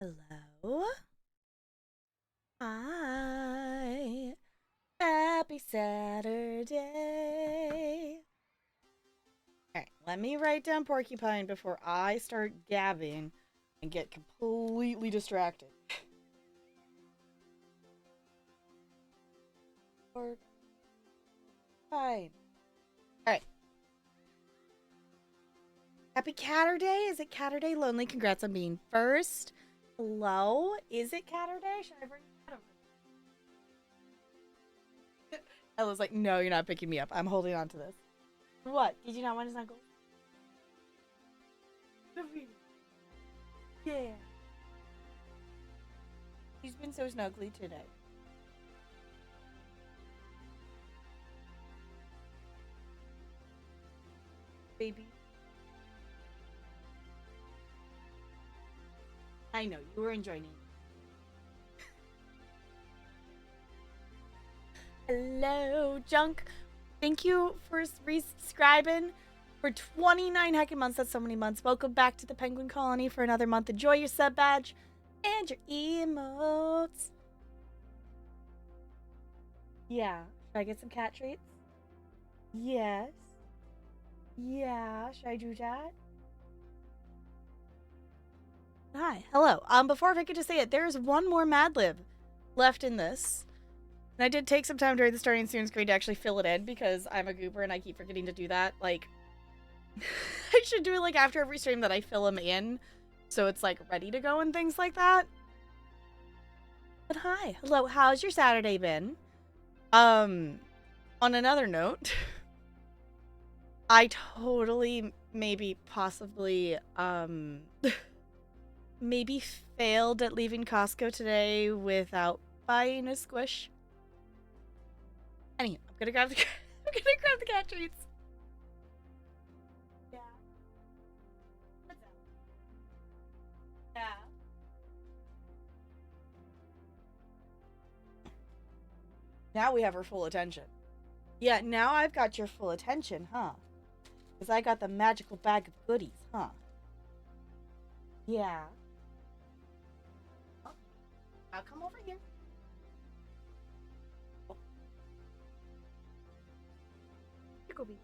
Hello. Hi. Happy Saturday. All right, let me write down porcupine before I start gabbing and get completely distracted. Porcupine. All right. Happy Catterday. Is it Catterday? Lonely. Congrats on being first. Hello. Is it Catterday? Should I bring that over? Ella's like, no, you're not picking me up. I'm holding on to this. What? Did you not want to snuggle? Yeah. He's been so snuggly today. Baby. I know, you were enjoying it. Hello, Junk. Thank you for resubscribing for 29 heckin' months. That's so many months. Welcome back to the Penguin Colony for another month. Enjoy your sub badge and your emotes. Yeah. Should I get some cat treats? Yes. Yeah. Should I do that? Hi. Hello. Before I forget to say it, there's one more Mad Lib left in this. And I did take some time during the starting soon screen to actually fill it in because I'm a goober and I keep forgetting to do that. Like, I should do it like after every stream that I fill them in so it's like ready to go and things like that. But hi. Hello. How's your Saturday been? On another note, I totally maybe possibly maybe failed at leaving Costco today without buying a squish. Anyway, I'm gonna grab the cat treats. Yeah. What's up? Yeah. Now we have her full attention. Yeah, now I've got your full attention, huh? Because I got the magical bag of goodies, huh? Yeah. Oh, I'll come over here. Oh. Picklebee.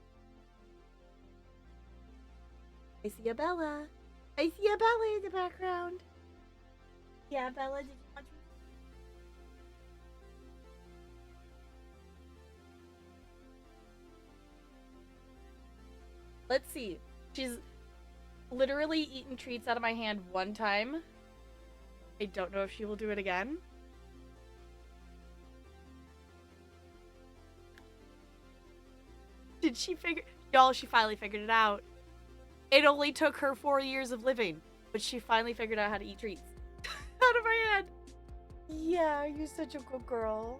I see a Bella. I see a Bella in the background. Yeah, Bella, did you want to? Let's see. She's literally eaten treats out of my hand one time. I don't know if she will do it again. Did she figure... Y'all, she finally figured it out. It only took her 4 years of living, but she finally figured out how to eat treats. Out of my hand. Yeah, you're such a good girl.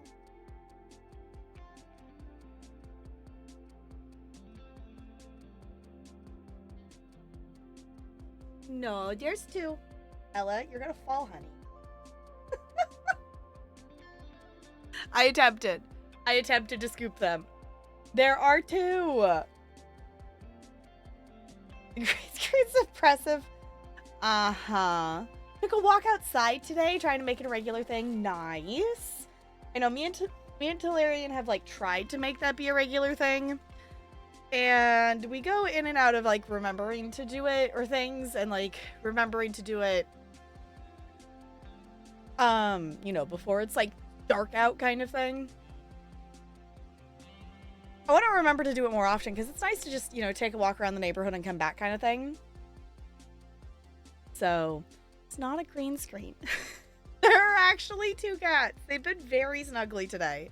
No, there's two. Ella, you're gonna fall, honey. I attempted to scoop them. There are two. It's impressive. Uh-huh. Took a walk outside today, trying to make it a regular thing. Nice. I know me and Talarian have like tried to make that be a regular thing. And we go in and out of like remembering to do it or things and like remembering to do it you know, before it's like dark out kind of thing. I want to remember to do it more often because it's nice to just, you know, take a walk around the neighborhood and come back kind of thing. So, it's not a green screen. There are actually two cats. They've been very snuggly today.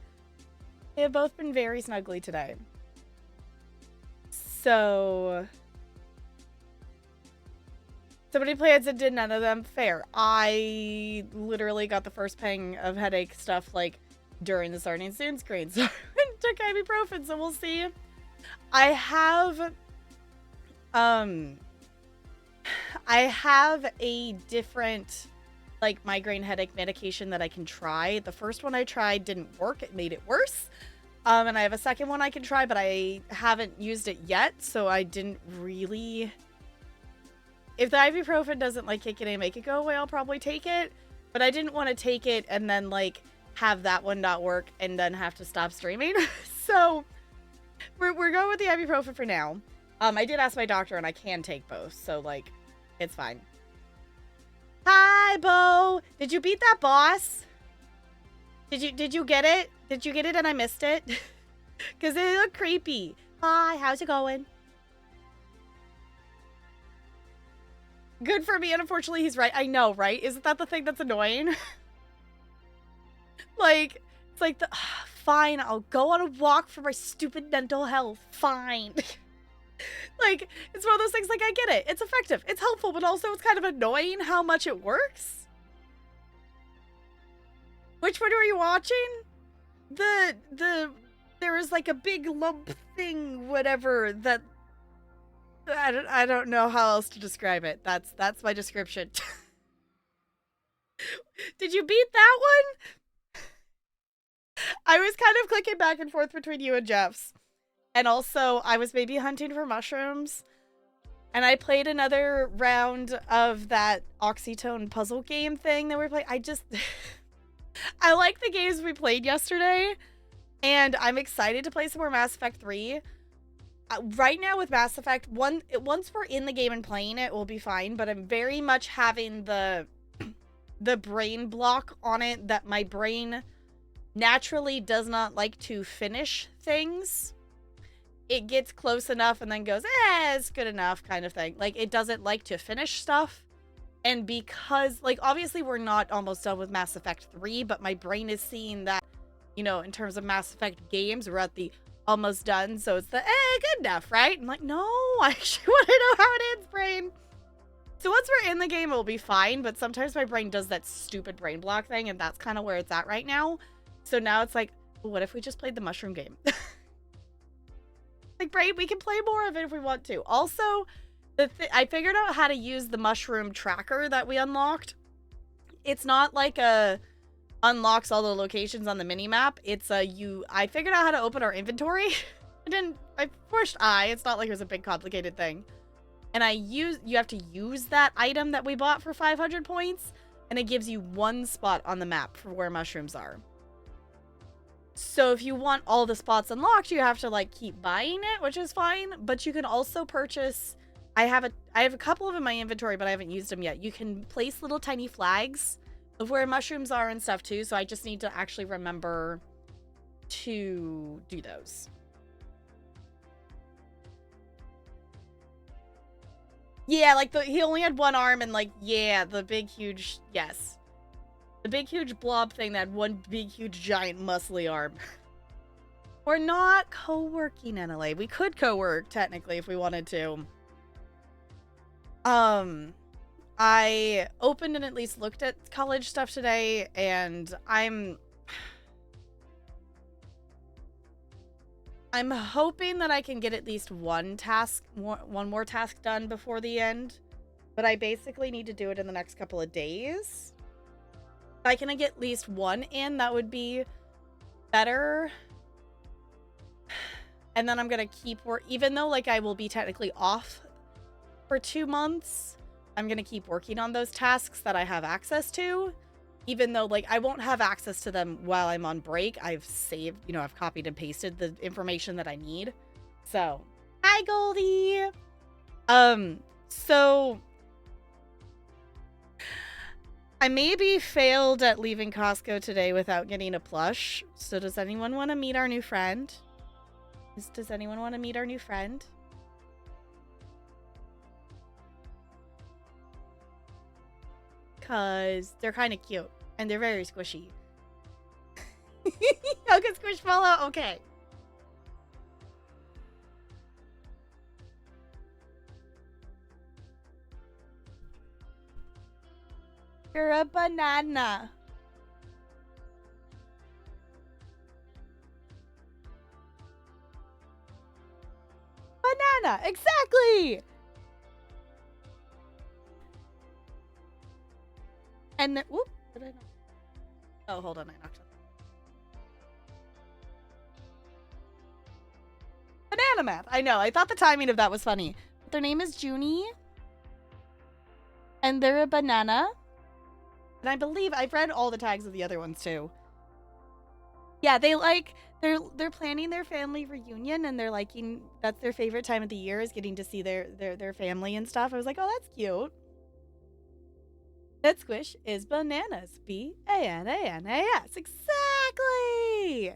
They have both been very snuggly today. So, somebody plans and did none of them. Fair. I literally got the first pang of headache stuff like during the starting soon screen. So I took ibuprofen, so we'll see. I have a different like migraine headache medication that I can try. The first one I tried didn't work. It made it worse. And I have a second one I can try, but I haven't used it yet, so I didn't really if the ibuprofen doesn't like kick in and make it go away, I'll probably take it. But I didn't want to take it and then like have that one not work and then have to stop streaming. So we're going with the ibuprofen for now. I did ask my doctor and I can take both, so like it's fine. Hi, Bo. Did you beat that boss? Did you get it? Did you get it and I missed it? Because they look creepy. Hi, how's it going? Good for me, and unfortunately he's right. I know, right? Isn't that the thing that's annoying? Like, it's like, fine, I'll go on a walk for my stupid mental health. Fine. Like, it's one of those things, like, I get it. It's effective. It's helpful, but also it's kind of annoying how much it works. Which one were you watching? There was like a big lump thing, whatever, that... I don't know how else to describe it. That's my description. Did you beat that one? I was kind of clicking back and forth between you and Jeff's. And also, I was maybe hunting for mushrooms. And I played another round of that Oxytone puzzle game thing that we played. I like the games we played yesterday. And I'm excited to play some more Mass Effect 3. Right now with Mass Effect, once we're in the game and playing it, we'll be fine. But I'm very much having the brain block on it that my brain naturally does not like to finish things. It gets close enough and then goes, it's good enough kind of thing. Like, it doesn't like to finish stuff. And because, like, obviously we're not almost done with Mass Effect 3, but my brain is seeing that, you know, in terms of Mass Effect games, we're at the almost done, so it's the good enough, right? I'm like, no, I actually want to know how it ends, brain. So once we're in the game, it'll be fine, but sometimes my brain does that stupid brain block thing, and that's kind of where it's at right now. So now it's like, well, what if we just played the mushroom game? Like, brain, we can play more of it if we want to. Also, I figured out how to use the mushroom tracker that we unlocked. It's not like a unlocks all the locations on the mini-map. It's I figured out how to open our inventory. I pushed I. It's not like it was a big complicated thing. And you have to use that item that we bought for 500 points, and it gives you one spot on the map for where mushrooms are. So if you want all the spots unlocked, you have to like keep buying it, which is fine, but you can also purchase. I have a couple of in my inventory, but I haven't used them yet. You can place little tiny flags of where mushrooms are and stuff too, so I just need to actually remember to do those. Yeah, like he only had one arm and like, yeah, the big huge, yes. The big huge blob thing that had one big huge giant muscly arm. We're not co-working, NLA. We could co-work technically if we wanted to. I opened and at least looked at college stuff today, and I'm hoping that I can get at least one more task done before the end, but I basically need to do it in the next couple of days. If I can get at least one in, that would be better. And then I'm gonna keep even though like I will be technically off for 2 months, I'm gonna keep working on those tasks that I have access to, even though like I won't have access to them while I'm on break. I've saved, you know, I've copied and pasted the information that I need. So, hi Goldie. So I maybe failed at leaving Costco today without getting a plush. So does anyone want to meet our new friend? Does anyone want to meet our new friend? Because they're kind of cute. And they're very squishy. Okay, Squishmallow? Okay. You're a banana. Banana, exactly! And then, whoop, did I knock? Oh, hold on, I knocked on. Banana math. I know, I thought the timing of that was funny. Their name is Junie. And they're a banana. And I believe I've read all the tags of the other ones too. Yeah, they're planning their family reunion, and they're liking, that's their favorite time of the year, is getting to see their family and stuff. I was like, oh, that's cute. That squish is bananas. B-A-N-A-N-A-S. Exactly.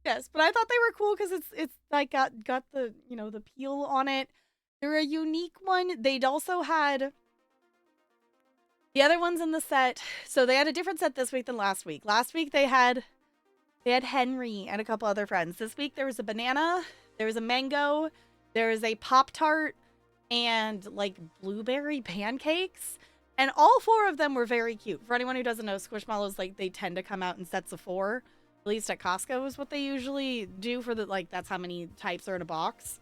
Yes, but I thought they were cool because it's like got the, you know, the peel on it. They're a unique one. They'd also had the other ones in the set. So they had a different set this week than last week. Last week they had Henry and a couple other friends. This week there was a banana, there was a mango, there was a Pop-Tart, and like blueberry pancakes. And all four of them were very cute. For anyone who doesn't know, Squishmallows, like, they tend to come out in sets of 4. At least at Costco is what they usually do for the, like, that's how many types are in a box.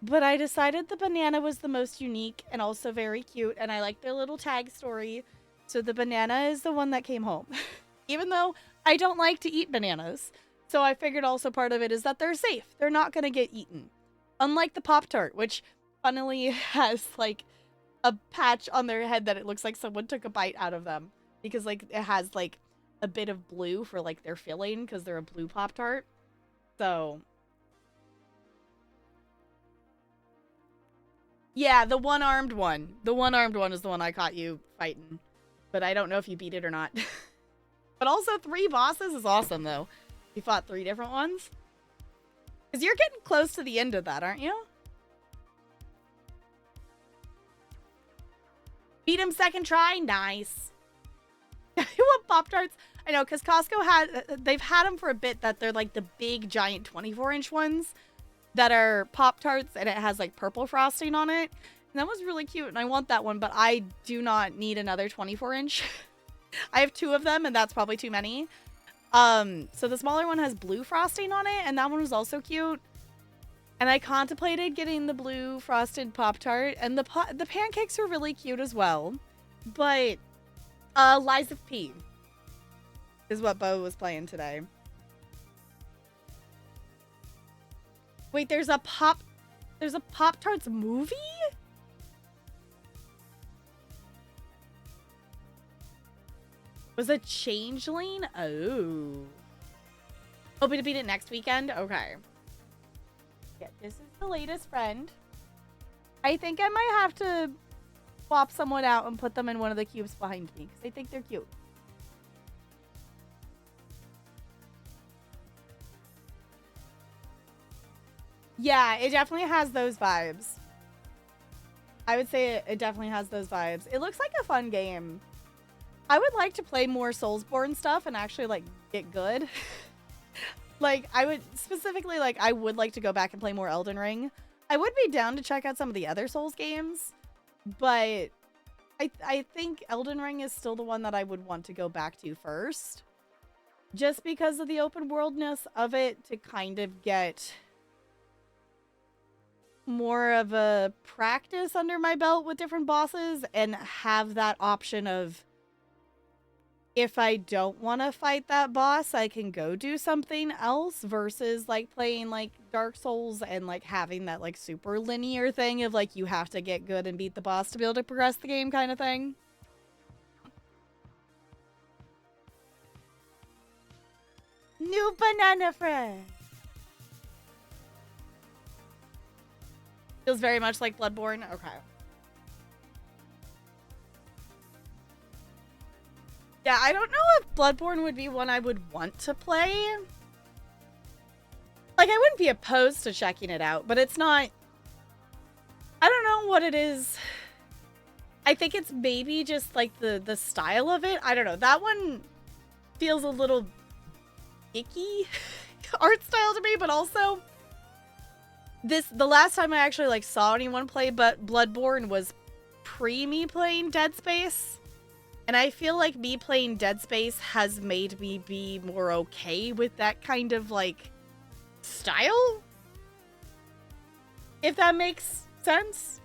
But I decided the banana was the most unique and also very cute, and I like their little tag story. So the banana is the one that came home. Even though I don't like to eat bananas. So I figured also part of it is that they're safe. They're not going to get eaten. Unlike the Pop-Tart, which funnily has, like, a patch on their head that it looks like someone took a bite out of them. Because, like, it has, like, a bit of blue for, like, their filling because they're a blue Pop-Tart. So, yeah, the one-armed one. The one-armed one is the one I caught you fighting. But I don't know if you beat it or not. But also 3 bosses is awesome, though. You fought 3 different ones. Because you're getting close to the end of that, aren't you? Beat him second try? Nice. You want Pop-Tarts? I know, because Costco they've had them for a bit that they're like the big, giant 24-inch ones that are Pop-Tarts, and it has like purple frosting on it. And that was really cute, and I want that one, but I do not need another 24-inch. I have 2 of them, and that's probably too many. So the smaller one has blue frosting on it, and that one was also cute. And I contemplated getting the blue frosted Pop-Tart, and the pancakes were really cute as well. But Lies of P is what Bo was playing today. Wait, there's a Pop-Tarts movie? Was a Changeling? Oh. Hoping to beat it next weekend? Okay. Yeah, this is the latest friend. I think I might have to swap someone out and put them in one of the cubes behind me because I think they're cute. Yeah, it definitely has those vibes. I would say it definitely has those vibes. It looks like a fun game. I would like to play more Soulsborne stuff and actually, like, get good. Like, I would specifically, like, I would like to go back and play more Elden Ring. I would be down to check out some of the other Souls games, but I think Elden Ring is still the one that I would want to go back to first. Just because of the open worldness of it, to kind of get more of a practice under my belt with different bosses and have that option of, if I don't want to fight that boss, I can go do something else versus like playing like Dark Souls and like having that like super linear thing of like you have to get good and beat the boss to be able to progress the game kind of thing. New banana friend. Feels very much like Bloodborne. Okay. Yeah, I don't know if Bloodborne would be one I would want to play. Like, I wouldn't be opposed to checking it out, but it's not... I don't know what it is. I think it's maybe just, like, the style of it. I don't know. That one feels a little icky art style to me, but also... The last time I actually, like, saw anyone play Bloodborne was pre-me playing Dead Space. And I feel like me playing Dead Space has made me be more okay with that kind of, like, style? If that makes sense?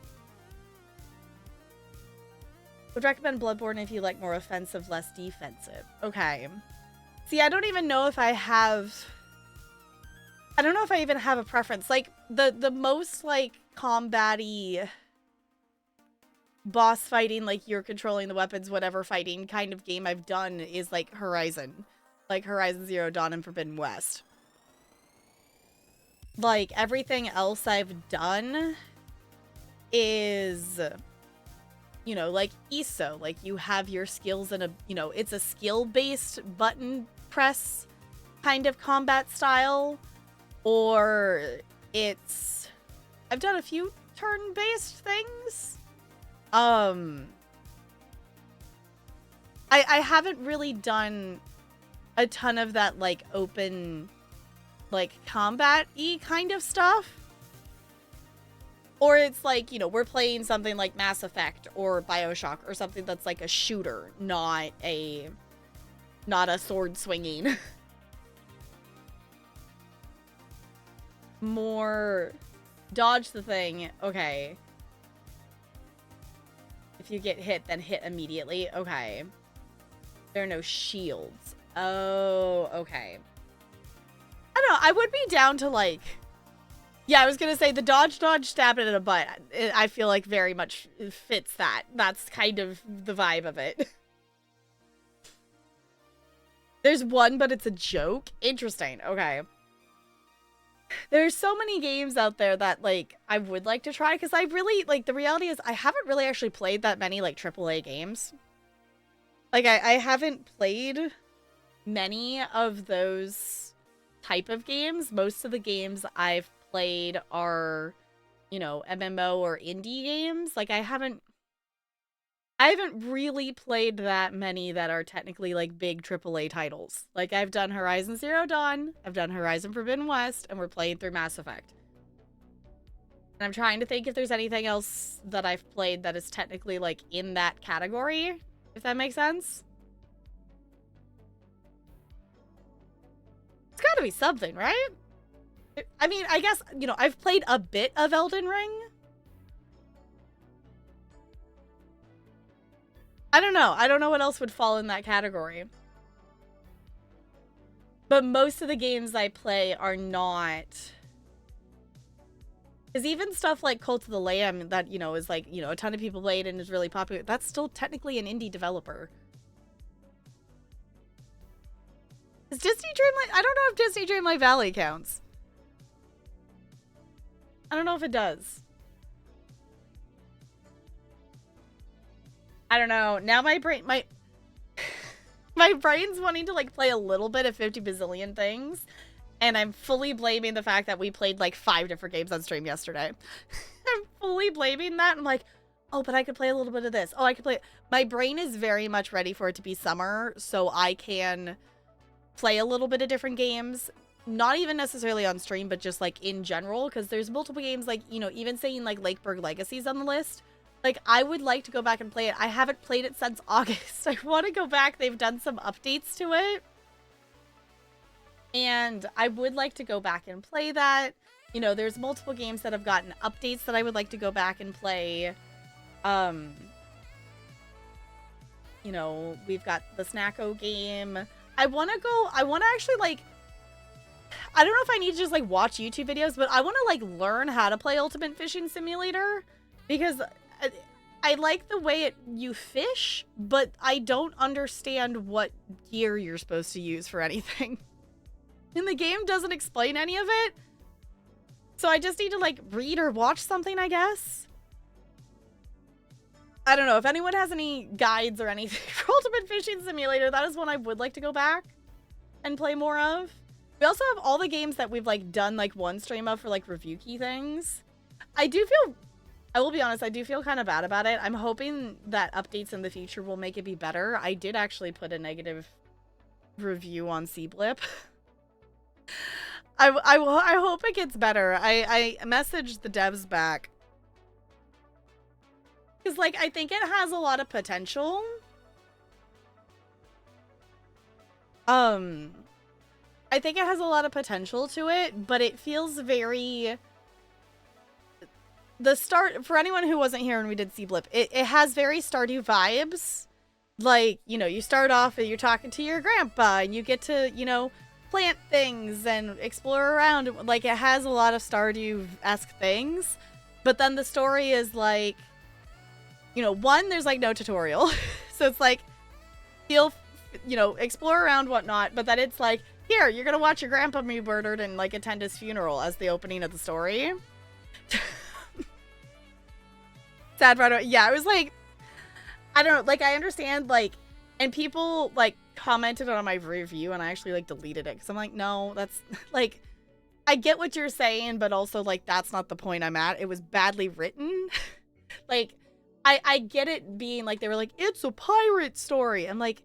Would recommend Bloodborne if you like more offensive, less defensive. Okay. See, I don't even know if I have... I don't know if I even have a preference. Like, the most, like, combat-y boss fighting, like you're controlling the weapons, whatever fighting kind of game I've done is like Horizon. Like Horizon Zero Dawn and Forbidden West. Like everything else I've done is, you know, like ESO. Like you have your skills in a, you know, it's a skill-based button press kind of combat style. Or it's, I've done a few turn-based things. I haven't really done a ton of that, like, open, like, combat-y kind of stuff. Or it's like, you know, we're playing something like Mass Effect or BioShock or something that's like a shooter, not a sword swinging. More dodge the thing. Okay. If you get hit, then hit immediately. Okay. There are no shields. Oh, okay. I don't know. I would be down to, like... Yeah, I was gonna say the dodge, stab it in a butt. I feel like very much fits that. That's kind of the vibe of it. There's one, but it's a joke. Interesting. Okay. There's so many games out there that, like, I would like to try, because I really, like, the reality is I haven't really actually played that many, like, AAA games. Like, I haven't played many of those type of games. Most of the games I've played are, you know, MMO or indie games. Like, I haven't really played that many that are technically, like, big AAA titles. Like, I've done Horizon Zero Dawn, I've done Horizon Forbidden West, and we're playing through Mass Effect. And I'm trying to think if there's anything else that I've played that is technically, like, in that category, if that makes sense. It's gotta be something, right? I mean, I guess, you know, I've played a bit of Elden Ring. I don't know. I don't know what else would fall in that category. But most of the games I play are not... Because even stuff like Cult of the Lamb that, you know, is like, you know, a ton of people played and is really popular, that's still technically an indie developer. Is Disney Dreamlight... I don't know if Disney Dreamlight Valley counts. I don't know if it does. I don't know. Now my brain... My brain's wanting to, like, play a little bit of 50 bazillion things. And I'm fully blaming the fact that we played, like, 5 different games on stream yesterday. I'm fully blaming that. I'm like, oh, but I could play a little bit of this. Oh, I could play... My brain is very much ready for it to be summer, so I can play a little bit of different games. Not even necessarily on stream, but just, like, in general. Because there's multiple games, like, you know, even saying, like, Lakeburg Legacy's on the list. Like, I would like to go back and play it. I haven't played it since August. I want to go back. They've done some updates to it. And I would like to go back and play that. You know, there's multiple games that have gotten updates that I would like to go back and play. You know, we've got the Snacko game. I want to actually, like... I don't know if I need to just, like, watch YouTube videos, but I want to, like, learn how to play Ultimate Fishing Simulator. Because... I like the way you fish, but I don't understand what gear you're supposed to use for anything. And the game doesn't explain any of it. So I just need to, like, read or watch something, I guess. I don't know. If anyone has any guides or anything for Ultimate Fishing Simulator, that is one I would like to go back and play more of. We also have all the games that we've, like, done, like, one stream of for, like, review key things. I will be honest, I do feel kind of bad about it. I'm hoping that updates in the future will make it be better. I did actually put a negative review on Cblip. I hope it gets better. I messaged the devs back. Because, like, I think it has a lot of potential. I think it has a lot of potential to it, but it feels very... The start, for anyone who wasn't here when we did Cblip, it has very Stardew vibes. Like, you know, you start off and you're talking to your grandpa and you get to, you know, plant things and explore around. Like, it has a lot of Stardew-esque things. But then the story is like, you know, one, there's like no tutorial. So it's like, you'll, you know, explore around, whatnot, but then it's like, here, you're gonna watch your grandpa be murdered and like attend his funeral as the opening of the story. Sad part. Yeah, it was like, I don't know, like, I understand, like, and people, like, commented on my review, and I actually, like, deleted it, because I'm like, no, that's, like, I get what you're saying, but also, like, that's not the point I'm at. It was badly written. Like, I get it being, like, they were like, it's a pirate story. I'm like,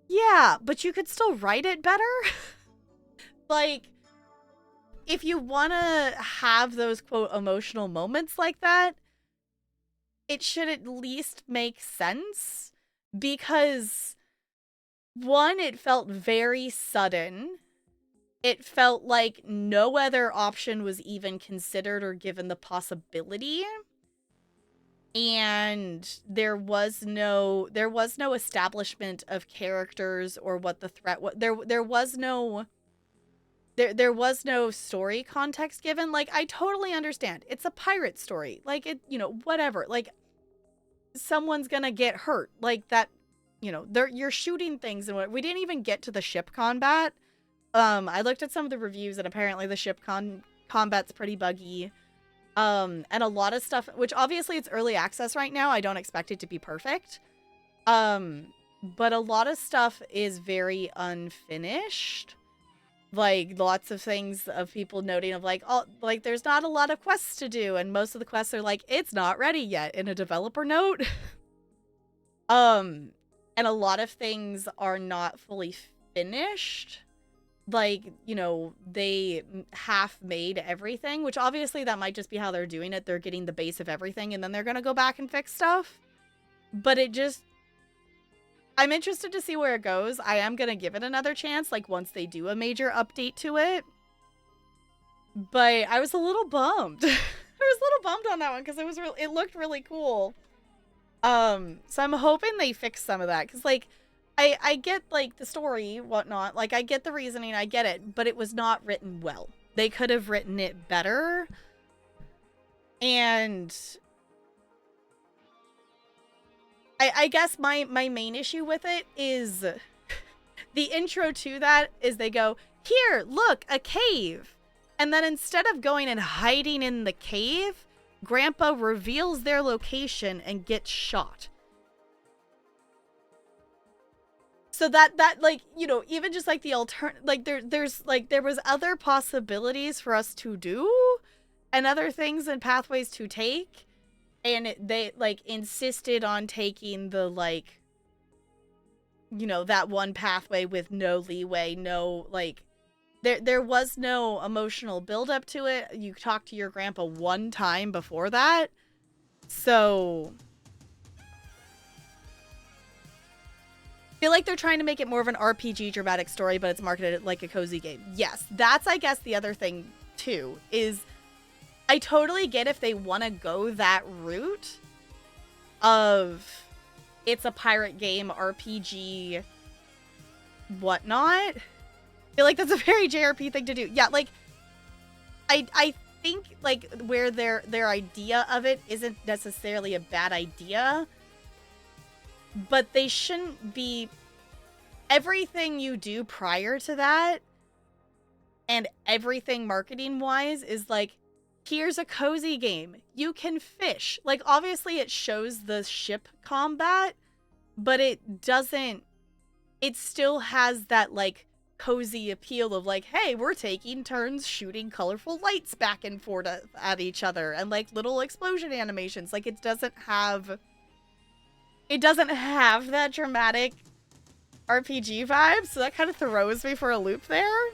yeah, but you could still write it better. Like, if you want to have those, quote, emotional moments like that, it should at least make sense, because, one, it felt very sudden. It felt like no other option was even considered or given the possibility. And there was no establishment of characters or what the threat was. There was no story context given. Like, I totally understand. It's a pirate story. Like, it, you know, whatever. Like, someone's gonna get hurt. Like, that, you know, you're shooting things, and we didn't even get to the ship combat. I looked at some of the reviews, and apparently the ship combat's pretty buggy. And a lot of stuff, which obviously it's early access right now. I don't expect it to be perfect. But a lot of stuff is very unfinished. Like, lots of things of people noting of like, oh, like, there's not a lot of quests to do, and most of the quests are like, it's not ready yet, in a developer note. And a lot of things are not fully finished. Like, you know, they half made everything, which obviously that might just be how they're doing it. They're getting the base of everything, and then they're gonna go back and fix stuff. But it just, I'm interested to see where it goes. I am gonna give it another chance, like, once they do a major update to it. But I was a little bummed. I was a little bummed on that one, because it looked really cool. So I'm hoping they fix some of that, because, like, I get, like, the story, whatnot. Like, I get the reasoning, I get it, but it was not written well. They could have written it better. And I guess my main issue with it is the intro to that is they go, here, look, a cave. And then instead of going and hiding in the cave, Grandpa reveals their location and gets shot. So that like, you know, even just like the like there was other possibilities for us to do and other things and pathways to take, and they like insisted on taking the, like, you know, that one pathway with no leeway, no, like, there was no emotional build up to it. You talked to your grandpa one time before that. So I feel like they're trying to make it more of an RPG dramatic story, but it's marketed like a cozy game. Yes, that's, I guess, the other thing, too, is I totally get if they want to go that route of it's a pirate game, RPG, whatnot. I feel like that's a very JRP thing to do. Yeah, like, I think, like, where their idea of it isn't necessarily a bad idea, but they shouldn't be, everything you do prior to that and everything marketing wise is like, here's a cozy game. You can fish. Like, obviously it shows the ship combat, but it doesn't, it still has that, like, cozy appeal of, like, hey, we're taking turns shooting colorful lights back and forth at each other and, like, little explosion animations. Like, it doesn't have that dramatic RPG vibe, so that kind of throws me for a loop there.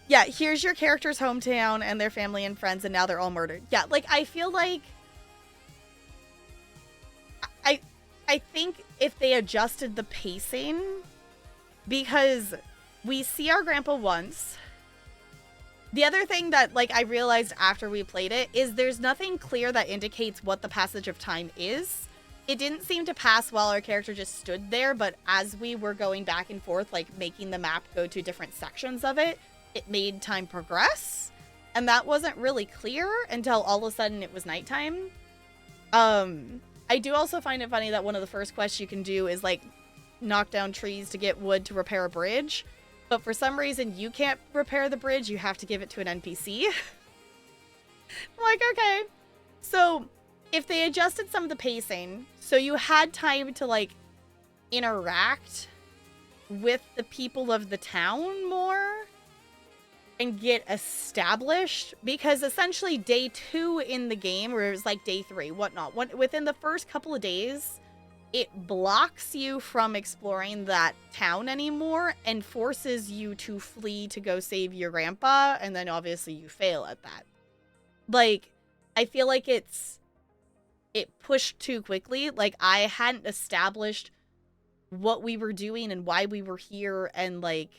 Yeah, here's your character's hometown and their family and friends, and now they're all murdered. Yeah, like, I feel like I think if they adjusted the pacing, because we see our grandpa once. The other thing that, like, I realized after we played it is there's nothing clear that indicates what the passage of time is. It didn't seem to pass while our character just stood there, but as we were going back and forth, like, making the map go to different sections of it, it made time progress. And that wasn't really clear until all of a sudden it was nighttime. I do also find it funny that one of the first quests you can do is like knock down trees to get wood to repair a bridge. But for some reason you can't repair the bridge, you have to give it to an NPC. I'm like, okay. So if they adjusted some of the pacing, so you had time to like interact with the people of the town more and get established, because essentially day 2 in the game, or it was like day 3, whatnot, within the first couple of days, it blocks you from exploring that town anymore and forces you to flee to go save your grandpa, and then obviously you fail at that. Like, I feel like it pushed too quickly. Like, I hadn't established what we were doing and why we were here, and like,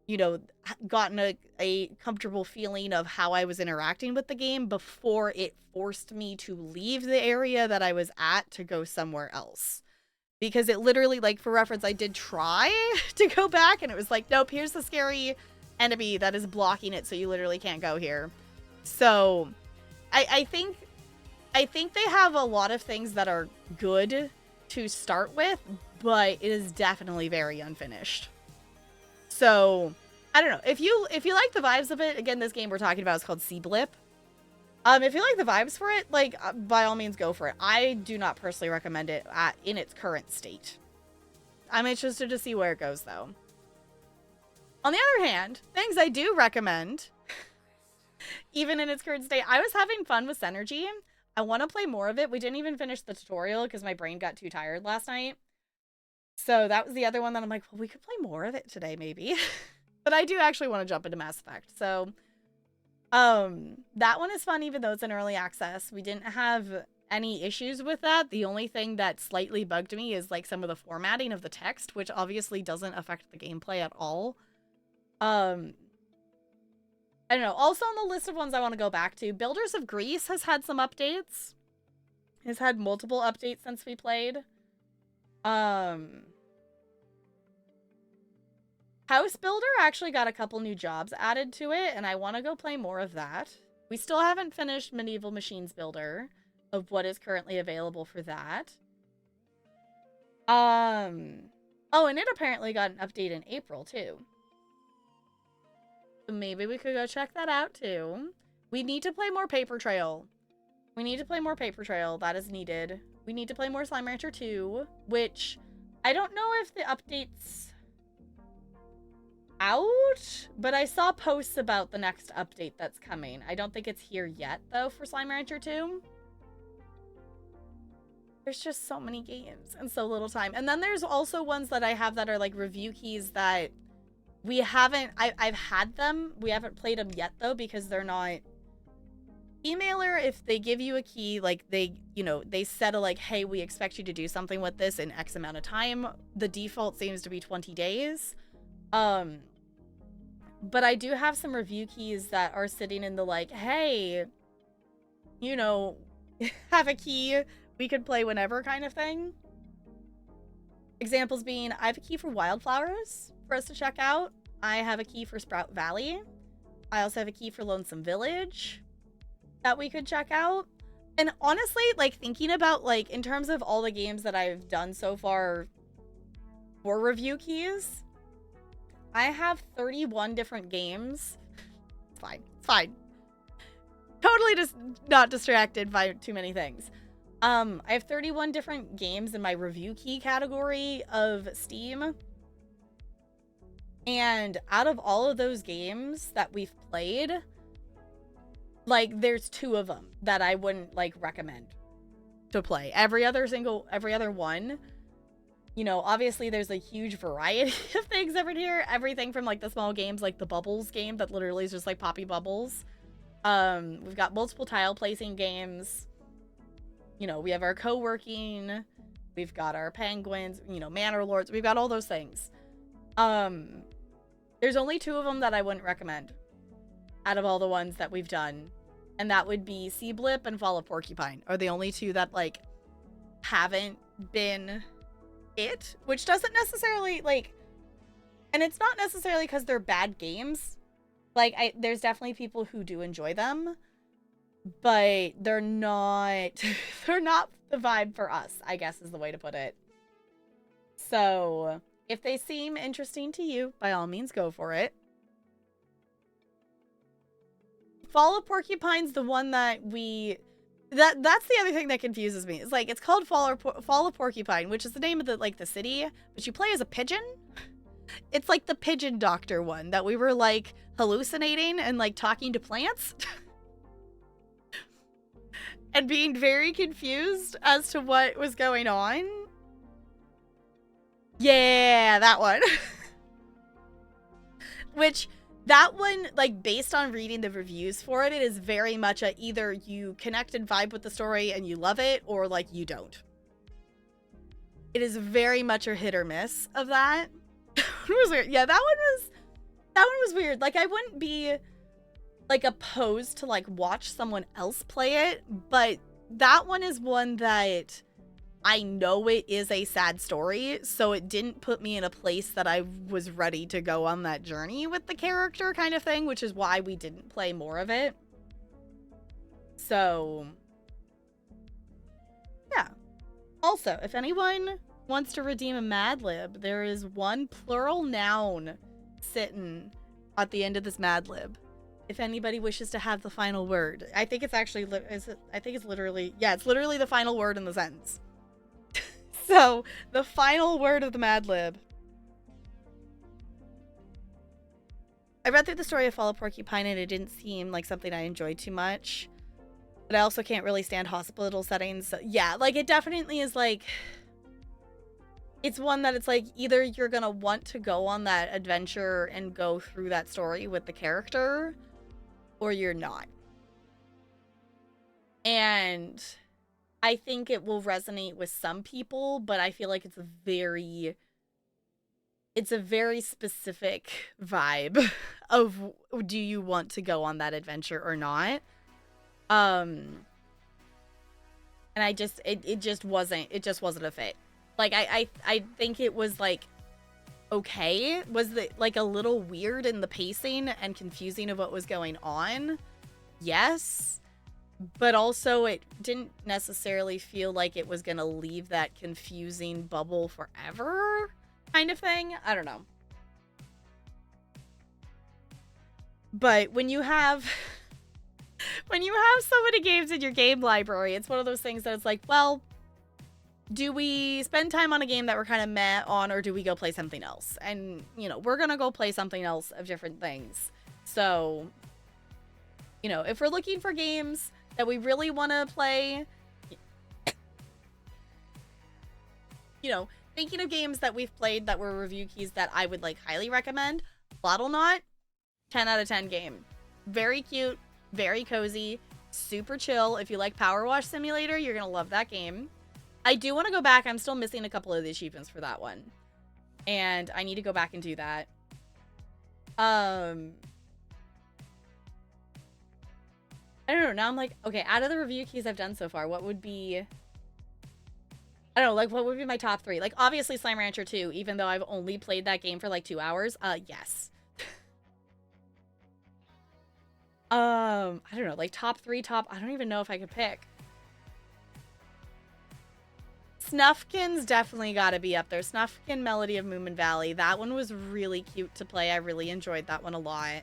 you know, gotten a comfortable feeling of how I was interacting with the game before it forced me to leave the area that I was at to go somewhere else. Because it literally, like, for reference, I did try to go back and it was like, nope, here's the scary enemy that is blocking it, so you literally can't go here. So I think they have a lot of things that are good to start with, but it is definitely very unfinished. So, I don't know. If you like the vibes of it, again, this game we're talking about is called Sea Blip. If you like the vibes for it, like, by all means, go for it. I do not personally recommend it in its current state. I'm interested to see where it goes, though. On the other hand, things I do recommend, even in its current state, I was having fun with Synergy. I want to play more of it. We didn't even finish the tutorial because my brain got too tired last night. So that was the other one that I'm like, well, we could play more of it today, maybe. But I do actually want to jump into Mass Effect. So, that one is fun, even though it's in early access. We didn't have any issues with that. The only thing that slightly bugged me is like some of the formatting of the text, which obviously doesn't affect the gameplay at all. I don't know. Also on the list of ones I want to go back to, Builders of Greece has had some updates. Has had multiple updates since we played. House Builder actually got a couple new jobs added to it, and I want to go play more of that. We still haven't finished Medieval Machines Builder, of what is currently available for that. Oh, and it apparently got an update in April, too. So maybe we could go check that out, too. We need to play more Paper Trail. We need to play more Paper Trail. That is needed. We need to play more Slime Rancher 2, which I don't know if the update's out, but I saw posts about the next update that's coming. I don't think it's here yet, though, for Slime Rancher 2. There's just so many games and so little time. And then there's also ones that I have that are like review keys that we haven't... I've had them. We haven't played them yet, though, because they're not... Emailer, if they give you a key, like, they, you know, they set a, like, hey, we expect you to do something with this in X amount of time. The default seems to be 20 days. But I do have some review keys that are sitting in the, like, hey, you know, have a key, we could play whenever kind of thing. Examples being, I have a key for Wildflowers for us to check out. I have a key for Sprout Valley. I also have a key for Lonesome Village that we could check out. And honestly, like, thinking about, like, in terms of all the games that I've done so far for review keys, I have 31 different games. It's fine. It's fine. Totally just not distracted by too many things. I have 31 different games in my review key category of Steam. And out of all of those games that we've played, like, there's 2 of them that I wouldn't, like, recommend to play. Every other one, you know, obviously there's a huge variety of things over here. Everything from, like, the small games, like the Bubbles game that literally is just, like, Poppy Bubbles. We've got multiple tile placing games. You know, we have our co-working. We've got our penguins, you know, Manor Lords. We've got all those things. There's only 2 of them that I wouldn't recommend out of all the ones that we've done. And that would be Sea Blip and Fall of Porcupine are the only 2 that, like, haven't been it. Which doesn't necessarily, like... And it's not necessarily because they're bad games. Like, there's definitely people who do enjoy them, but they're not they're not the vibe for us, I guess is the way to put it. So, if they seem interesting to you, by all means go for it. Fall of Porcupine's the one that that's the other thing that confuses me. It's like it's called Fall of Porcupine, which is the name of the city, but you play as a pigeon. It's like the pigeon doctor one that we were like hallucinating and like talking to plants. And being very confused as to what was going on. Yeah, that one. Which, that one, like, based on reading the reviews for it, it is very much a either you connect and vibe with the story and you love it, or, like, you don't. It is very much a hit or miss of that. It was weird. Yeah, that one was weird. Like, I wouldn't be, like, opposed to, like, watch someone else play it, but that one is one that I know it is a sad story, so it didn't put me in a place that I was ready to go on that journey with the character kind of thing, which is why we didn't play more of it. So, yeah. Also, if anyone wants to redeem a Mad Lib, there is one plural noun sitting at the end of this Mad Lib. If anybody wishes to have the final word. I think it's actually, I think it's literally, yeah, it's literally the final word in the sentence. So, the final word of the Mad Lib. I read through the story of Fall of Porcupine and it didn't seem like something I enjoyed too much. But I also can't really stand hospital settings. So, yeah, like, it definitely is like... It's one that it's like, either you're gonna want to go on that adventure and go through that story with the character, or you're not. And I think it will resonate with some people, but I feel like it's a very specific vibe of do you want to go on that adventure or not. And it just wasn't a fit. Like, I think it was like okay. Was it like a little weird in the pacing and confusing of what was going on? Yes. But also, it didn't necessarily feel like it was going to leave that confusing bubble forever kind of thing. I don't know. But when you have... when you have so many games in your game library, it's one of those things that it's like, well, do we spend time on a game that we're kind of meh on, or do we go play something else? And, you know, we're going to go play something else of different things. So, you know, if we're looking for games that we really want to play, you know, thinking of games that we've played that were review keys that I would, like, highly recommend. Bottlenaut, 10 out of 10 game. Very cute, very cozy, super chill. If you like Power Wash Simulator, you're going to love that game. I do want to go back. I'm still missing a couple of the achievements for that one. And I need to go back and do that. I don't know. Now I'm like, okay, out of the review keys I've done so far, what would be... I don't know, like, what would be my top 3? Like, obviously Slime Rancher 2, even though I've only played that game for, like, 2 hours. Yes. I don't know, like, top 3, I don't even know if I could pick. Snufkin's definitely gotta be up there. Snufkin Melody of Moomin Valley. That one was really cute to play. I really enjoyed that one a lot.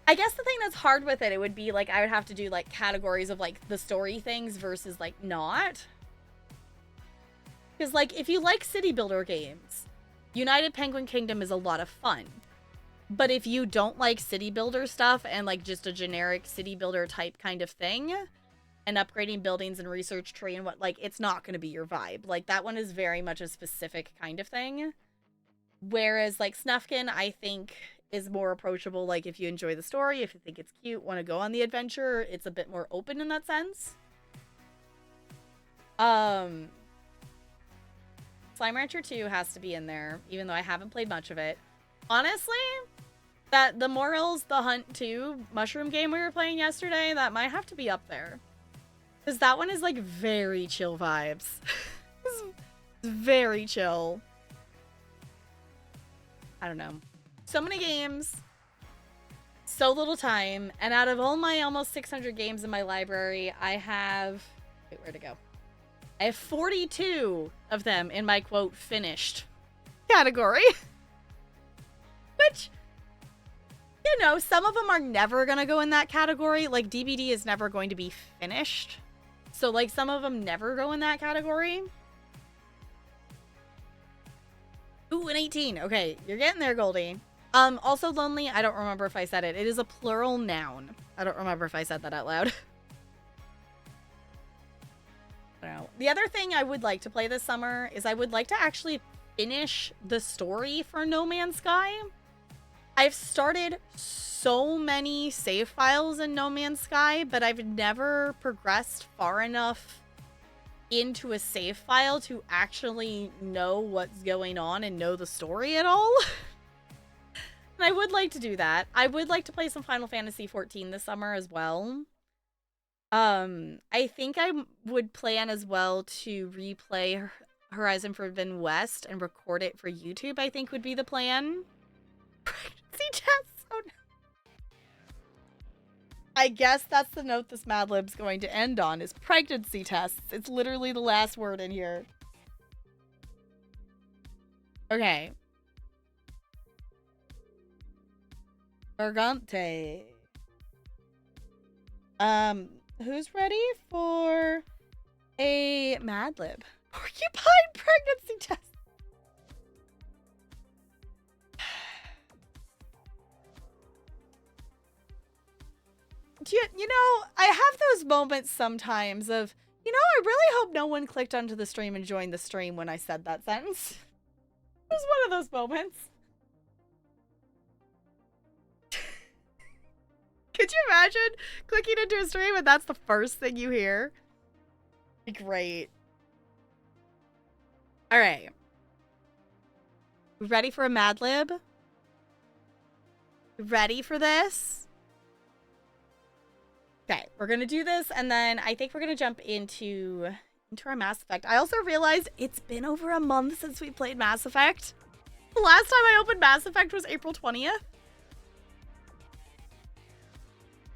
I guess the thing that's hard with it would be, like, I would have to do, like, categories of, like, the story things versus, like, not. Because, like, if you like city builder games, United Penguin Kingdom is a lot of fun. But if you don't like city builder stuff and, like, just a generic city builder type kind of thing, and upgrading buildings and research tree and what, like, it's not going to be your vibe. Like, that one is very much a specific kind of thing. Whereas, like, Snufkin, I think, is more approachable. Like, if you enjoy the story, if you think it's cute, want to go on the adventure, it's a bit more open in that sense. Slime Rancher 2 has to be in there, even though I haven't played much of it. Honestly, that the Morals, the Hunt 2 mushroom game we were playing yesterday, that might have to be up there. Because that one is, like, very chill vibes. It's very chill. I don't know. So many games so little time, and out of all my almost 600 games in my library, I have... Wait, where'd it go? I have 42 of them in my, quote, finished category. Which, you know, some of them are never going to go in that category. Like, DBD is never going to be finished. So, like, some of them never go in that category. Ooh, an 18. Okay, you're getting there, Goldie. Also lonely, I don't remember if I said it. It is a plural noun. I don't remember if I said that out loud. I don't know. The other thing I would like to play this summer is I would like to actually finish the story for No Man's Sky. I've started so many save files in No Man's Sky, but I've never progressed far enough into a save file to actually know what's going on and know the story at all. And I would like to do that. I would like to play some Final Fantasy XIV this summer as well. I think I would plan as well to replay Horizon Forbidden West and record it for YouTube, I think would be the plan. Pregnancy tests! Oh no. I guess that's the note this Mad Lib's going to end on, is pregnancy tests. It's literally the last word in here. Okay. Bergante. Who's ready for a Mad Lib? Porcupine pregnancy test. You know, I have those moments sometimes of, you know, I really hope no one clicked onto the stream and joined the stream when I said that sentence. It was one of those moments. Could you imagine clicking into a stream and that's the first thing you hear? Great. All right. Ready for a Mad Lib? Ready for this? Okay, we're gonna do this, and then I think we're gonna jump into our Mass Effect. I also realized it's been over a month since we played Mass Effect. The last time I opened Mass Effect was April 20th.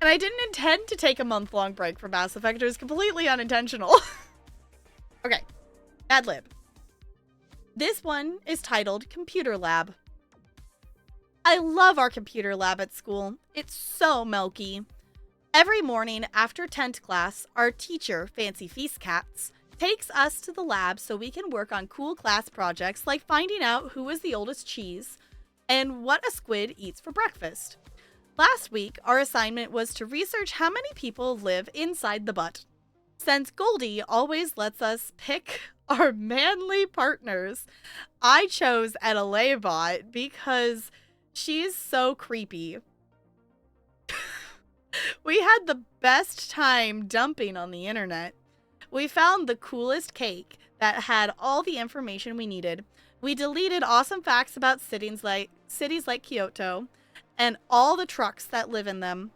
And I didn't intend to take a month-long break from Mass Effect. It was completely unintentional. Okay, Mad Lib. This one is titled Computer Lab. I love our computer lab at school. It's so milky. Every morning after tent class, our teacher, Fancy Feast Cats, takes us to the lab so we can work on cool class projects like finding out who is the oldest cheese and what a squid eats for breakfast. Last week, our assignment was to research how many people live inside the butt. Since Goldie always lets us pick our manly partners, I chose Adelaibot because she's so creepy. We had the best time dumping on the internet. We found the coolest cake that had all the information we needed. We deleted awesome facts about cities like Kyoto and all the trucks that live in them.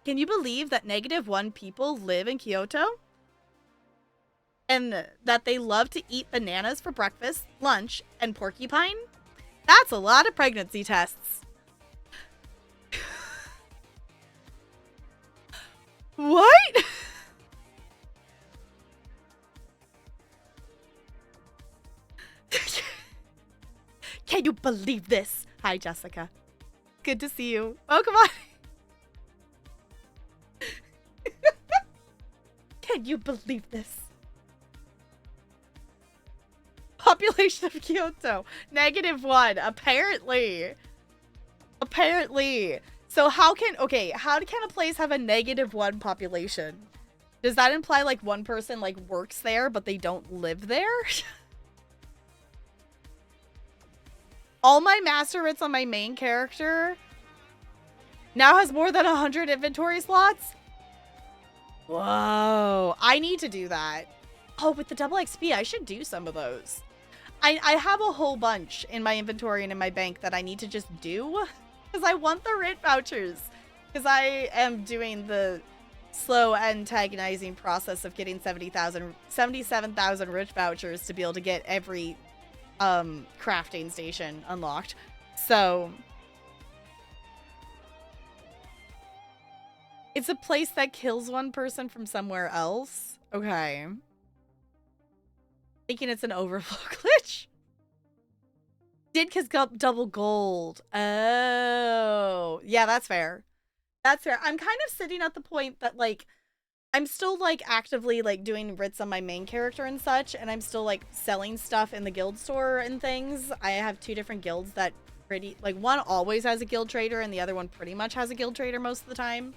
Can you believe that -1 people live in Kyoto? And that they love to eat bananas for breakfast, lunch, and porcupine? That's a lot of pregnancy tests. What? Can you believe this? Hi, Jessica. Good to see you. Oh, come on. Can you believe this? Population of Kyoto. -1. Apparently. Apparently. So how can a place have a -1 population? Does that imply like one person like works there but they don't live there? All my master writs on my main character now has more than 100 inventory slots. Whoa, I need to do that. Oh, with the double XP, I should do some of those. I have a whole bunch in my inventory and in my bank that I need to just do. Because I want the writ vouchers. Because I am doing the slow antagonizing process of getting 77,000 writ vouchers to be able to get every crafting station unlocked. So It's a place that kills one person from somewhere else. Okay. Thinking it's an overflow glitch. Did cause got double gold. Oh. Yeah, that's fair. That's fair. I'm kind of sitting at the point that, like, I'm still, like, actively, like, doing writs on my main character and such, and I'm still, like, selling stuff in the guild store and things. I have 2 different guilds that pretty, like, one always has a guild trader, and the other one pretty much has a guild trader most of the time.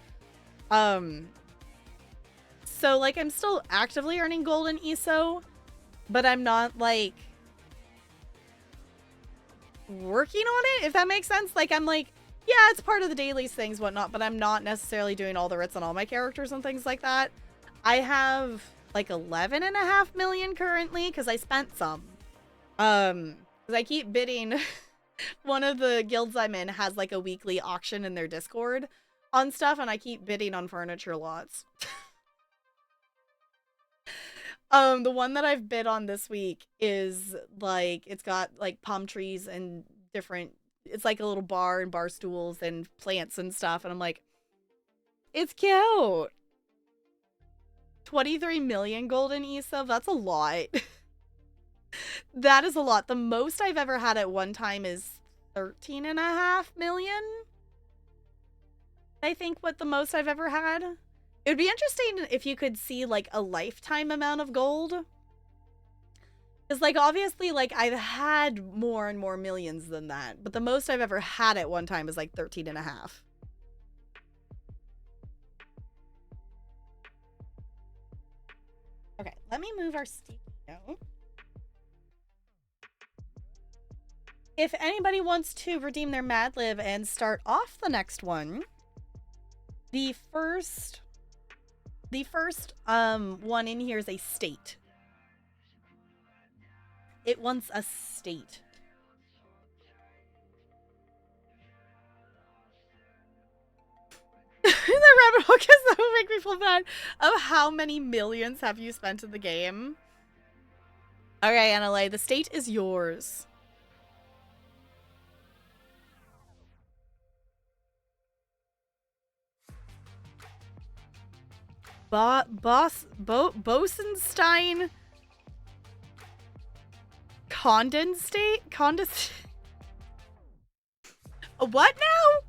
So, like, I'm still actively earning gold in ESO, but I'm not, like, working on it, if that makes sense. Like, I'm like, yeah, it's part of the dailies, things, whatnot, but I'm not necessarily doing all the writs on all my characters and things like that. I have, like, 11.5 million currently, because I spent some. Because I keep bidding. One of the guilds I'm in has, like, a weekly auction in their Discord on stuff, and I keep bidding on furniture lots. The one that I've bid on this week is, like, it's got, like, palm trees and different, it's like a little bar and bar stools and plants and stuff, and I'm like, it's cute. 23 million gold in ESO, that's a lot. That is a lot. The most I've ever had at one time is 13.5 million. I think what the most I've ever had. It would be interesting if you could see, like, a lifetime amount of gold. Because, like, obviously, like, I've had more and more millions than that. But the most I've ever had at one time is, like, 13.5. Okay, let me move our sticky note. If anybody wants to redeem their Mad Lib and start off the next one, the first one in here is a state. It wants a state. The rabbit hole, because that would make me feel bad. Of how many millions have you spent in the game? Okay, Annalay, the state is yours. Bosenstein condensate? What now?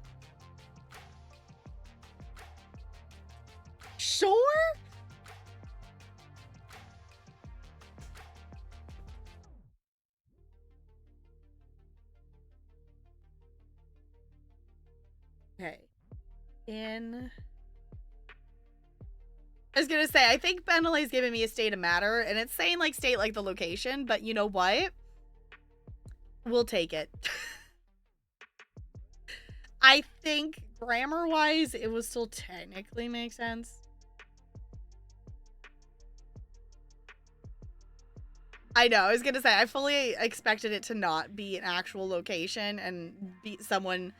Sure? Okay. I was gonna say, I think Benalay's giving me a state of matter, and it's saying, like, state like the location, but you know what? We'll take it. I think grammar-wise, it will still technically make sense. I know, I was gonna say, I fully expected it to not be an actual location and be someone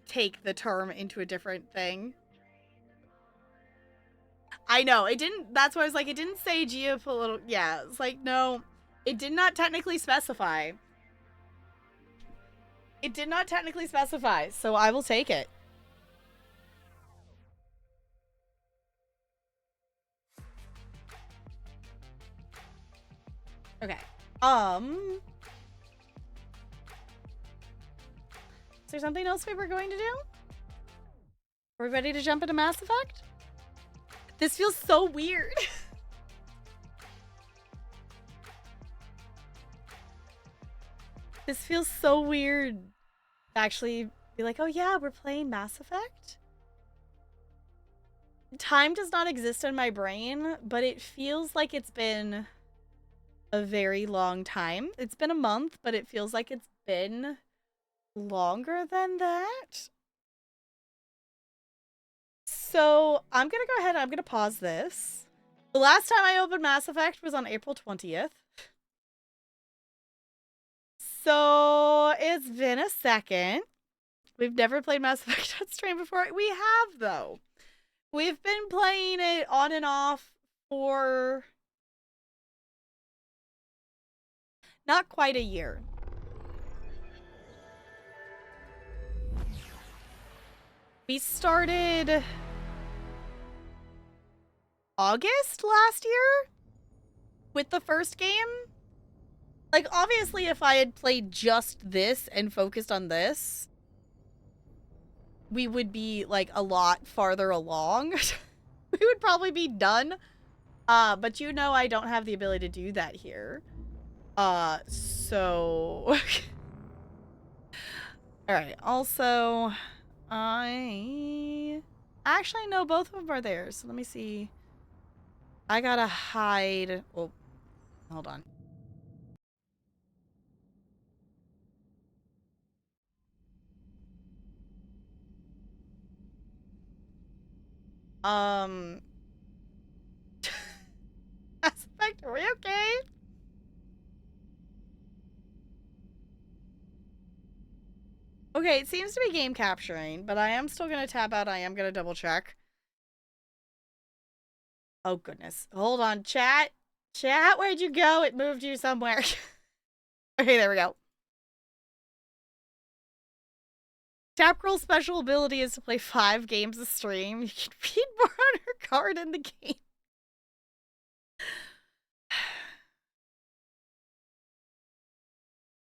take the term into a different thing. I know, it didn't, that's why I was like, it didn't say geopolitical, yeah, it's like, no, it did not technically specify. It did not technically specify, so I will take it. Okay. Is there something else we were going to do? Are we ready to jump into Mass Effect? This feels so weird. This feels so weird. Actually be like, oh yeah, we're playing Mass Effect? Time does not exist in my brain, but it feels like it's been a very long time. It's been a month, but it feels like it's been longer than that. So I'm gonna go ahead and I'm gonna pause this. The last time I opened Mass Effect was on April 20th. So it's been a second. We've never played Mass Effect on stream before. We have, though. We've been playing it on and off for not quite a year. We started August last year with the first game. Like, obviously, if I had played just this and focused on this, we would be, like, a lot farther along. We would probably be done. But you know I don't have the ability to do that here. So... Alright, also, actually, no, both of them are there, so let me see. I gotta hide... Oh, hold on. Aspect, are we okay? Okay, it seems to be game capturing, but I am still gonna tab out. I am gonna double check. Oh, goodness. Hold on, chat. Chat, where'd you go? It moved you somewhere. Okay, there we go. Tapgirl's special ability is to play 5 games a stream. You can read more on her card in the game.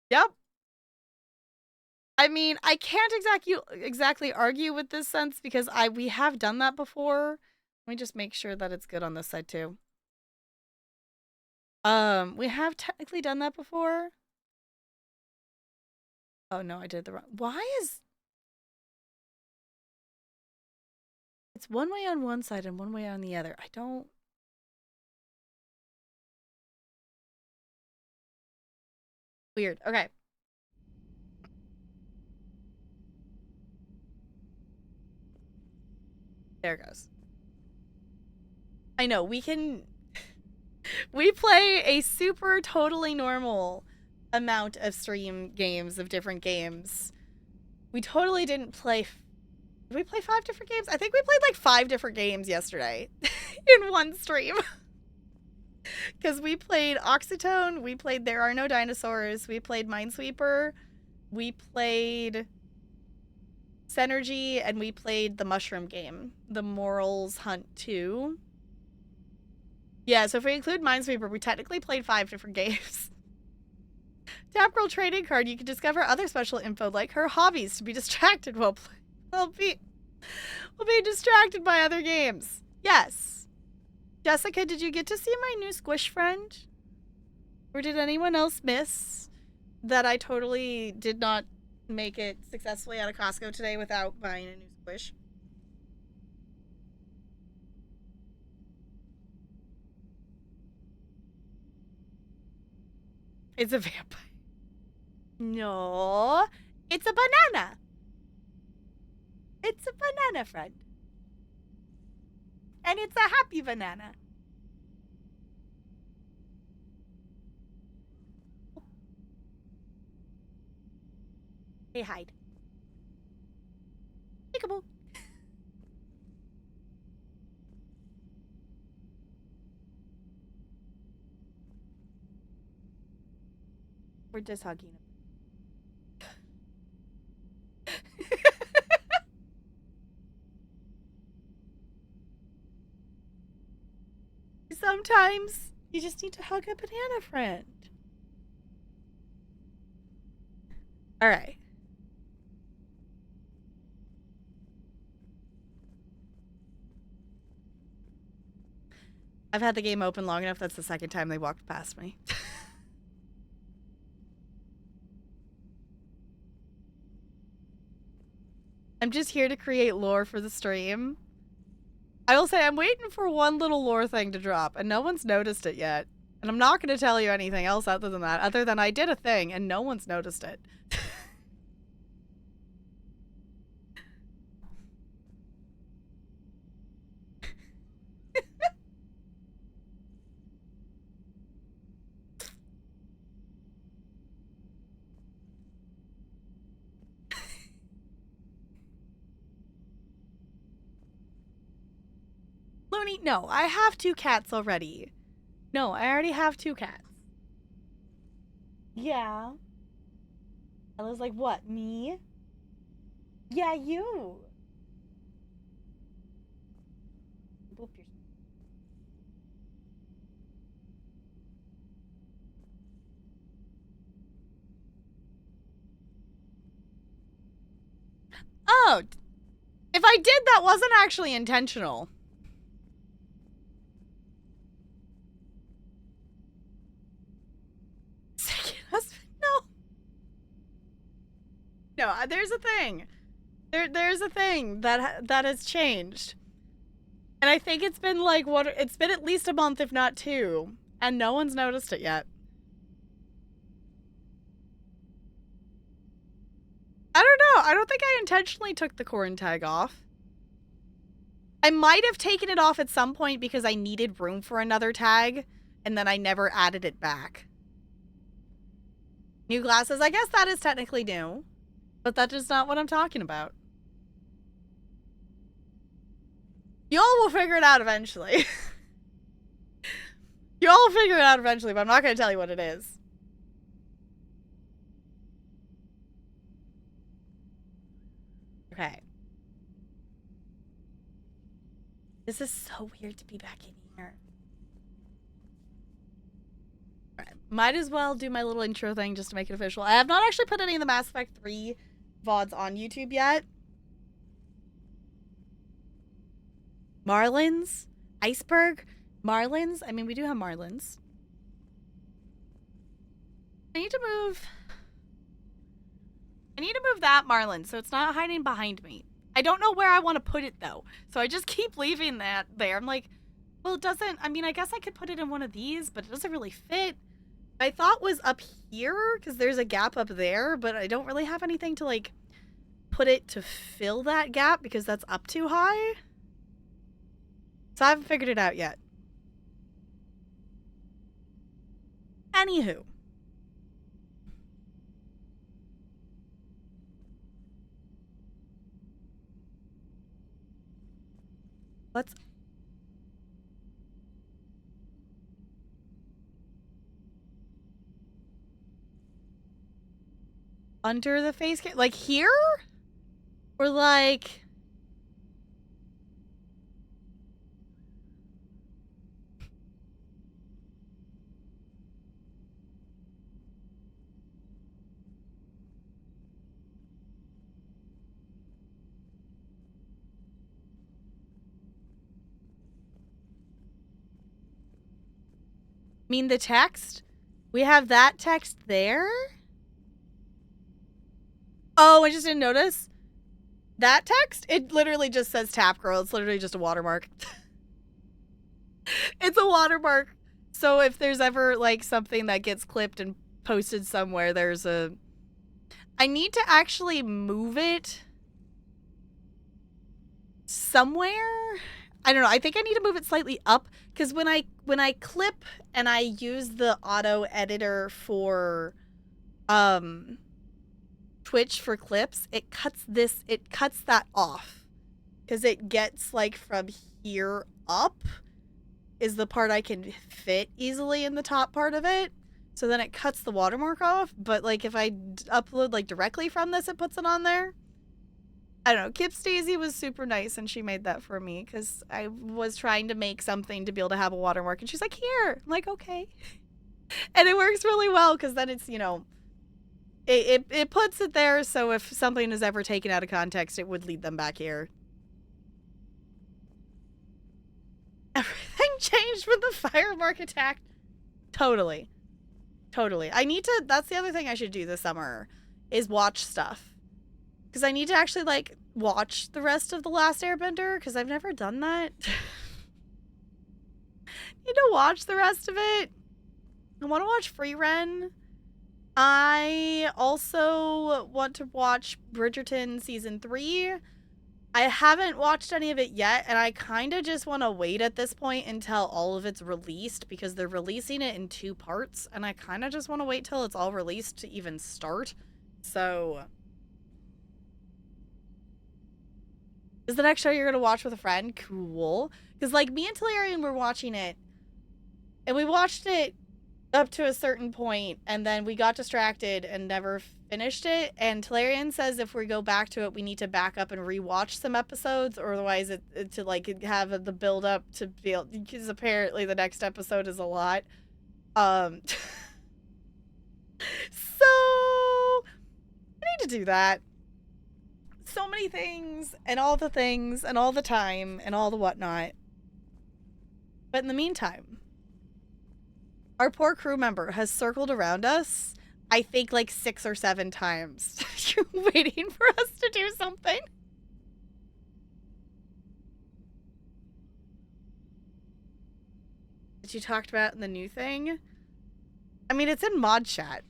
Yep. I mean, I can't exactly argue with this sense because we have done that before. Let me just make sure that it's good on this side too. We have technically done that before. Oh no, I did the wrong. Why is it's one way on one side and one way on the other? I don't. Weird. Okay. There it goes. I know, we can... We play a super totally normal amount of stream games of different games. We totally didn't play... Did we play 5 different games? I think we played like 5 different games yesterday in one stream. Because we played Oxytone, we played There Are No Dinosaurs, we played Minesweeper, we played Synergy, and we played the mushroom game, the Morals Hunt 2. Yeah, so if we include Minesweeper, we technically played 5 different games. Tapgirl trading card, you can discover other special info like her hobbies to be distracted while playing. We'll be distracted by other games. Yes. Jessica, did you get to see my new squish friend? Or did anyone else miss that I totally did not make it successfully out of Costco today without buying a new squish? It's a vampire. No, it's a banana. It's a banana friend. And it's a happy banana. Hey, hide. Peekaboo. We're just hugging him. Sometimes you just need to hug a banana friend. All right. I've had the game open long enough. That's the second time they walked past me. I'm just here to create lore for the stream. I will say I'm waiting for one little lore thing to drop, and no one's noticed it yet. And I'm not going to tell you anything else other than that, other than I did a thing and no one's noticed it. Looney, no, I have 2 cats already. No, I already have 2 cats. Yeah. I was like, what, me? Yeah, you. Boop your... no. If I did, that wasn't actually intentional. Second husband? No. No, there's a thing. There's a thing that has changed. And I think it's been like it's been at least a month, if not 2, and no one's noticed it yet. I don't know. I don't think I intentionally took the corn tag off. I might have taken it off at some point because I needed room for another tag, and then I never added it back. New glasses, I guess that is technically new, but that is not what I'm talking about. Y'all will figure it out eventually. Y'all will figure it out eventually, but I'm not going to tell you what it is. Okay. This is so weird to be back in here. Alright. Might as well do my little intro thing just to make it official. I have not actually put any of the Mass Effect 3 VODs on YouTube yet. Marlins? Iceberg? Marlins? I mean, we do have Marlins. I need to move that Marlin so it's not hiding behind me. I don't know where I want to put it, though. So I just keep leaving that there. I'm like, well, it doesn't... I mean, I guess I could put it in one of these, but it doesn't really fit. I thought was up here, because there's a gap up there, but I don't really have anything to, like, put it to fill that gap, because that's up too high. So I haven't figured it out yet. Anywho. Let's... Under the face cam? Like here? Or like... mean the text? We have that text there? Oh, I just didn't notice. That text? It literally just says Tap Girl. It's literally just a watermark. It's a watermark. So if there's ever, like, something that gets clipped and posted somewhere, there's a... I need to actually move it somewhere. I don't know. I think I need to move it slightly up, because when I clip and I use the auto editor for Twitch for clips, it cuts that off, because it gets like from here up is the part I can fit easily in the top part of it. So then it cuts the watermark off, but like if I upload like directly from this, it puts it on there. I don't know. Kip Stacey was super nice, and she made that for me because I was trying to make something to be able to have a watermark, and she's like, here. I'm like, okay. And it works really well because then it's, you know, it puts it there so if something is ever taken out of context, it would lead them back here. Everything changed when the firemark attacked. Totally. Totally. I need to, that's the other thing I should do this summer, is watch stuff. Because I need to actually, like, watch the rest of The Last Airbender, because I've never done that. Need to watch the rest of it. I want to watch Free Ren. I also want to watch Bridgerton Season 3. I haven't watched any of it yet, and I kind of just want to wait at this point until all of it's released, because they're releasing it in 2 parts, and I kind of just want to wait till it's all released to even start. So... is the next show you're going to watch with a friend? Cool. Because, like, me and Talarian were watching it, and we watched it up to a certain point, and then we got distracted and never finished it, and Talarian says if we go back to it, we need to back up and rewatch some episodes, or otherwise it to, like, have the build-up to be able, because apparently the next episode is a lot. So, I need to do that. so many things and all the things and all the time and all the whatnot. But in the meantime, our poor crew member has circled around us, I think like 6 or 7 times, waiting for us to do something. That you talked about in the new thing? I mean, it's in mod chat.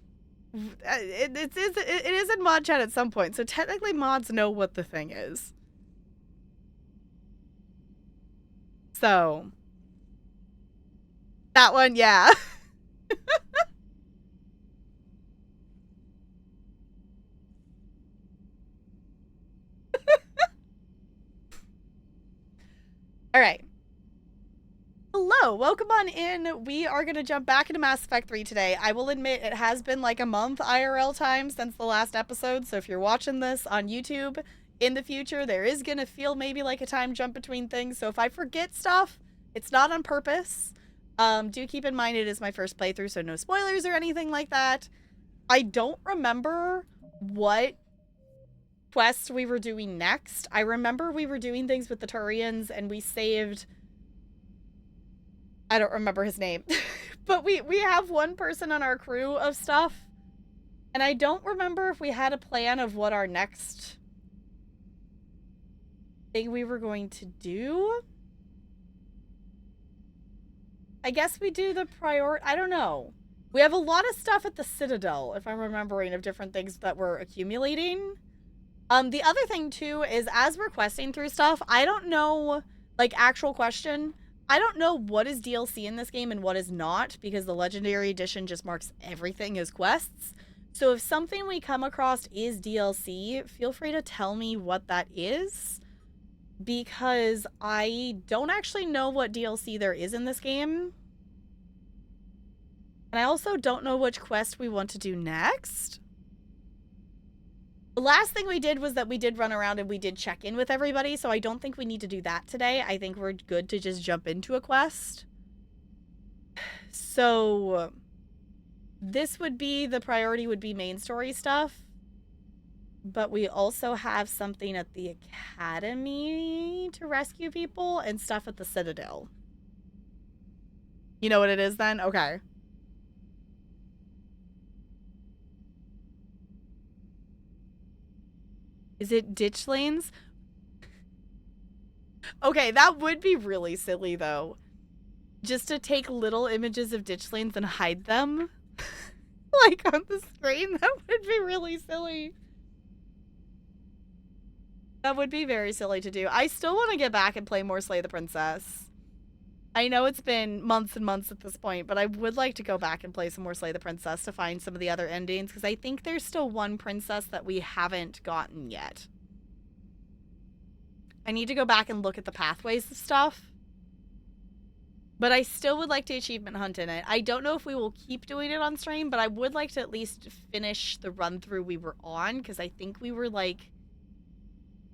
It is in mod chat at some point, so technically mods know what the thing is. So, that one, yeah. All right. Hello, welcome on in. We are going to jump back into Mass Effect 3 today. I will admit it has been like a month IRL time since the last episode, so if you're watching this on YouTube in the future, there is going to feel maybe like a time jump between things, so if I forget stuff, it's not on purpose. Do keep in mind it is my first playthrough, so no spoilers or anything like that. I don't remember what quest we were doing next. I remember we were doing things with the Turians, and we saved... I don't remember his name. But we have one person on our crew of stuff. And I don't remember if we had a plan of what our next thing we were going to do. I guess we do the I don't know. We have a lot of stuff at the Citadel, if I'm remembering, of different things that we're accumulating. The other thing, too, is as we're questing through stuff, I don't know, like, actual question... I don't know what is DLC in this game and what is not, because the Legendary Edition just marks everything as quests. So if something we come across is DLC, feel free to tell me what that is, because I don't actually know what DLC there is in this game. And I also don't know which quest we want to do next. The last thing we did was that we did run around and we did check in with everybody, so I don't think we need to do that today. I think we're good to just jump into a quest. So, this would be, the priority would be main story stuff. But we also have something at the Academy to rescue people and stuff at the Citadel. You know what it is then? Okay. Is it ditch lanes? Okay, that would be really silly, though. Just to take little images of ditch lanes and hide them. Like, on the screen. That would be really silly. That would be very silly to do. I still want to get back and play more Slay the Princess. I know it's been months and months at this point, but I would like to go back and play some more Slay the Princess to find some of the other endings, because I think there's still one princess that we haven't gotten yet. I need to go back and look at the pathways of stuff. But I still would like to achievement hunt in it. I don't know if we will keep doing it on stream, but I would like to at least finish the run-through we were on, because I think we were, like,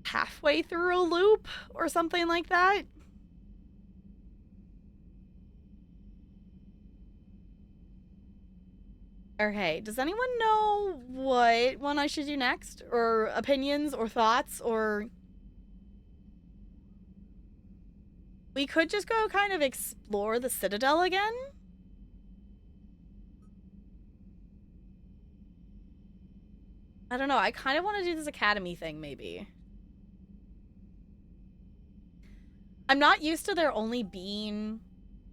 halfway through a loop or something like that. Okay, does anyone know what one I should do next? Or opinions or thoughts or... We could just go kind of explore the Citadel again. I don't know, I kind of want to do this Academy thing, maybe. I'm not used to there only being,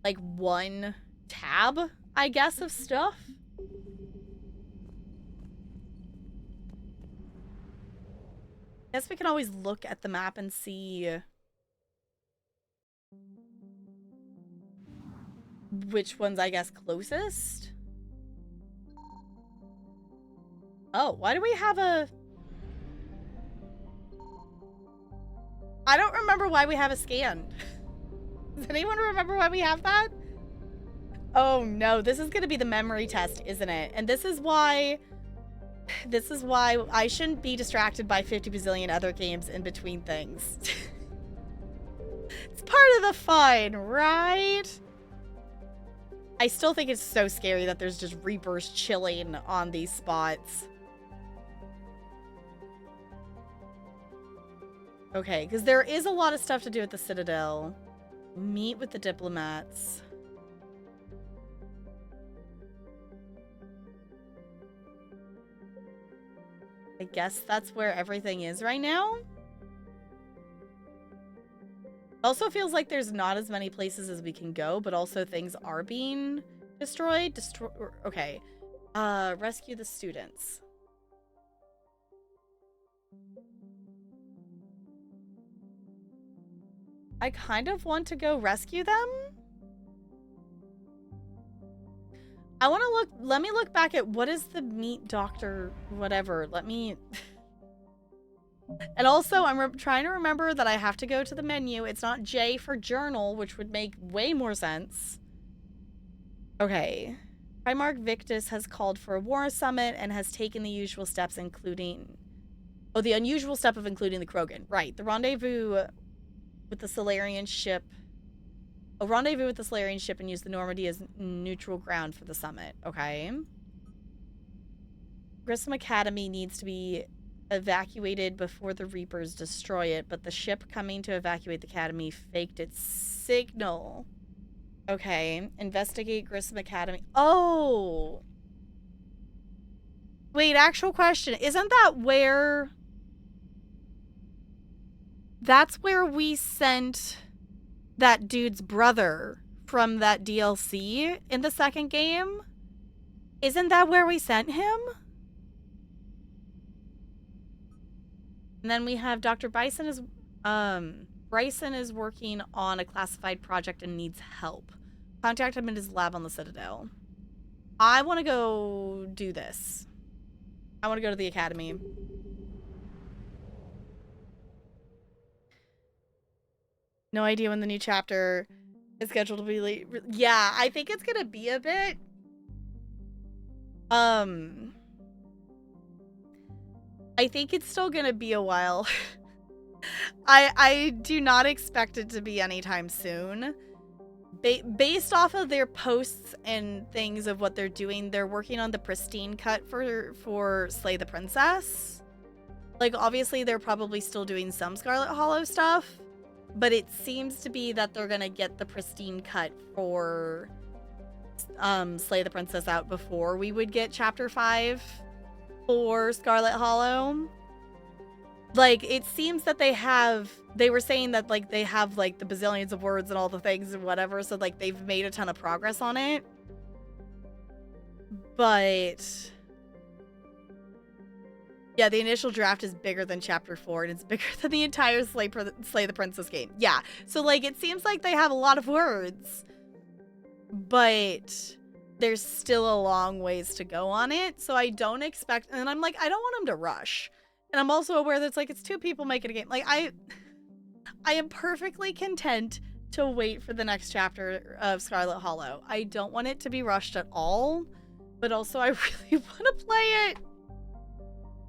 like, one tab, I guess, of stuff. I guess we can always look at the map and see which one's, I guess, closest. Oh, why do we have a... I don't remember why we have a scan. Does anyone remember why we have that? Oh no, this is gonna be the memory test, isn't it? And this is why I shouldn't be distracted by 50 bazillion other games in between things. It's part of the fun, right? I still think it's so scary that there's just Reapers chilling on these spots. Okay, because there is a lot of stuff to do at the Citadel. Meet with the diplomats. I guess that's where everything is right now. Also feels like there's not as many places as we can go, but also things are being destroyed. Okay. Rescue the students. I kind of want to go rescue them. I want to let me look back at what is the meat doctor, whatever. Let me... And also, I'm trying to remember that I have to go to the menu. It's not J for journal, which would make way more sense. Okay. Primarch Victus has called for a war summit and has taken the usual steps, including... Oh, the unusual step of including the Krogan. Right. The rendezvous with the Solarian ship... A rendezvous with the Solarian ship and use the Normandy as neutral ground for the summit. Okay. Grissom Academy needs to be evacuated before the Reapers destroy it, but the ship coming to evacuate the Academy faked its signal. Okay. Investigate Grissom Academy. Oh! Wait, actual question. Isn't that where... That's where we sent that dude's brother from that DLC in the second game? Isn't that where we sent him? And then we have Dr. Bryson is working on a classified project and needs help. Contact him in his lab on the Citadel. I want to go do this. I want to go to the Academy. No idea when the new chapter is scheduled to be late. Yeah, I think it's gonna be a bit. I think it's still gonna be a while. I do not expect it to be anytime soon. Based off of their posts and things of what they're doing, they're working on the pristine cut for Slay the Princess. Like, obviously, they're probably still doing some Scarlet Hollow stuff, but it seems to be that they're gonna get the pristine cut for Slay the Princess out before we would get Chapter 5 for Scarlet Hollow. Like, it seems that they were saying that, like, they have, like, the bazillions of words and all the things and whatever, so, like, they've made a ton of progress on it. But... yeah, the initial draft is bigger than Chapter 4, and it's bigger than the entire Slay the Princess game. Yeah, so, like, it seems like they have a lot of words, but there's still a long ways to go on it, so I don't expect... And I'm like, I don't want them to rush. And I'm also aware that it's like, it's two people making a game. Like, I am perfectly content to wait for the next chapter of Scarlet Hollow. I don't want it to be rushed at all, but also I really want to play it.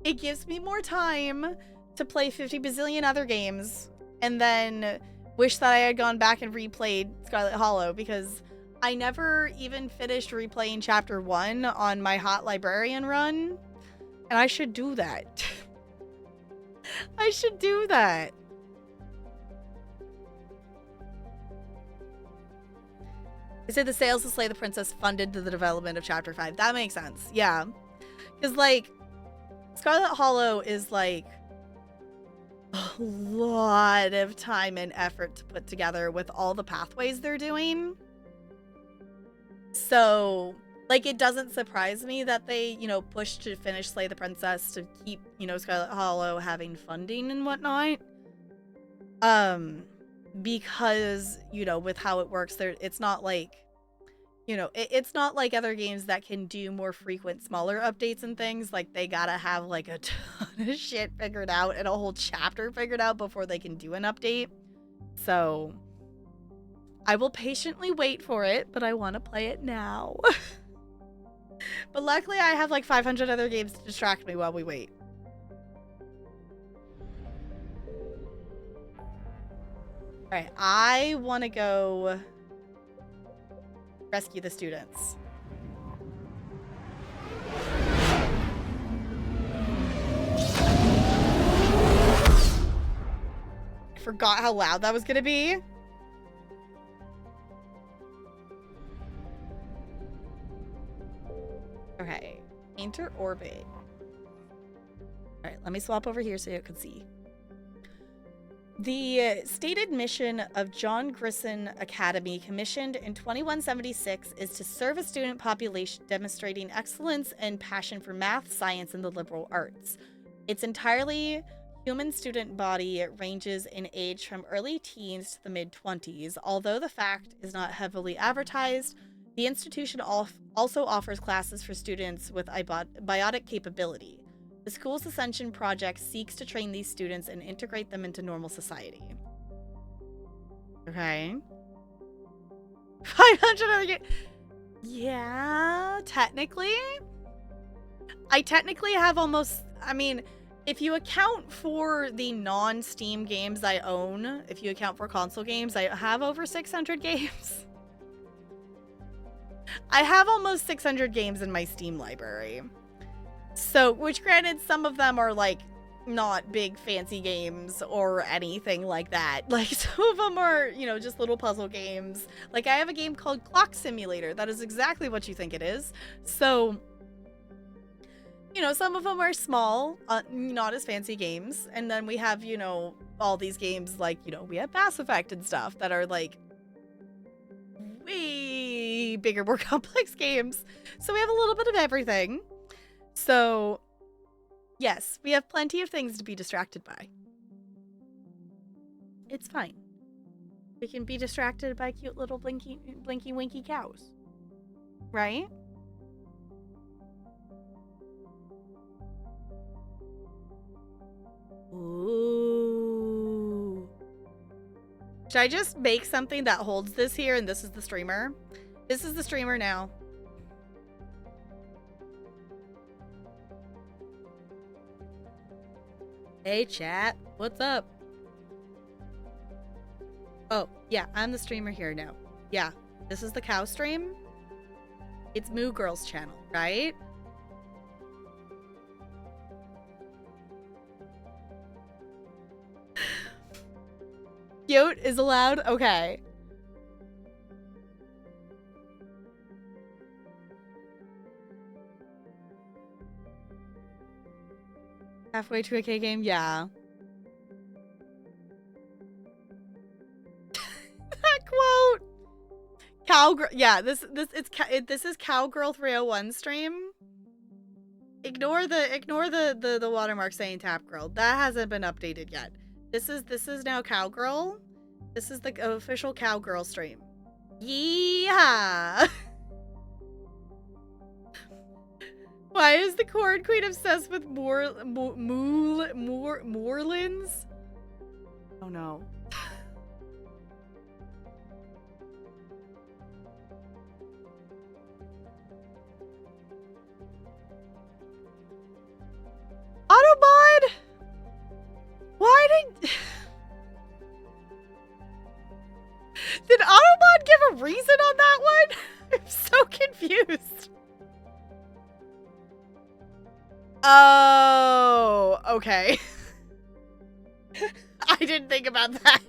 It gives me more time to play 50 bazillion other games and then wish that I had gone back and replayed Scarlet Hollow, because I never even finished replaying Chapter 1 on my Hot Librarian run, and I should do that. I should do that. They said the sales to Slay the Princess funded the development of Chapter 5. That makes sense. Yeah. Because, like, Scarlet Hollow is, like, a lot of time and effort to put together with all the pathways they're doing. So... like, it doesn't surprise me that they, you know, pushed to finish Slay the Princess to keep, you know, Scarlet Hollow having funding and whatnot. Because, you know, with how it works, it's not like, you know, it's not like other games that can do more frequent, smaller updates and things. Like, they gotta have, like, a ton of shit figured out and a whole chapter figured out before they can do an update. So, I will patiently wait for it, but I want to play it now. But luckily, I have like 500 other games to distract me while we wait. Alright, I want to go rescue the students. forgot how loud that was gonna be. Okay. Enter orbit. Alright, let me swap over here so you can see. The stated mission of John Grissom Academy, commissioned in 2176, is to serve a student population demonstrating excellence and passion for math, science, and the liberal arts. Its entirely human student body ranges in age from early teens to the mid-20s. Although the fact is not heavily advertised, the institution also offers classes for students with biotic capability. The school's Ascension project seeks to train these students and integrate them into normal society. Okay. 500. Yeah, technically. I technically have almost, I mean, if you account for the non-Steam games I own, if you account for console games, I have over 600 games. I have almost 600 games in my Steam library. So, which granted, some of them are like not big fancy games or anything like that. Like some of them are, you know, just little puzzle games. Like I have a game called Clock Simulator. That is exactly what you think it is. So, you know, some of them are small, not as fancy games. And then we have, you know, all these games like, you know, we have Mass Effect and stuff that are like way bigger, more complex games. So we have a little bit of everything. So, yes, we have plenty of things to be distracted by. It's fine. We can be distracted by cute little blinky winky cows. Right? Ooh. Should I just make something that holds this here and this is the streamer? This is the streamer now. Hey chat, what's up? Oh, yeah, I'm the streamer here now. Yeah, this is the cow stream. It's Moo Girl's channel, right? Cute is allowed? Okay. Halfway to a K game? Yeah. That quote! Cowgirl. Yeah, this is Cowgirl 301 stream. Ignore the watermark saying Tap Girl. That hasn't been updated yet. This is now Cowgirl. This is the official Cowgirl stream. Yeah. Why is the Corn Queen obsessed with moorlands? Oh no. Autobot? Why did Autobot give a reason on that one? I'm so confused. Oh, okay. I didn't think about that.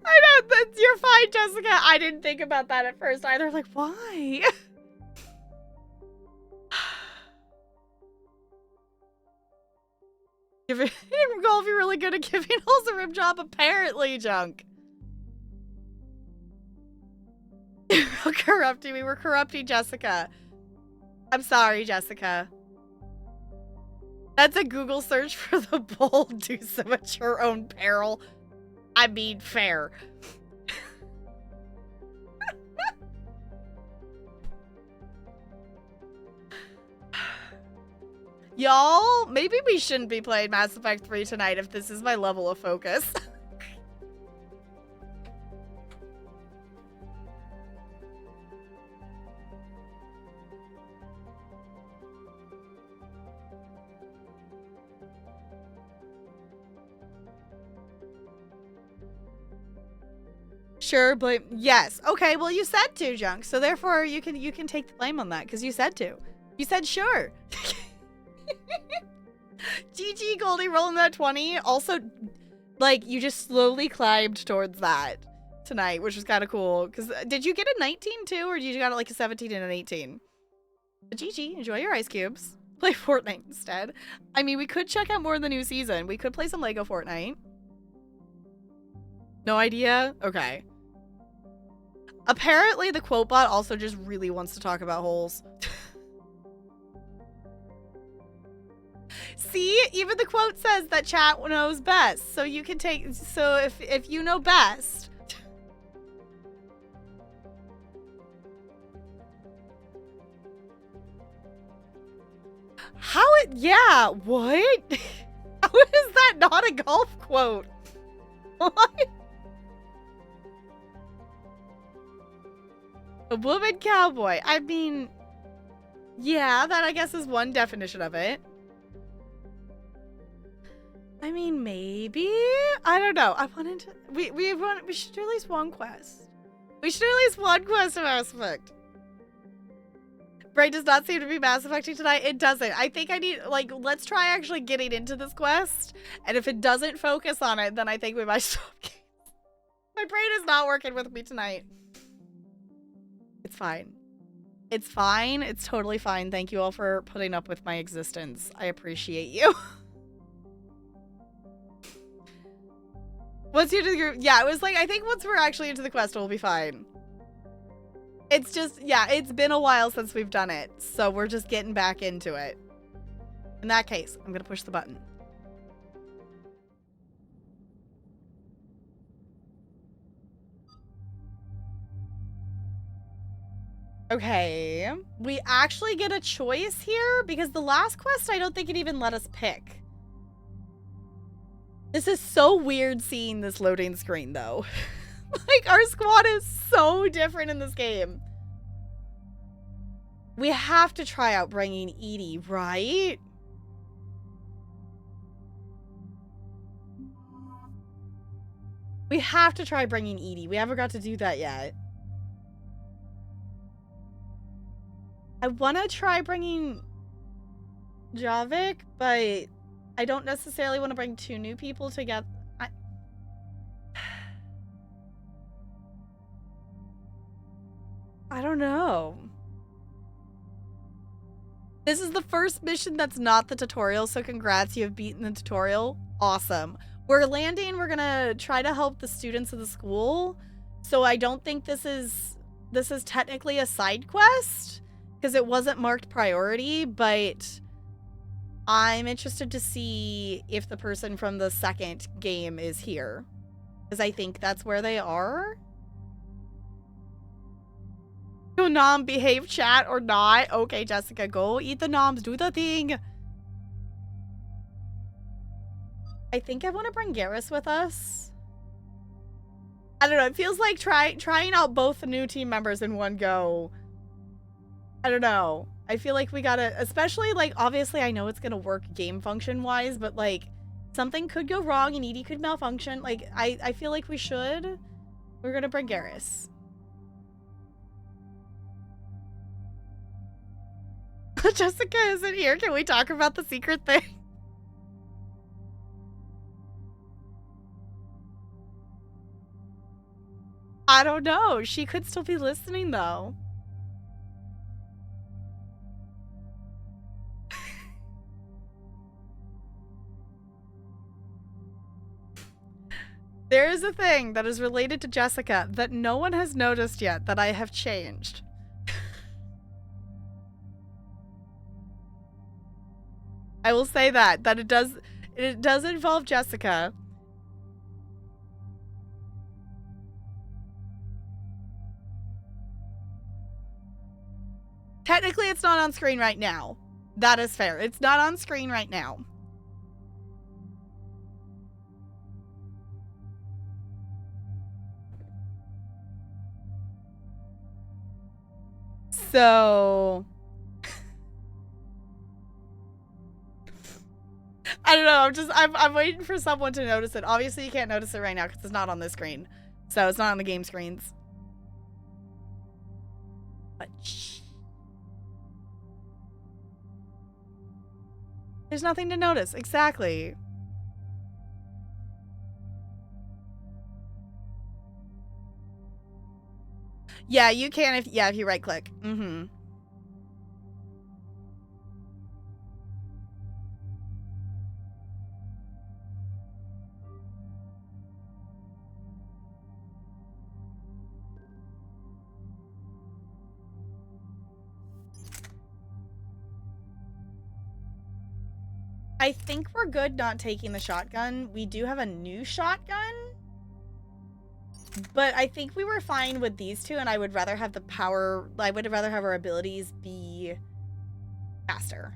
I know, you're fine, Jessica. I didn't think about that at first either. Like, why? Golf, you're really good at giving holes a rim job, apparently, Junk. Corrupting. We were corrupting Jessica. I'm sorry, Jessica. That's a Google search for the bold. Do so at your own peril. I mean, fair. Y'all, maybe we shouldn't be playing Mass Effect 3 tonight if this is my level of focus. Sure, but yes. Okay, well you said to, Junk, so therefore you can take the blame on that because you said to. You said sure. GG Goldie rolling that 20. Also, like, you just slowly climbed towards that tonight, which was kind of cool. Because did you get a 19 too, or did you got like a 17 and an 18? But GG, enjoy your ice cubes. Play Fortnite instead. I mean, we could check out more of the new season. We could play some Lego Fortnite. No idea? Okay. Apparently, the quote bot also just really wants to talk about holes. See, even the quote says that chat knows best, so you can take. So if you know best. How it? Yeah. What? How is that not a golf quote? What? A woman cowboy. I mean, yeah, that I guess is one definition of it. I mean, maybe? I don't know. I wanted to... We should do at least one quest. We should do at least one quest of Mass Effect. Brain does not seem to be Mass Effecting tonight. It doesn't. I think I need... Like, let's try actually getting into this quest. And if it doesn't focus on it, then I think we might stop. My brain is not working with me tonight. It's fine. It's fine. It's totally fine. Thank you all for putting up with my existence. I appreciate you. Once you're to the group, yeah, it was like, I think once we're actually into the quest, we'll be fine. It's just, yeah, it's been a while since we've done it, so we're just getting back into it. In that case, I'm gonna push the button. Okay, we actually get a choice here because the last quest, I don't think it even let us pick. This is so weird seeing this loading screen, though. Like, our squad is so different in this game. We have to try out bringing Edie, right? We have to try bringing Edie. We haven't got to do that yet. I want to try bringing Javik, but... I don't necessarily want to bring two new people together. I don't know. This is the first mission that's not the tutorial, so congrats, you have beaten the tutorial. Awesome. We're landing, we're gonna try to help the students of the school. So I don't think this is technically a side quest, because it wasn't marked priority, but... I'm interested to see if the person from the second game is here. Because I think that's where they are. Do nom behave chat or not? Okay, Jessica, go eat the noms. Do the thing. I think I want to bring Garrus with us. I don't know. It feels like trying out both the new team members in one go. I don't know. I feel like we gotta, especially, like, obviously I know it's gonna work game function-wise, but, like, something could go wrong and Edie could malfunction. Like, I feel like we should. We're gonna bring Garrus. Jessica isn't here. Can we talk about the secret thing? I don't know. She could still be listening, though. There is a thing that is related to Jessica that no one has noticed yet that I have changed. I will say that it does involve Jessica. Technically, it's not on screen right now. That is fair. It's not on screen right now. So... I don't know, I'm waiting for someone to notice it. Obviously, you can't notice it right now because it's not on this screen. So, it's not on the game screens. But shh. There's nothing to notice. Exactly. Yeah, you can if you right click. Mm-hmm. I think we're good not taking the shotgun. We do have a new shotgun. But I think we were fine with these two, and I would rather have the power. I would rather have our abilities be faster.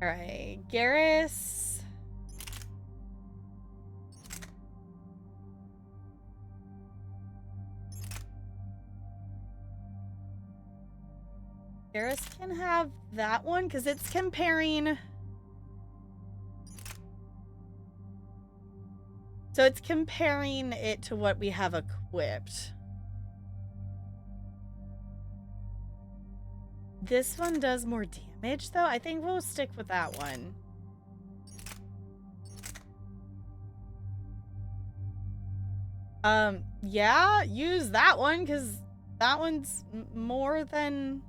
All right, Garrus. Garrus can have that one because it's comparing. So it's comparing it to what we have equipped. This one does more damage, though. I think we'll stick with that one. Yeah, use that one, because that one's more than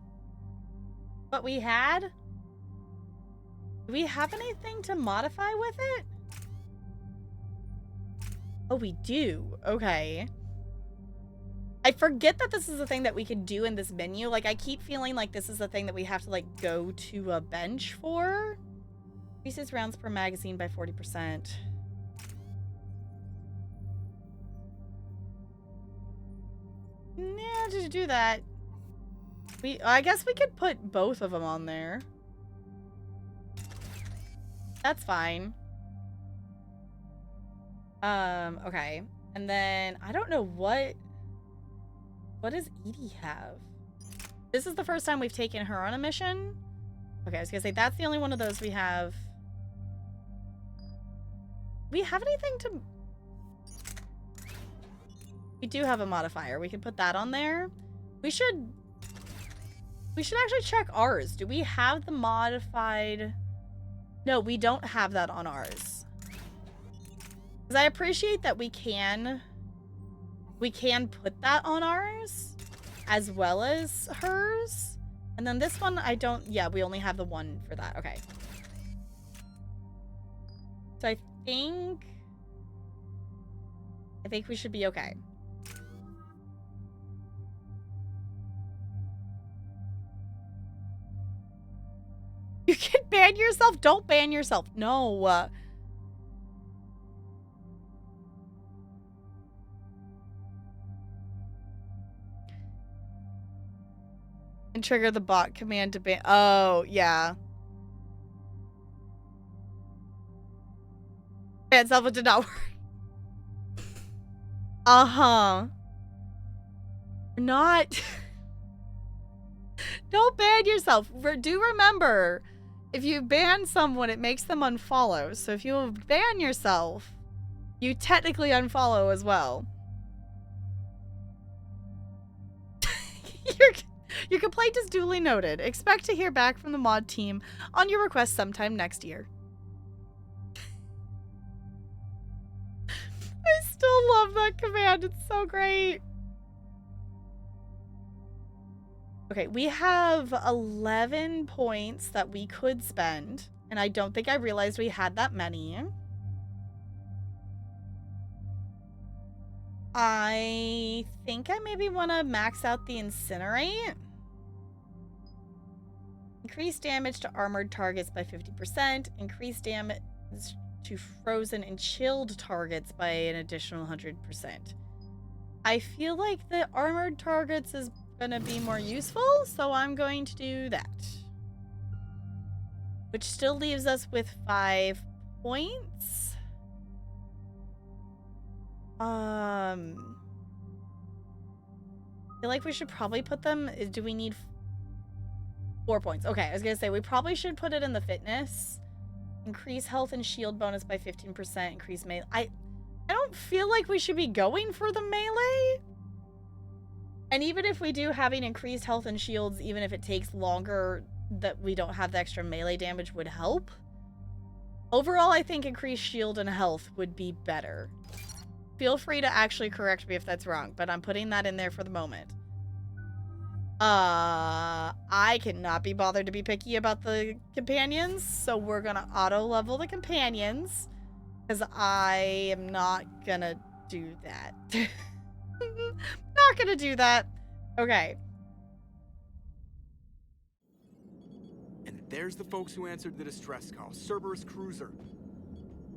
what we had. Do we have anything to modify with it? Oh, we do. Okay. I forget that this is a thing that we could do in this menu. Like, I keep feeling like this is a thing that we have to, like, go to a bench for. Increases rounds per magazine by 40%. Yeah, to do that. I guess we could put both of them on there. That's fine. Okay. And then, I don't know what does Edie have? This is the first time we've taken her on a mission. Okay, I was gonna say, that's the only one of those we have. We have anything to... We do have a modifier. We could put that on there. We should actually check ours. Do we have the modified... No, we don't have that on ours. Because I appreciate that we can put that on ours as well as hers. And then this one, I don't... Yeah, we only have the one for that. Okay. So I think we should be okay. You can ban yourself? Don't ban yourself. No. And trigger the bot command to ban. Oh, yeah. Ban self, it did not work. Uh-huh. Not... Don't ban yourself. Do remember, if you ban someone, it makes them unfollow. So if you ban yourself, you technically unfollow as well. Your complaint is duly noted. Expect to hear back from the mod team on your request sometime next year. I still love that command. It's so great. Okay, we have 11 points that we could spend, and I don't think I realized we had that many. I think I maybe want to max out the incinerate. Increase damage to armored targets by 50%. Increase damage to frozen and chilled targets by an additional 100%. I feel like the armored targets is gonna be more useful, so I'm going to do that. Which still leaves us with 5 points. I feel like we should probably put them... Do we need 4 points? Okay, I was gonna say, we probably should put it in the fitness. Increase health and shield bonus by 15%. Increase melee. I don't feel like we should be going for the melee. And even if we do, having increased health and shields, even if it takes longer that we don't have the extra melee damage would help. Overall, I think increased shield and health would be better. Feel free to actually correct me if that's wrong, but I'm putting that in there for the moment. I cannot be bothered to be picky about the companions, so we're gonna auto-level the companions, because I am not gonna do that. Not gonna do that. Okay. And there's the folks who answered the distress call. Cerberus cruiser.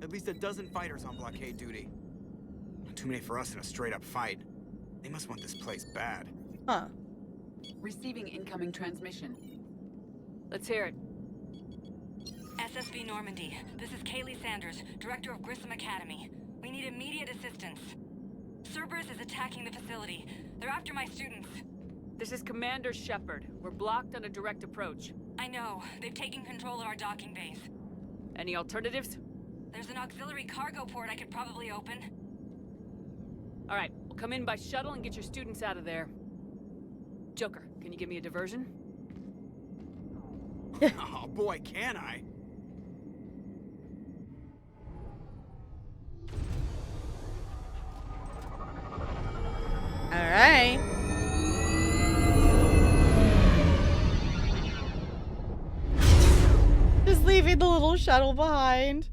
At least a dozen fighters on blockade duty. Not too many for us in a straight-up fight. They must want this place bad. Huh. Receiving incoming transmission. Let's hear it. SSB Normandy. This is Kaylee Sanders, Director of Grissom Academy. We need immediate assistance. Cerberus is attacking the facility. They're after my students. This is Commander Shepard. We're blocked on a direct approach. I know. They've taken control of our docking base. Any alternatives? There's an auxiliary cargo port I could probably open. All right, we'll come in by shuttle and get your students out of there. Joker, can you give me a diversion? Oh boy, can I? Alright. Just leaving the little shuttle behind.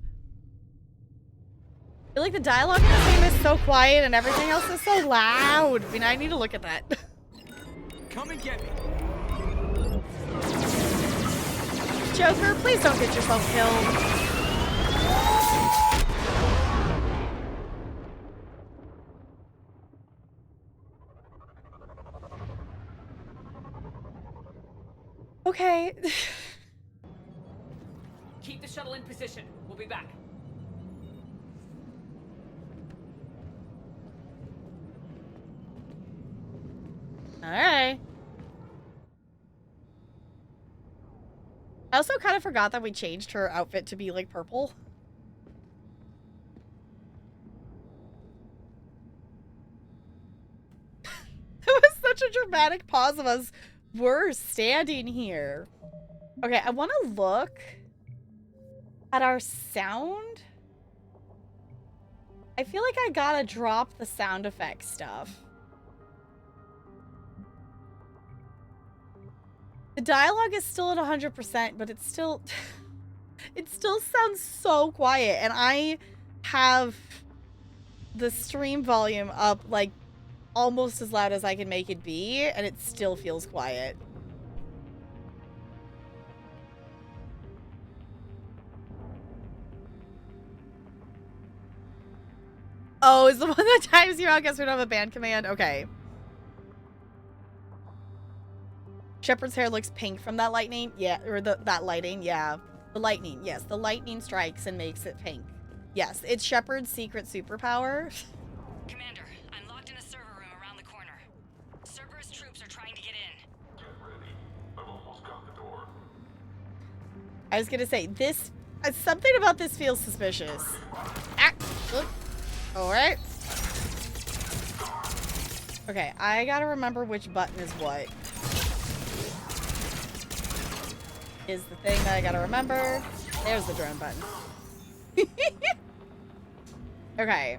I feel like the dialogue in this game is so quiet and everything else is so loud. I mean, I need to look at that. Come and get me. Joker, please don't get yourself killed. Okay. Keep the shuttle in position. We'll be back. Alright. I also kind of forgot that we changed her outfit to be like purple. It was such a dramatic pause of us. We're standing here. Okay, I want to look at our sound. I feel like I gotta drop the sound effect stuff. The dialogue is still at 100%, but it's still... it still sounds so quiet, and I have the stream volume up, like, almost as loud as I can make it be, and it still feels quiet. Oh, is the one that times you out? Guess we don't have a band command? Okay. Shepard's hair looks pink from that lightning. Yeah, or that lighting. Yeah. The lightning. Yes, the lightning strikes and makes it pink. Yes, it's Shepard's secret superpower. Commander, I'm locked in a server room around the corner. Cerberus troops are trying to get in. Get ready. I've almost got the door. I was gonna say, this... something about this feels suspicious. Ah, look. Alright. Okay, I gotta remember which button is what. Is the thing that I gotta remember. There's the drone button. Okay.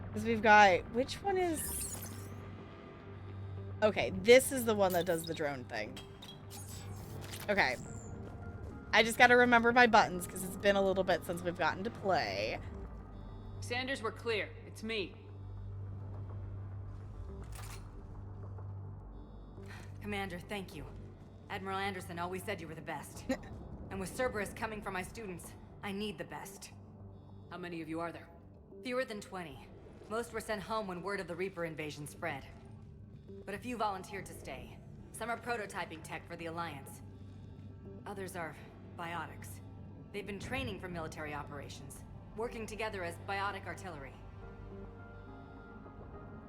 Because we've got... which one is... okay, this is the one that does the drone thing. Okay. I just gotta remember my buttons because it's been a little bit since we've gotten to play. Sanders, we're clear. It's me. Commander, thank you. Admiral Anderson always said you were the best. And with Cerberus coming for my students, I need the best. How many of you are there? Fewer than 20. Most were sent home when word of the Reaper invasion spread. But a few volunteered to stay. Some are prototyping tech for the Alliance. Others are biotics. They've been training for military operations, working together as biotic artillery.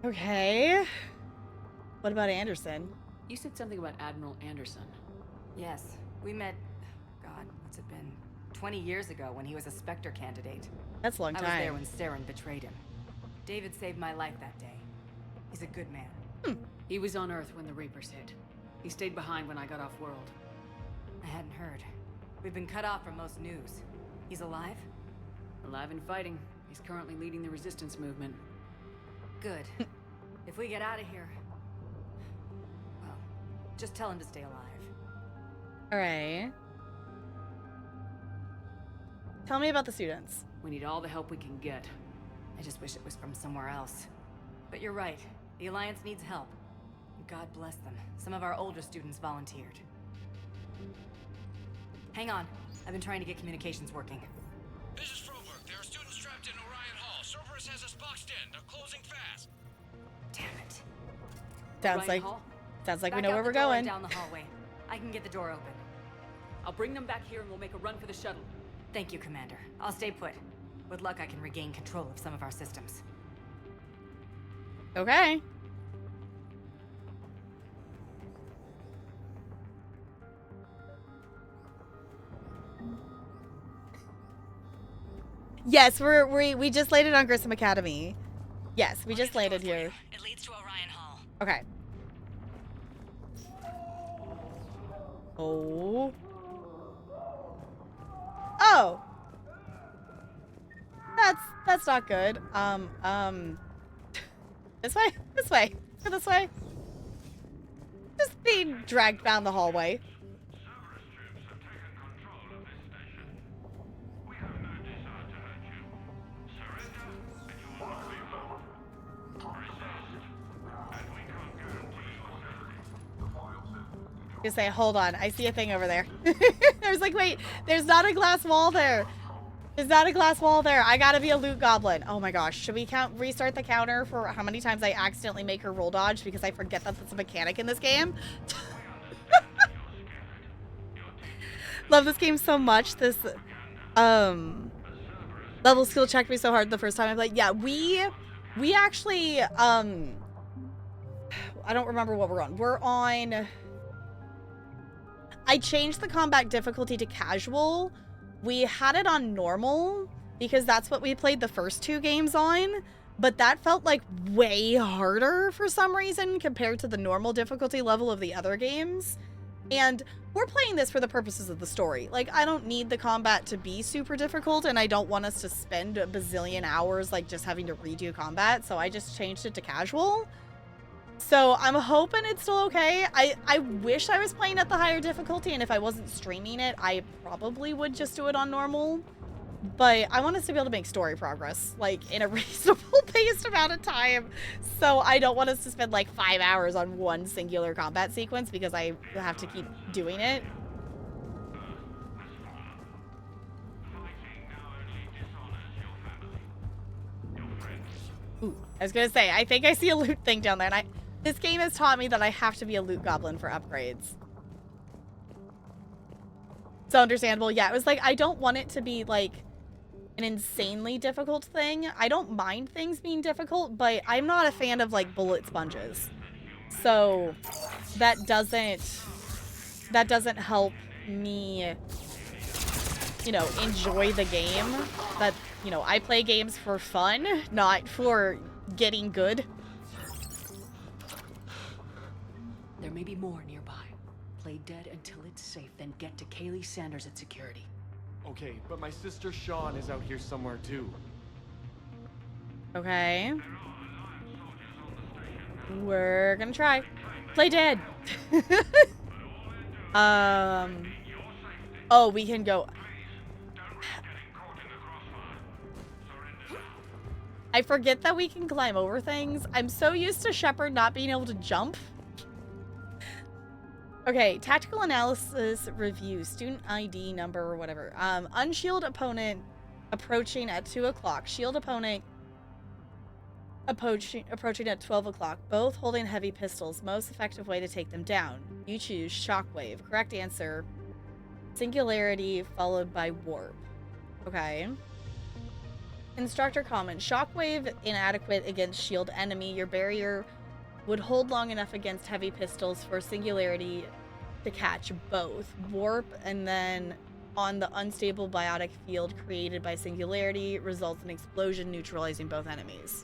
Okay. What about Anderson? You said something about Admiral Anderson. Yes, we met, God, what's it been? 20 years ago when he was a Spectre candidate. That's a long I time. was there when Saren betrayed him. David saved my life that day. He's a good man. He was on Earth when the Reapers hit. He stayed behind when I got off world. I hadn't heard. We've been cut off from most news. He's alive? Alive and fighting. He's currently leading the resistance movement. Good. If we get out of here... Well, just tell him to stay alive. Alright. Tell me about the students. We need all the help we can get. I just wish it was from somewhere else. But you're right. The Alliance needs help. God bless them. Some of our older students volunteered. Hang on. I've been trying to get communications working. This is Froberg. There are students trapped in Orion Hall. Cerberus has us boxed in. They're closing fast. Damn it. Sounds Ryan like Hall? we Back know out where the we're door and going. down the hallway. I can get the door open. I'll bring them back here and we'll make a run for the shuttle. Thank you, Commander. I'll stay put. With luck, I can regain control of some of our systems. Okay. Yes, we just landed on Grissom Academy. Yes, we just landed here. It leads to Orion Hall. Okay. Oh. Oh. That's not good. This way? This way. Go this way. Just being dragged down the hallway. Cerberus troops have taken control of this station. We have no desire to hurt you. Surrender, and you will not be found. Resist, and we can't guarantee your safety. Just say, hold on. I see a thing over there. I was like, wait, there's not a glass wall there. There's not a glass wall there. I gotta be a loot goblin. Oh my gosh. Should we restart the counter for how many times I accidentally make her roll dodge because I forget that that's a mechanic in this game? Love this game so much. This level skill checked me so hard the first time I played. Yeah, we actually I don't remember what we're on. We're on... I changed the combat difficulty to casual. We had it on normal because that's what we played the first two games on, but that felt like way harder for some reason compared to the normal difficulty level of the other games. And we're playing this for the purposes of the story. Like, I don't need the combat to be super difficult, and I don't want us to spend a bazillion hours like just having to redo combat, so I just changed it to casual. So I'm hoping it's still okay. I wish I was playing at the higher difficulty, and if I wasn't streaming it, I probably would just do it on normal. But I want us to be able to make story progress, like, in a reasonable paced amount of time. So I don't want us to spend, like, 5 hours on one singular combat sequence because I have to keep doing it. Ooh, I was gonna say, I think I see a loot thing down there, and this game has taught me that I have to be a loot goblin for upgrades. So understandable. Yeah, it was like, I don't want it to be, like, an insanely difficult thing. I don't mind things being difficult, but I'm not a fan of, like, bullet sponges. So that doesn't help me, you know, enjoy the game. That, you know, I play games for fun, not for getting good. There may be more nearby. Play dead until it's safe, then get to Kaylee Sanders at security. Okay, but my sister Sean is out here somewhere too. Okay. We're gonna try. Play dead. Oh, we can go. I forget that we can climb over things. I'm so used to Shepard not being able to jump. Okay, tactical analysis review, student ID number or whatever. Unshield opponent approaching at 2 o'clock. Shield opponent approaching at 12 o'clock. Both holding heavy pistols. Most effective way to take them down. You choose shockwave. Correct answer. Singularity followed by warp. Okay. Instructor comment. Shockwave inadequate against shield enemy. Your barrier would hold long enough against heavy pistols for singularity to catch both. Warp, and then on the unstable biotic field created by singularity results in explosion neutralizing both enemies.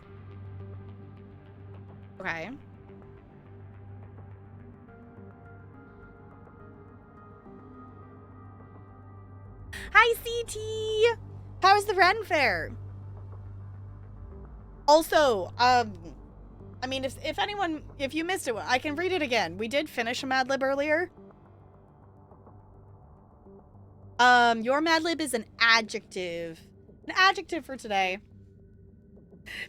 Okay. Hi, CT. How's the Ren Fair? Also, I mean, if you missed it, I can read it again. We did finish a Mad Lib earlier. Your Mad Lib is an adjective. An adjective for today.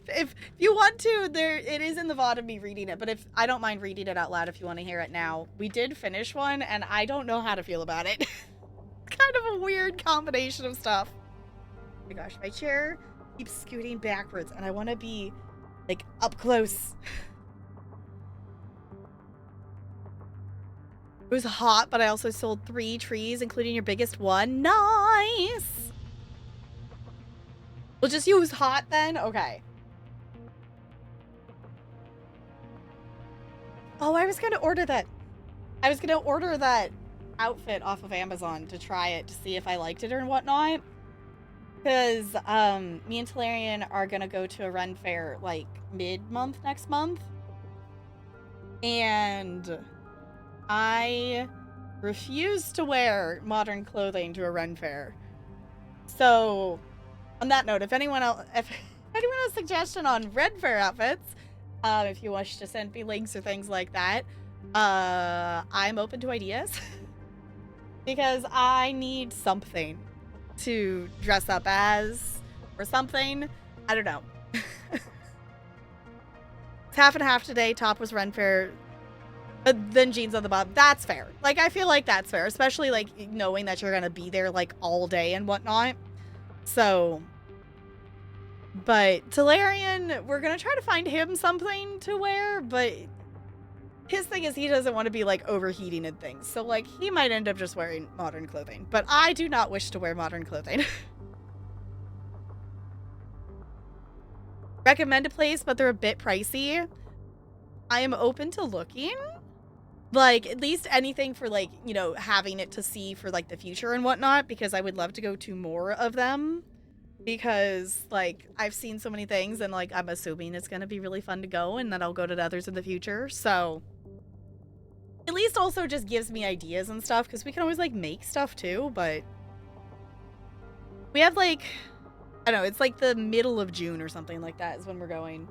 If you want to, it is in the VOD of me reading it, but if I don't mind reading it out loud if you want to hear it now. We did finish one, and I don't know how to feel about it. Kind of a weird combination of stuff. Oh my gosh, my chair keeps scooting backwards, and I want to be, like, up close. It was hot, but I also sold 3 trees, including your biggest one. Nice! We'll just use hot then? Okay. Oh, I was gonna order that. I was gonna order that outfit off of Amazon to try it to see if I liked it or whatnot. Because me and Talarian are gonna go to a Ren Fair like mid-month next month. And I refuse to wear modern clothing to a Ren Fair. So, on that note, if anyone has a suggestion on Ren Fair outfits, if you wish to send me links or things like that, I'm open to ideas. Because I need something to dress up as or something. I don't know. It's half and half today. Top was Ren Fair, but then jeans on the bottom. That's fair. Like, I feel like that's fair, especially like knowing that you're gonna be there like all day and whatnot. So, but Talarian, we're gonna try to find him something to wear, but his thing is he doesn't want to be like overheating and things. So like he might end up just wearing modern clothing, but I do not wish to wear modern clothing. Recommend a place, but they're a bit pricey. I am open to looking. Like, at least anything for, like, you know, having it to see for, like, the future and whatnot, because I would love to go to more of them. Because, like, I've seen so many things, and, like, I'm assuming it's gonna be really fun to go, and then I'll go to the others in the future, so... At least also just gives me ideas and stuff, because we can always, like, make stuff, too, but... We have, like... I don't know, it's like the middle of June or something like that is when we're going.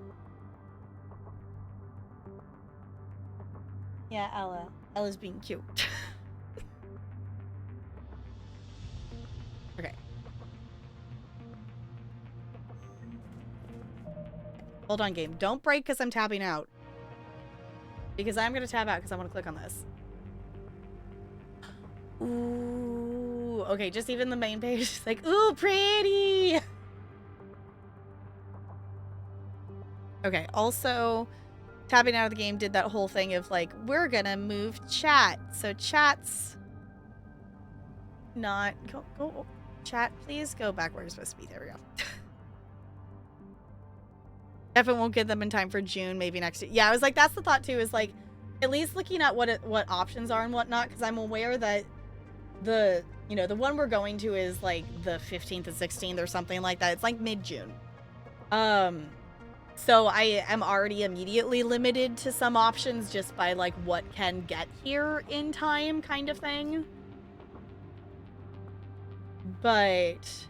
Yeah, Ella. Ella's being cute. Okay. Hold on, game. Don't break because I'm tabbing out. Because I'm going to tab out because I want to click on this. Ooh. Okay, just even the main page is like, ooh, pretty! Okay, also, tabbing out of the game did that whole thing of, like, we're gonna move chat. So chat's not... Go chat, please go back where you're supposed to be. There we go. If it won't get them in time for June, maybe next year. Yeah, I was like, that's the thought, too, is, like, at least looking at what options are and whatnot, because I'm aware that the one we're going to is, like, the 15th and 16th or something like that. It's, like, mid-June. So I am already immediately limited to some options just by, like, what can get here in time kind of thing. But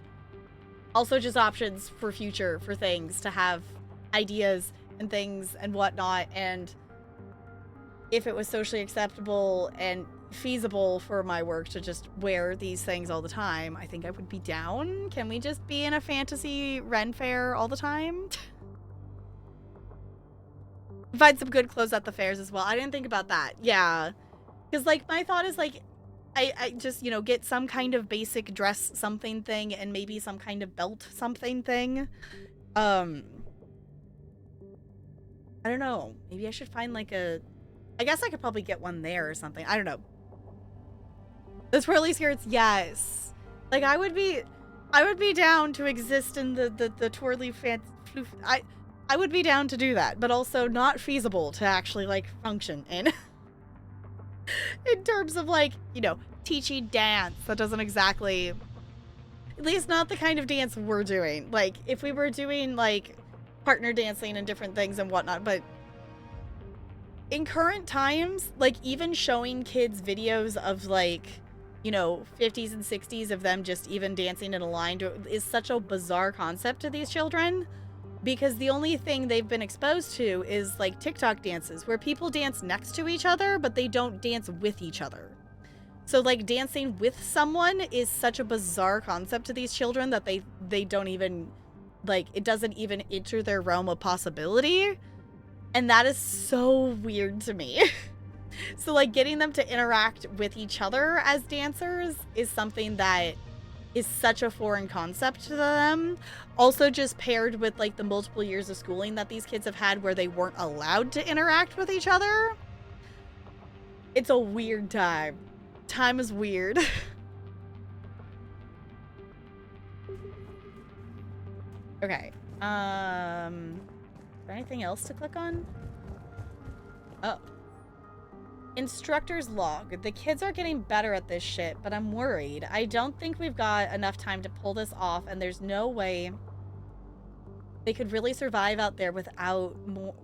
also just options for future, for things, to have ideas and things and whatnot. And if it was socially acceptable and feasible for my work to just wear these things all the time, I think I would be down. Can we just be in a fantasy Ren Fair all the time? Find some good clothes at the fairs as well. I didn't think about that. Yeah. Because, like, my thought is, like, I just, you know, get some kind of basic dress something thing and maybe some kind of belt something thing. I don't know. Maybe I should find, like, I guess I could probably get one there or something. I don't know. The twirly skirts, yes. Like, I would be down to exist in the twirly I would be down to do that, but also not feasible to actually, like, function in. In terms of, like, you know, teaching dance. That doesn't exactly... At least not the kind of dance we're doing. Like, if we were doing, like, partner dancing and different things and whatnot, but... In current times, like, even showing kids videos of, like, you know, 50s and 60s of them just even dancing in a line is such a bizarre concept to these children, because the only thing they've been exposed to is like TikTok dances where people dance next to each other, but they don't dance with each other. So like dancing with someone is such a bizarre concept to these children that they don't even, like, it doesn't even enter their realm of possibility. And that is so weird to me. So like getting them to interact with each other as dancers is something that is such a foreign concept to them. Also just paired with like the multiple years of schooling that these kids have had where they weren't allowed to interact with each other. It's a weird time. Time is weird. Okay. Is there anything else to click on? Oh. Instructor's log. The kids are getting better at this shit, but I'm worried. I don't think we've got enough time to pull this off, and there's no way they could really survive out there without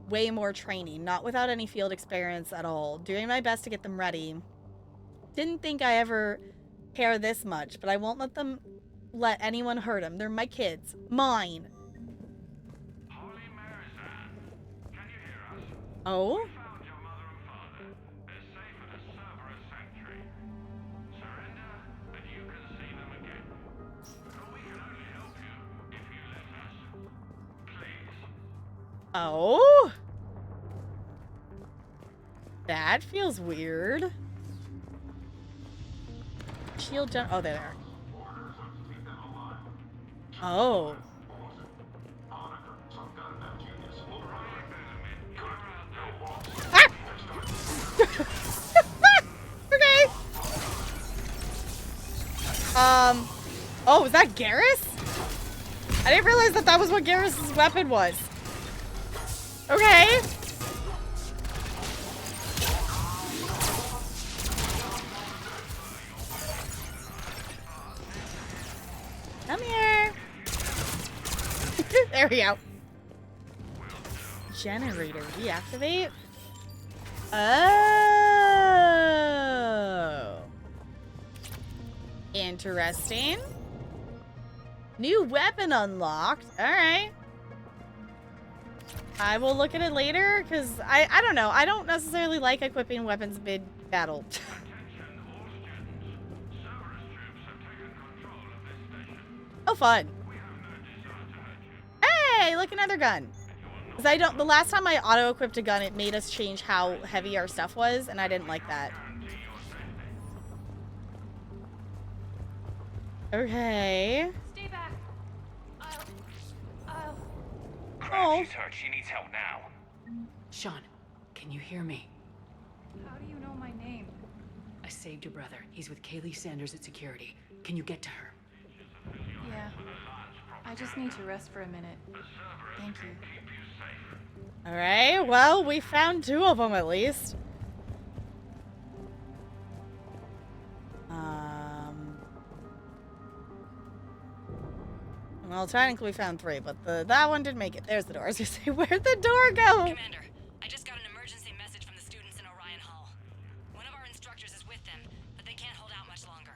way more training, not without any field experience at all. Doing my best to get them ready. Didn't think I ever care this much, but I won't let anyone hurt them. They're my kids. Mine. Holy Marizan, can you hear us? Oh? We found your mother and father. They're safe at a Cerberus sanctuary. Surrender, and you can see them again. But we can only help you if you let us. Please. Oh? That feels weird. Shield jump. Oh, there they are. Oh. Ah! Okay. Oh, was that Garrus? I didn't realize that was what Garrus's weapon was. Okay. Come here. There we go. Generator deactivate. Oh. Interesting. New weapon unlocked. All right. I will look at it later because I don't know. I don't necessarily like equipping weapons mid-battle. Oh, fun. Hey, look, another gun. Because the last time I auto-equipped a gun, it made us change how heavy our stuff was, and I didn't like that. Okay. Stay back. Oh. She's hurt. She needs help now. Sean, can you hear me? How do you know my name? I saved your brother. He's with Kaylee Sanders at security. Can you get to her? Yeah. I just need to rest for a minute. Thank you. All right. Well, we found two of them at least. Well, technically we found three, but that one didn't make it. There's the door. I was gonna say, where'd the door go? Commander, I just got an emergency message from the students in Orion Hall. One of our instructors is with them, but they can't hold out much longer.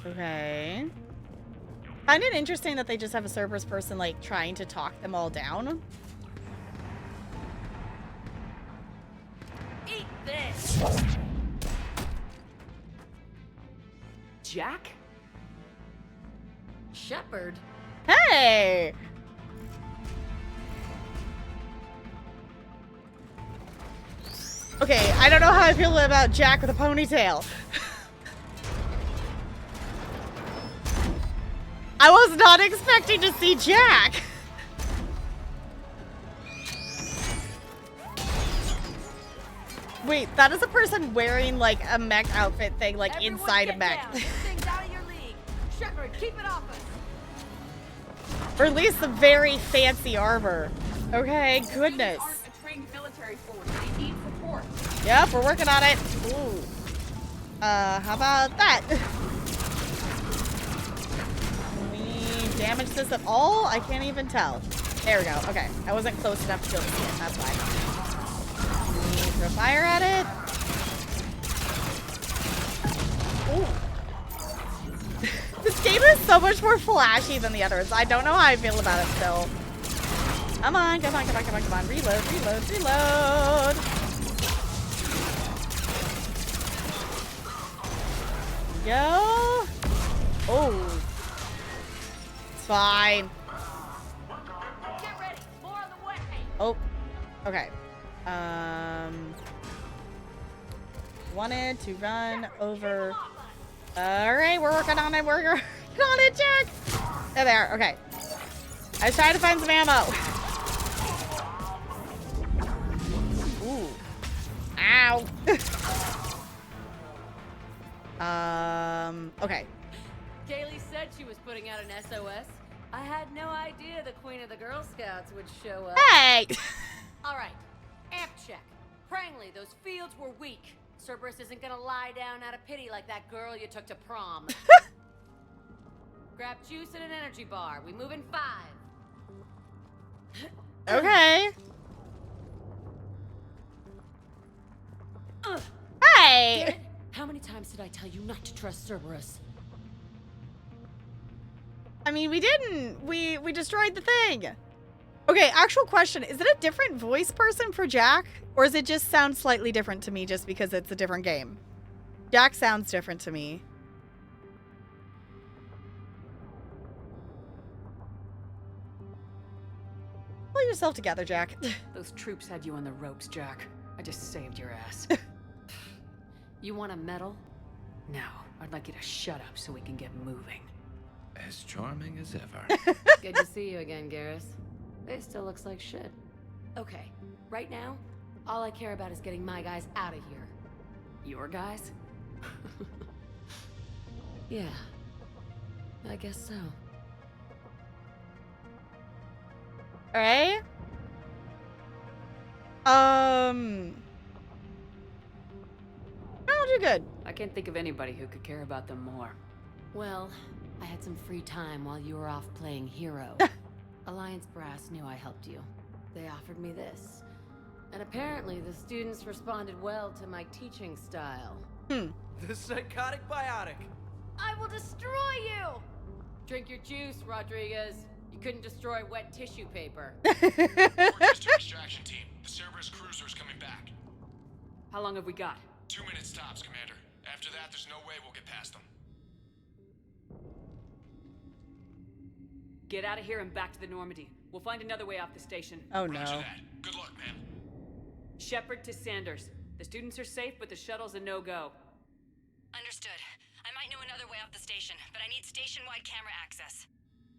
Okay. Find it interesting that they just have a Cerberus person, like, trying to talk them all down. Eat this! Jack? Shepard? Hey! Okay, I don't know how I feel about Jack with a ponytail. I was not expecting to see Jack. Wait, that is a person wearing like a mech outfit thing, like Everyone inside a get mech. down. This thing's out of your league. Shepard, keep it off us. Or at least some very fancy armor. Okay, goodness. Aren't a trained military force. They need support. Yep, we're working on it. Ooh. How about that? Can we damage this at all? I can't even tell. There we go. Okay, I wasn't close enough to be able to see it. That's why. We throw fire at it. Ooh. This game is so much more flashy than the others. I don't know how I feel about it still. Come on, come on, come on, come on, come on. Reload, reload, reload. Go. Oh. It's fine. Get ready. More on the way. Oh. Okay. Wanted to run over. Alright, we're working on it. We're working on it, Jack. There. Okay. I was trying to find some ammo. Ooh. Ow. Okay. Kaylee said she was putting out an SOS. I had no idea the Queen of the Girl Scouts would show up. Hey! All right, amp check. Prangley, those fields were weak. Cerberus isn't gonna lie down out of pity like that girl you took to prom. Grab juice and an energy bar. We move in 5. Okay. Hey! Damn it. How many times did I tell you not to trust Cerberus? I mean, we didn't. We destroyed the thing. Okay, actual question. Is it a different voice person for Jack? Or does it just sound slightly different to me just because it's a different game? Jack sounds different to me. Pull yourself together, Jack. Those troops had you on the ropes, Jack. I just saved your ass. You want a medal? No, I'd like you to shut up so we can get moving. As charming as ever. Good to see you again, Garrus. It still looks like shit. Okay, right now, all I care about is getting my guys out of here. Your guys? Yeah, I guess so. Alright. I'll do good. I can't think of anybody who could care about them more. Well, I had some free time while you were off playing hero. Alliance Brass knew I helped you. They offered me this. And apparently the students responded well to my teaching style. The psychotic biotic. I will destroy you! Drink your juice, Rodriguez. You couldn't destroy wet tissue paper. Orders to extraction team. The Cerberus cruiser is coming back. How long have we got? 2 minutes tops, Commander. After that, there's no way we'll get past them. Get out of here and back to the Normandy. We'll find another way off the station. Oh Roger no. that. Good luck, ma'am. Shepard to Sanders. The students are safe, but the shuttle's a no-go. Understood. I might know another way off the station, but I need station-wide camera access.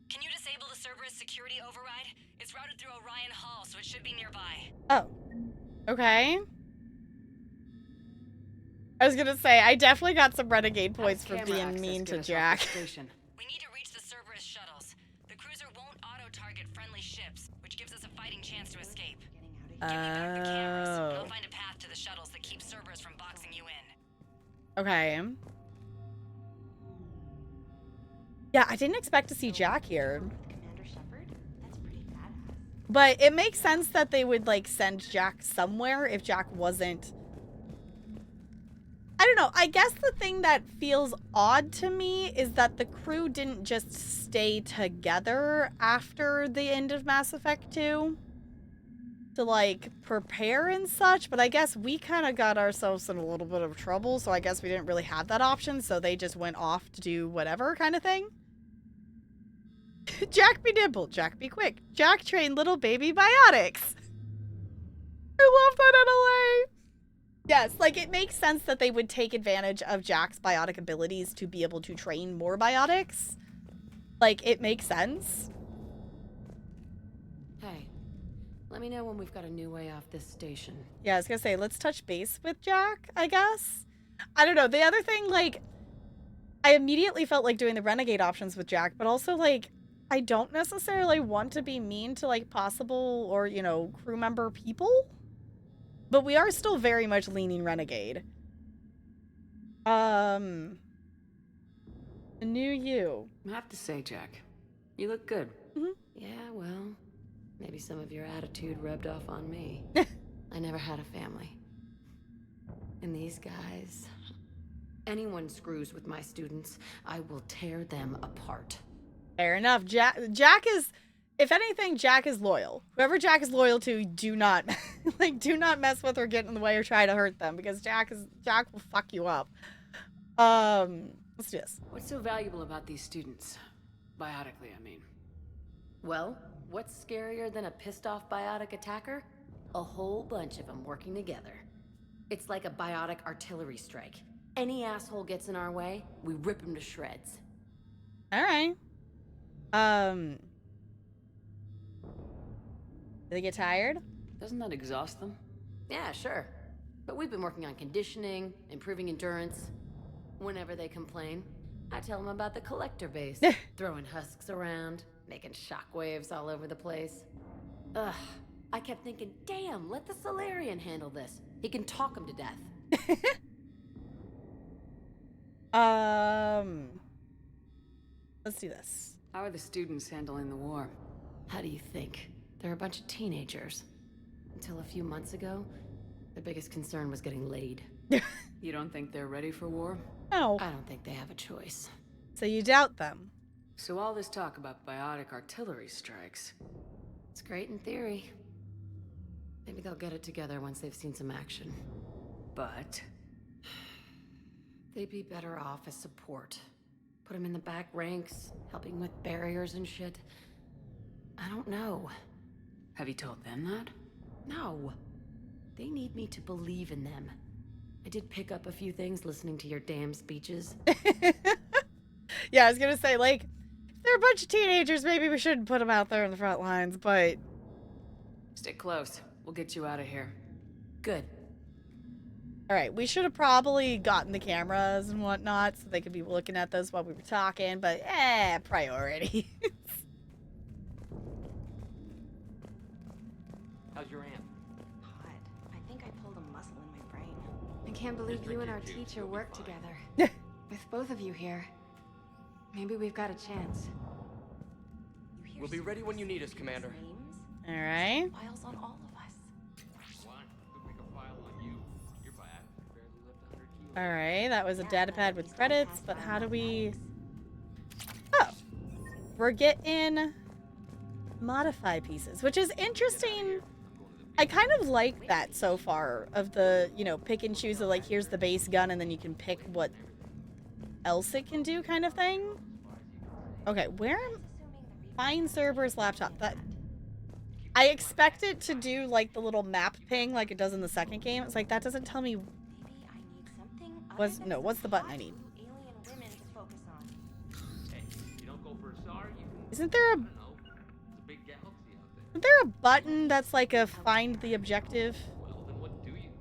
Can you disable the Cerberus security override? It's routed through Orion Hall, so it should be nearby. Oh. Okay. I was gonna say, I definitely got some renegade points for Camera being access mean get to us off Jack. the station. We need to reach the Cerberus shuttles. The cruiser won't auto-target friendly ships, which gives us a fighting chance to escape. Give me back the cameras, and I'll find a path to the shuttles that keeps Cerberus from boxing you in. Okay. Yeah, I didn't expect to see Jack here. Commander Shepard? That's pretty badass. But it makes sense that they would, like, send Jack somewhere if Jack wasn't... I don't know. I guess the thing that feels odd to me is that the crew didn't just stay together after the end of Mass Effect 2 to, like, prepare and such. But I guess we kind of got ourselves in a little bit of trouble, so I guess we didn't really have that option, so they just went off to do whatever kind of thing. Jack be nimble, Jack be quick. Jack train little baby biotics. I love that in a way. Yes, like, it makes sense that they would take advantage of Jack's biotic abilities to be able to train more biotics. Like, it makes sense. Hey, let me know when we've got a new way off this station. Yeah, I was gonna say, let's touch base with Jack, I guess. I don't know. The other thing, like, I immediately felt like doing the renegade options with Jack, but also, like, I don't necessarily want to be mean to, like, possible or, you know, crew member people. But we are still very much leaning renegade. The new you. I have to say, Jack, you look good. Yeah, well, maybe some of your attitude rubbed off on me. I never had a family. And these guys, anyone screws with my students, I will tear them apart. Fair enough. Jack is, if anything, Jack is loyal. Whoever Jack is loyal to, do not, like, do not mess with or get in the way or try to hurt them, because Jack will fuck you up. Let's do this. What's so valuable about these students? Biotically, I mean. Well, what's scarier than a pissed-off biotic attacker? A whole bunch of them working together. It's like a biotic artillery strike. Any asshole gets in our way, we rip him to shreds. All right. Do they get tired? Doesn't that exhaust them? Yeah, sure. But we've been working on conditioning, improving endurance. Whenever they complain, I tell them about the collector base. Throwing husks around, making shockwaves all over the place. Ugh. I kept thinking, damn, let the Solarian handle this. He can talk him to death. Let's do this. How are the students handling the war? How do you think? They're a bunch of teenagers. Until a few months ago, their biggest concern was getting laid. You don't think they're ready for war? No. I don't think they have a choice. So you doubt them. So all this talk about biotic artillery strikes. It's great in theory. Maybe they'll get it together once they've seen some action. But they'd be better off as support. Put them in the back ranks, helping with barriers and shit. I don't know. have you told them that? No. They need me to believe in them. I did pick up a few things listening to your damn speeches. Yeah, I was gonna say, like, if they're a bunch of teenagers, maybe we shouldn't put them out there in the front lines, but... Stick close. We'll get you out of here. Good. Alright, we should have probably gotten the cameras and whatnot, so they could be looking at those while we were talking, but, priority. How's your aunt? God, I think I pulled a muscle in my brain. I can't believe you and our teacher work together. With both of you here, maybe we've got a chance. We'll be ready when you need us, Commander. Alright. Files on all of us. Alright, that was a data pad with credits, but how do we... Oh. We're getting modify pieces, which is interesting. I kind of like that so far, of the, you know, pick and choose of, like, here's the base gun and then you can pick what else it can do kind of thing. Okay, where am... Find Cerberus laptop. That... I expect it to do, like, the little map ping like it does in the second game. It's like, that doesn't tell me... No, what's the button I need? Isn't there a... Isn't there a button that's like a find the objective?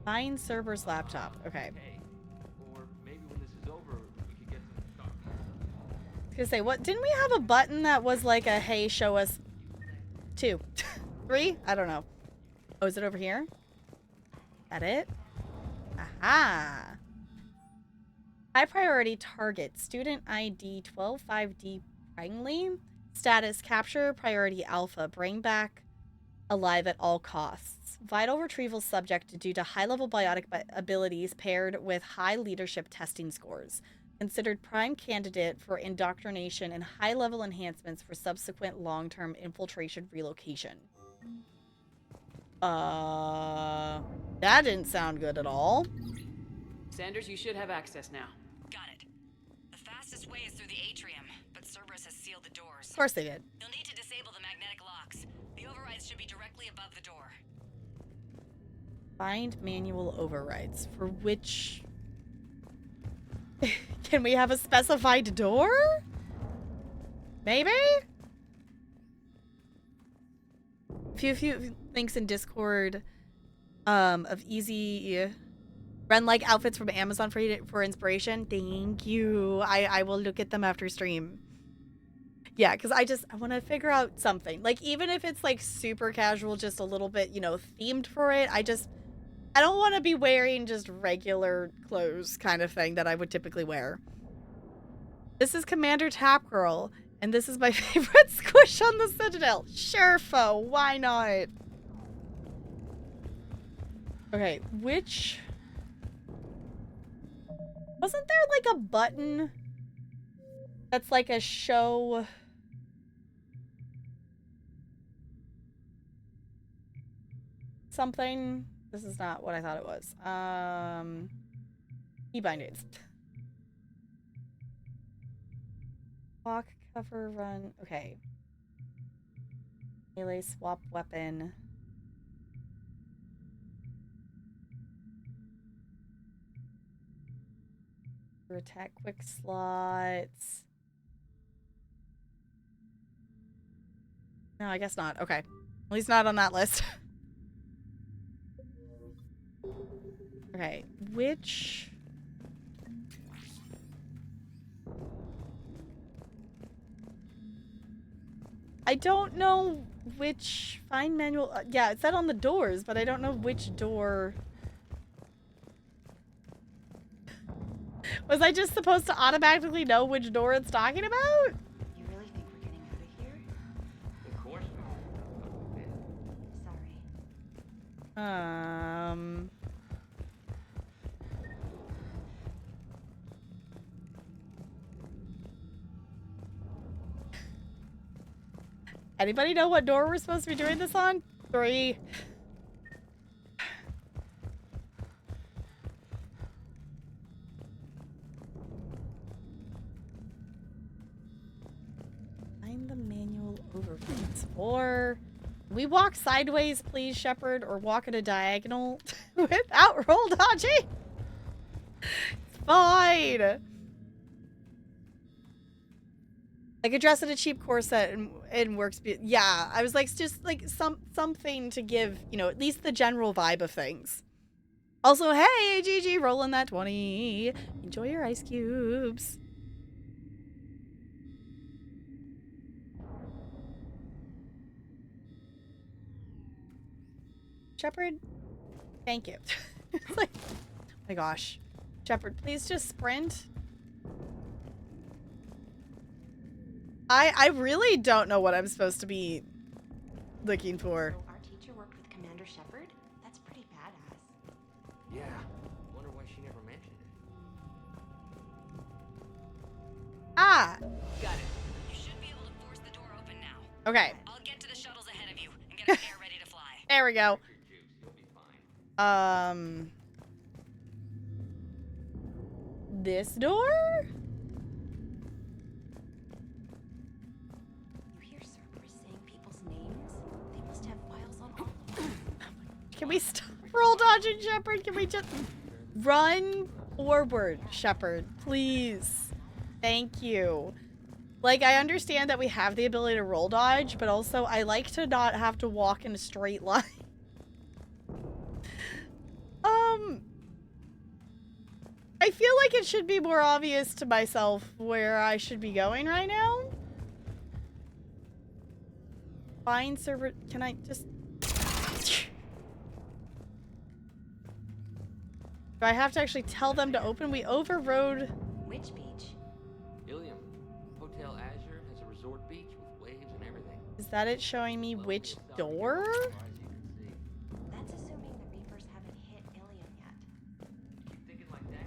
Find Cerberus laptop. Okay. I was gonna say, what? Didn't we have a button that was like a, hey, show us 2, 3? I don't know. Oh, is it over here? Is that it? Aha. High priority target. Student ID 125D Prangley. Status capture priority alpha. Bring back alive at all costs. Vital retrieval subject due to high-level biotic abilities paired with high leadership testing scores. Considered prime candidate for indoctrination and high-level enhancements for subsequent long-term infiltration relocation. That didn't sound good at all. Sanders, you should have access now. Got it. The fastest way is through the atrium, but Cerberus has sealed the doors. Of course they did. You'll need to disable the magnetic locks. The overrides should be directly above the door. Find manual overrides. For which... Can we have a specified door? Maybe? Few links in Discord of easy run-like outfits from Amazon for inspiration. Thank you. I will look at them after stream. Yeah, because I want to figure out something. Like, even if it's, like, super casual, just a little bit, you know, themed for it, I don't want to be wearing just regular clothes kind of thing that I would typically wear. This is Commander Tapgirl, and this is my favorite squish on the Citadel. Sure, foe. Why not? Okay, which... Wasn't there like a button that's like a show? Something? This is not what I thought it was. Key bindings. Walk, cover, run. Okay. Melee, swap weapon. Attack, quick slots. No, I guess not. Okay. At least not on that list. Okay. Which... I don't know which... Find manual... yeah, it said on the doors, but I don't know which door... Was I just supposed to automatically know which door it's talking about? You really think we're getting out of here? Of course. Sorry. Anybody know what door we're supposed to be doing this on? 3. Find the manual overrides. 4. We walk sideways, please, Shepard, or walk at a diagonal without roll dodging. It's fine. I could dress in a cheap corset and works. Yeah, I was like, just like something to give, you know, at least the general vibe of things. Also, hey, GG, rolling that 20. Enjoy your ice cubes. Shepard, thank you. It's like, oh my gosh. Shepard, please just sprint. I really don't know what I'm supposed to be looking for. So our teacher worked with Commander Shepard? That's pretty badass. Yeah. Wonder why she never mentioned it. Ah! Got it. You should be able to force the door open now. Okay. I'll get to the shuttles ahead of you and get a pair ready to fly. There we go. You'll be fine. This door? You hear Cerberus saying people's names? They must have files on all of them. Can we stop roll dodging, Shepard? Can we just run forward, Shepard? Please. Thank you. Like, I understand that we have the ability to roll dodge, but also I like to not have to walk in a straight line. I feel like it should be more obvious to myself where I should be going right now. Find server. Can I just... Do I have to actually tell them to open? We overrode... Which beach? Ilium. Hotel Azure has a resort beach with waves and everything. Is that it showing me which door? That's assuming the Reapers haven't hit Ilium yet. Keep thinking like that.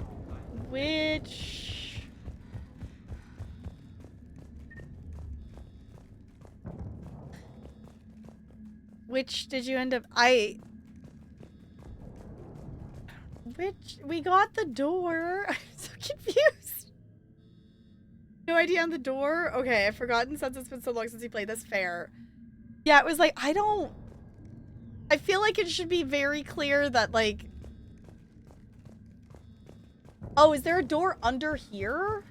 Which... Which did you end up... Which... We got the door. I'm so confused. No idea on the door? Okay, I've forgotten since it's been so long since he played. That's fair. Yeah, it was like, I feel like it should be very clear that, like... Oh, is there a door under here?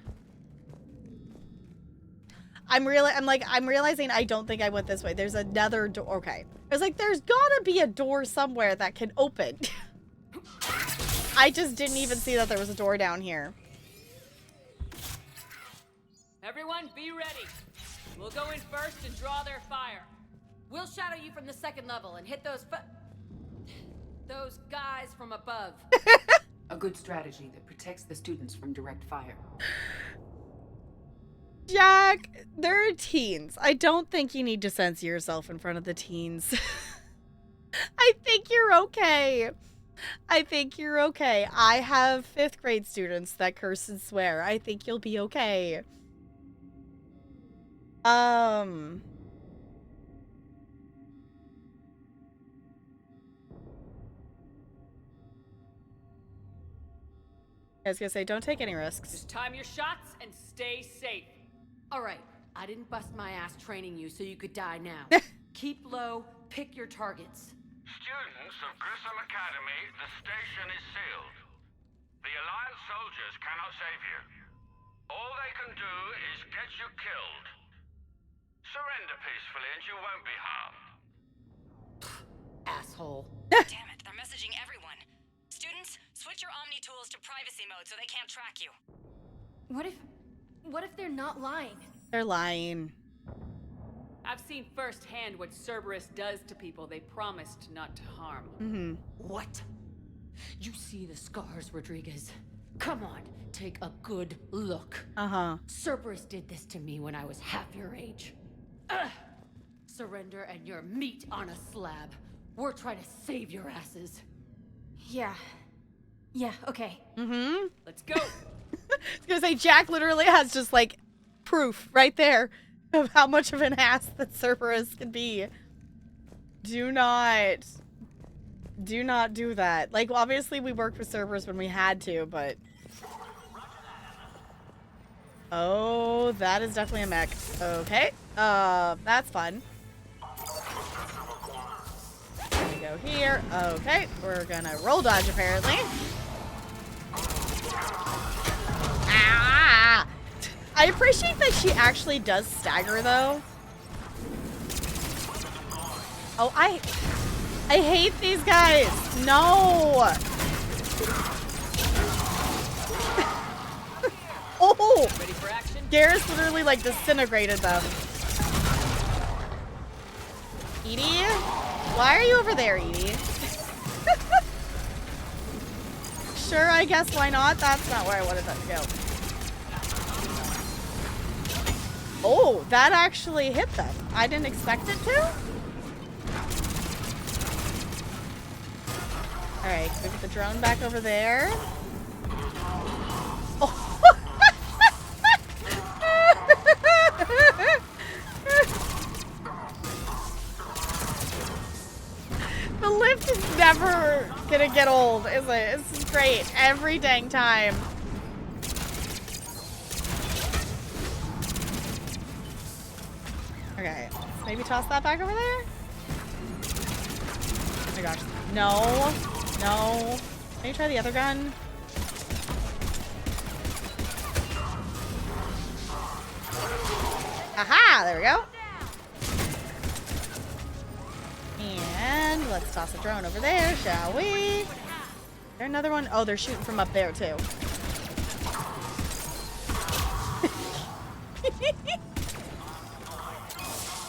I'm realizing I don't think I went this way. There's another door. Okay. I was like, there's gotta be a door somewhere that can open. I just didn't even see that there was a door down here. Everyone, be ready. We'll go in first and draw their fire. We'll shadow you from the second level and hit those guys from above. A good strategy that protects the students from direct fire. Jack, they're teens. I don't think you need to censor yourself in front of the teens. I think you're okay. I think you're okay. I have 5th grade students that curse and swear. I think you'll be okay. I was gonna say, don't take any risks. Just time your shots and stay safe. All right, I didn't bust my ass training you so you could die now. Keep low, pick your targets. Students of Grissom Academy, the station is sealed. The Alliance soldiers cannot save you. All they can do is get you killed. Surrender peacefully and you won't be harmed. Asshole. Damn it, they're messaging everyone. Students, switch your Omni tools to privacy mode so they can't track you. What if they're not lying? They're lying. I've seen firsthand what Cerberus does to people they promised not to harm. Mm-hmm. What? You see the scars, Rodriguez? Come on, take a good look. Uh-huh. Cerberus did this to me when I was half your age. Surrender and you're meat on a slab. We're trying to save your asses. Yeah. Yeah, okay. Mm-hmm. Let's go. I was gonna say, Jack literally has just, like, proof right there of how much of an ass that Cerberus can be. Do not do that. Like, obviously we worked with Cerberus when we had to, but... Oh, that is definitely a mech. Okay. That's fun. We go here. Okay, we're gonna roll dodge apparently. Ah! I appreciate that she actually does stagger though. Oh, I hate these guys. No. Oh! Ready for action? Garrus literally like disintegrated them. Edie? Why are you over there, Edie? Sure, I guess why not? That's not where I wanted that to go. Oh, that actually hit them. I didn't expect it to. Alright, move the drone back over there. Oh. The lift is never gonna get old, is it? This is great. Every dang time. Okay, let's maybe toss that back over there. Oh my gosh. No. No. Maybe try the other gun. Aha! There we go. And let's toss a drone over there, shall we? Is there another one? Oh, they're shooting from up there, too.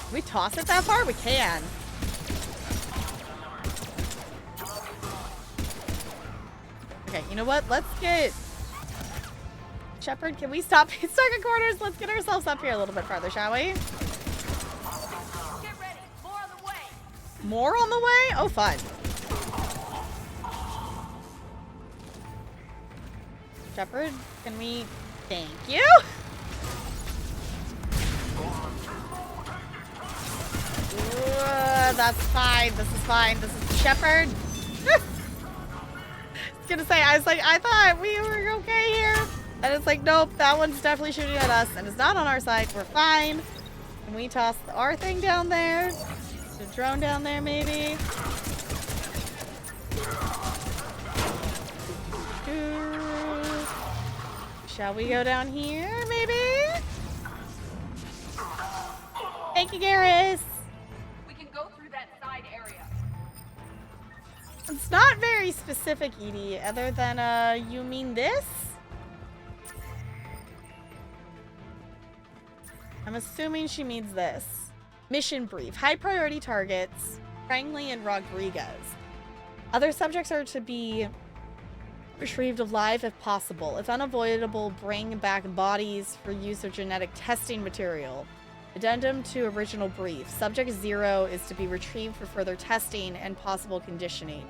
Can we toss it that far? We can. Okay, you know what? Let's get... Shepard, can we stop being stuck in corners? Let's get ourselves up here a little bit farther, shall we? Get ready. More on the way. More on the way? Oh, fun. Shepard, can we... Thank you. That's fine. This is fine. This is Shepard. I was gonna say, I was like, I thought we were okay here. And it's like, nope, that one's definitely shooting at us. And it's not on our side. We're fine. Can we toss our thing down there? The drone down there, maybe? Shall we go down here, maybe? Thank you, Garrus. We can go through that side area. It's not very specific, Edie, other than, you mean this? I'm assuming she means this. Mission brief. High priority targets, Frangley and Rodriguez. Other subjects are to be retrieved alive if possible. If unavoidable, bring back bodies for use of genetic testing material. Addendum to original brief. Subject 0 is to be retrieved for further testing and possible conditioning.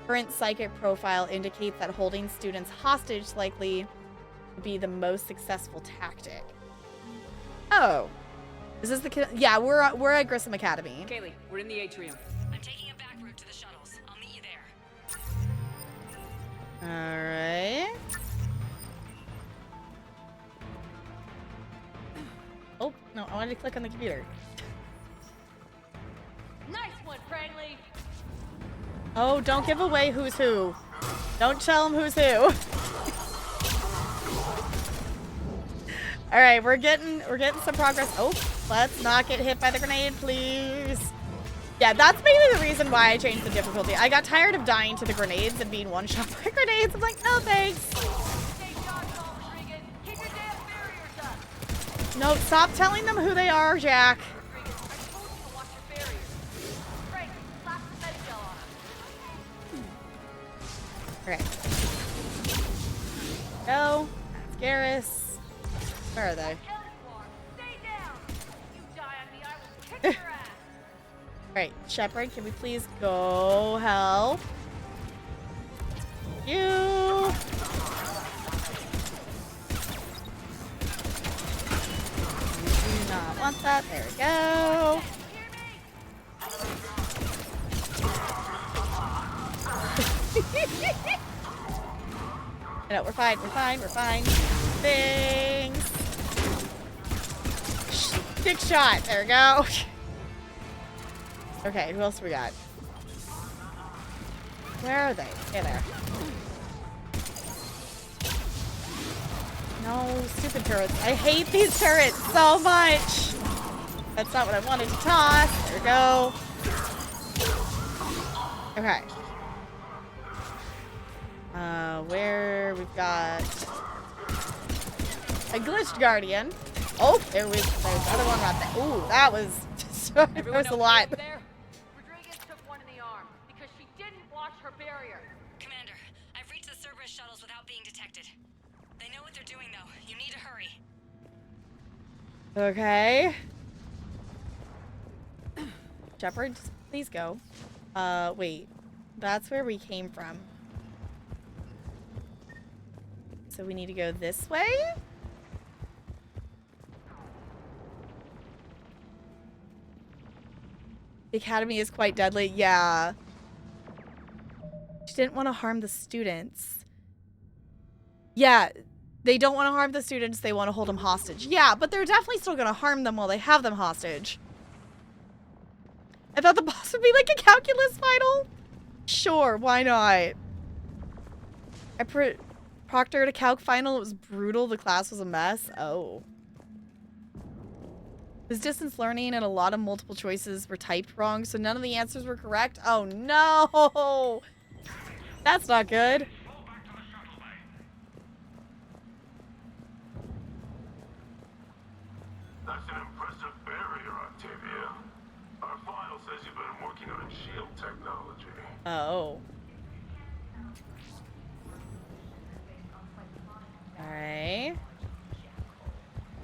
Current psychic profile indicates that holding students hostage likely would be the most successful tactic. Oh. Is this the... Yeah, we're at Grissom Academy. Kaylee, we're in the atrium. I'm taking a back route to the shuttles. I'll meet you there. Alright. Oh, no, I wanted to click on the computer. Nice one, Franklin. Oh, don't give away who's who. Don't tell them who's who. All right, we're getting some progress. Oh, let's not get hit by the grenade, please. Yeah, that's mainly the reason why I changed the difficulty. I got tired of dying to the grenades and being one shot by grenades. I'm like, no thanks. No, stop telling them who they are, Jack. Okay. Go. That's Garrus. Where are they? Alright, Shepard, can we please go help? You. We do not want that. There we go. No, we're fine, we're fine, we're fine. Things. Big shot. There we go. Okay, who else we got? Where are they? Hey there. No, stupid turrets. I hate these turrets so much. That's not what I wanted to toss. There we go. Okay. Where we've got a glitched guardian. Oh, there's another one right there. Ooh, that was there was a lot. Rodriguez took one in the arm because she didn't watch her barrier. Commander, I've reached the Cerberus shuttles without being detected. They know what they're doing, though. You need to hurry. Okay. Shepard, please go. Wait. That's where we came from. So we need to go this way? The academy is quite deadly. Yeah. She didn't want to harm the students. Yeah. They don't want to harm the students. They want to hold them hostage. Yeah, but they're definitely still going to harm them while they have them hostage. I thought the boss would be like a calculus final. Sure, why not? I proctored a calc final. It was brutal. The class was a mess. Oh. It was distance learning and a lot of multiple choices were typed wrong, so none of the answers were correct. Oh no! That's not good. That's an impressive barrier, Octavia. Our file says you've been working on shield technology. Oh. Alright.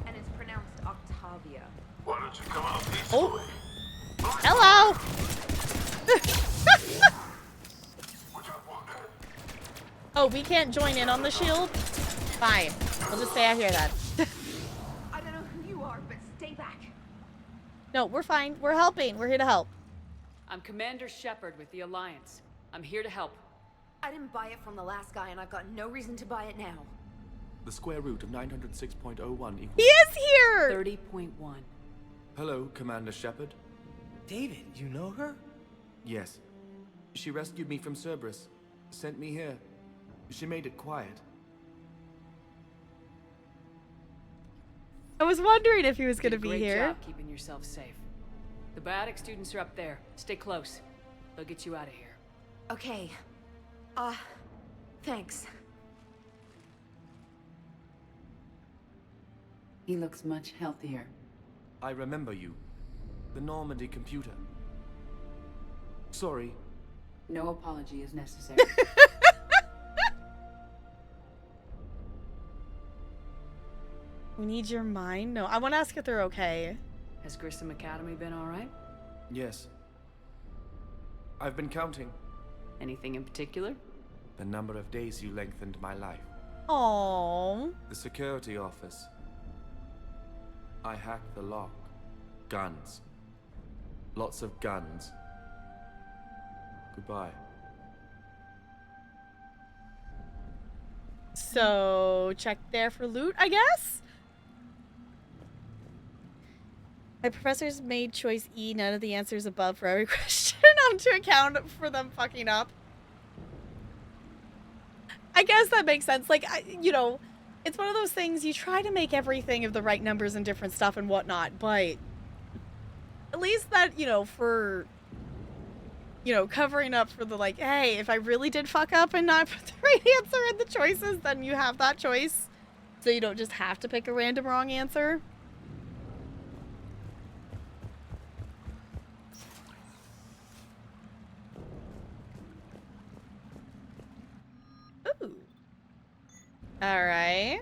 And it's pronounced Octavia. Why don't you come out peacefully? Oh. Hello! Oh, we can't join in on the shield? Fine. We'll just stay out here then. I don't know who you are, but stay back. No, we're fine. We're helping. We're here to help. I'm Commander Shepard with the Alliance. I'm here to help. I didn't buy it from the last guy, and I've got no reason to buy it now. The square root of 906.01 equals... He is here! 30.1. Hello, Commander Shepard. David, you know her? Yes. She rescued me from Cerberus. Sent me here. She made it quiet. I was wondering if he was going to be Great here. job keeping yourself safe. The biotic students are up there. Stay close. They'll get you out of here. Okay. Thanks. He looks much healthier. I remember you. The Normandy computer. Sorry. No apology is necessary. We need your mind? No, I want to ask if they're okay. Has Grissom Academy been alright? Yes. I've been counting. Anything in particular? The number of days you lengthened my life. Aww. The security office. I hacked the lock. Guns. Lots of guns. Goodbye. So, check there for loot, I guess? My professors made choice E, none of the answers above for every question to account for them fucking up. I guess that makes sense. Like, you know, it's one of those things, you try to make everything of the right numbers and different stuff and whatnot, but at least that, you know, for, you know, covering up for the, like, hey, if I really did fuck up and not put the right answer in the choices, then you have that choice. So you don't just have to pick a random wrong answer. Ooh. Alright. I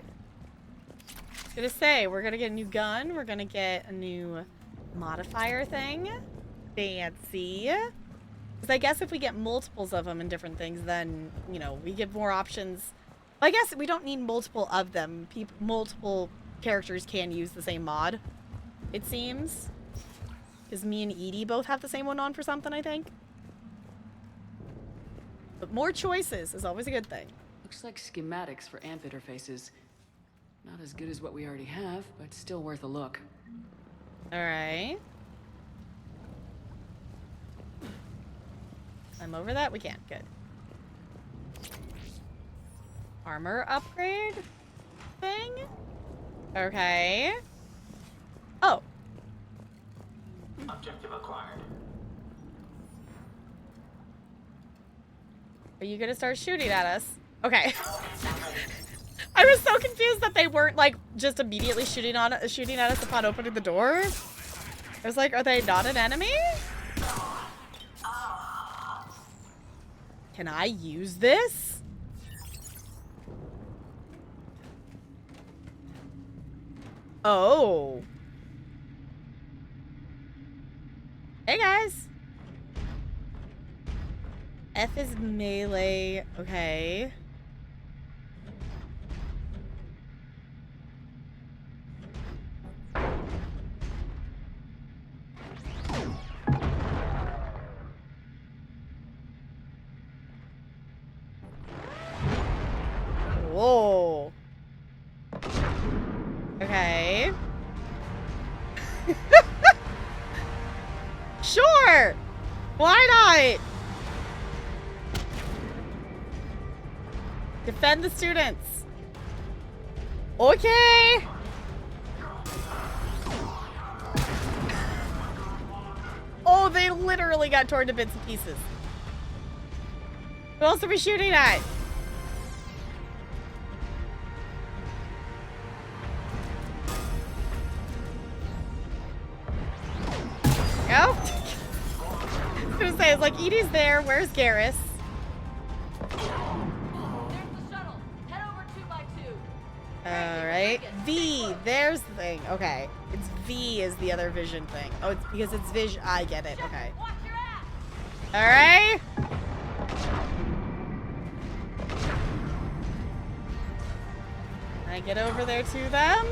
was gonna say, we're gonna get a new gun. We're gonna get a new modifier thing. Fancy. Because I guess if we get multiples of them and different things, then, you know, we get more options. I guess we don't need multiple of them. Multiple characters can use the same mod, it seems. Because me and Edie both have the same one on for something, I think. But more choices is always a good thing. Looks like schematics for amp interfaces. Not as good as what we already have, but still worth a look. Alright. I'm over that? We can. Good. Armor upgrade thing? Okay. Oh. Objective acquired. Are you gonna start shooting at us? Okay. I was so confused that they weren't, like, just immediately shooting at us upon opening the door. I was like, are they not an enemy? Can I use this? Oh. Hey, guys. F is melee. Okay. Whoa. Okay. Sure. Why not? Defend the students. Okay. Oh, they literally got torn to bits and pieces. Who else are we shooting at? Go. I was gonna say, it's like, Edie's there. Where's Garrus? Alright. V. There's the thing. Okay. It's V is the other vision thing. Oh, it's because it's vision. I get it. Okay. Alright. Can I get over there to them?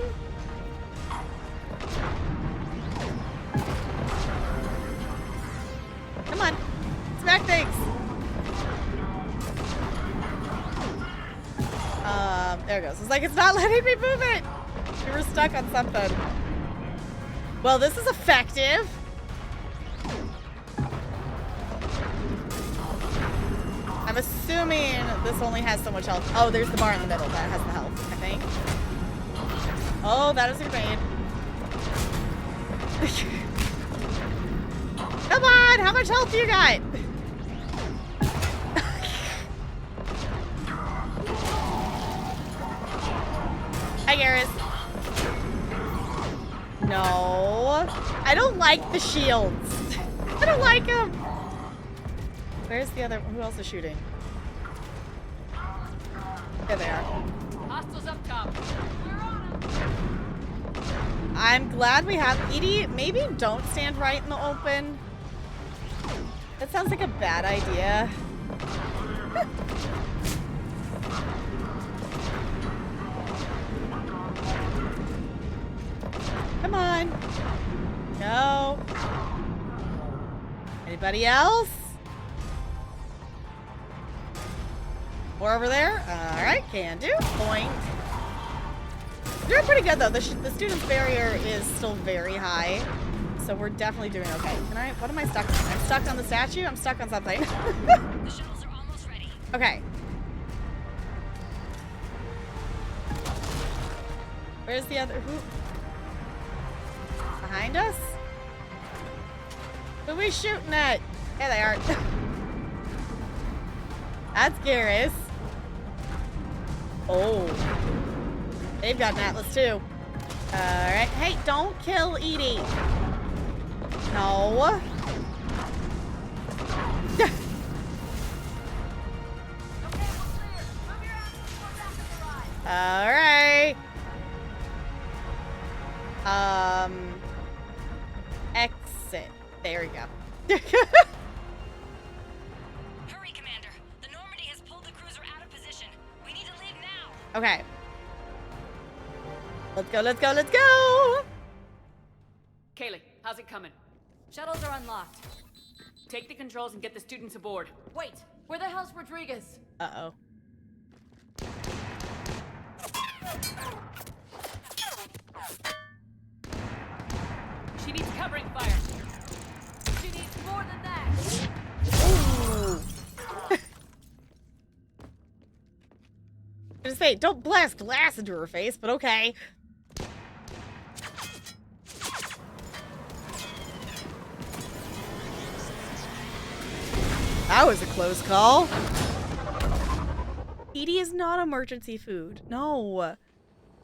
Come on. Smack things. There it goes. It's like, it's not letting me move it. We were stuck on something. Well, this is effective. I'm assuming this only has so much health. Oh, there's the bar in the middle that has the health, I think. Oh, that is a grenade. Come on, how much health do you got? Hi, Garrus. No. I don't like the shields. I don't like them. Where's the other? Who else is shooting? There they are. Hostiles up top. We're on them. I'm glad we have Edie. Maybe don't stand right in the open. That sounds like a bad idea. Come on. No. Anybody else? More over there? Alright, can do. Point. Doing pretty good, though. The student's barrier is still very high. So we're definitely doing okay. Can I? What am I stuck on? I'm stuck on the statue? I'm stuck on something. The shuttles are almost ready. Okay. Where's the other? Who? Behind us? Who are we shooting at? There they are. That's Garrus. Oh. They've got an Atlas too. Alright. Hey, don't kill Edie. No. Alright. Exit. There we go. Hurry, Commander. The Normandy has pulled the cruiser out of position. We need to leave now. Okay. Let's go, let's go, let's go! Kaylee, how's it coming? Shuttles are unlocked. Take the controls and get the students aboard. Wait, where the hell's Rodriguez? Uh-oh. She needs covering fire. She needs more than that. Ooh. I was gonna say, don't blast glass into her face, but okay. That was a close call. Edie is not emergency food. No.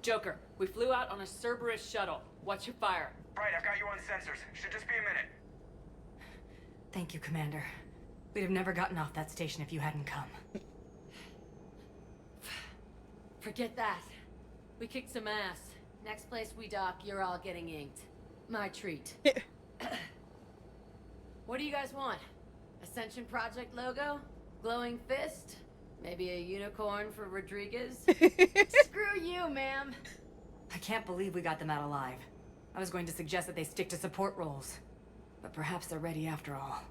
Joker, we flew out on a Cerberus shuttle. What's your fire? Right, I've got you on sensors. Should just be a minute. Thank you, Commander. We'd have never gotten off that station if you hadn't come. Forget that. We kicked some ass. Next place we dock, you're all getting inked. My treat. What do you guys want? Ascension Project logo? Glowing fist? Maybe a unicorn for Rodriguez? Screw you, ma'am. I can't believe we got them out alive. I was going to suggest that they stick to support roles. But perhaps they're ready after all.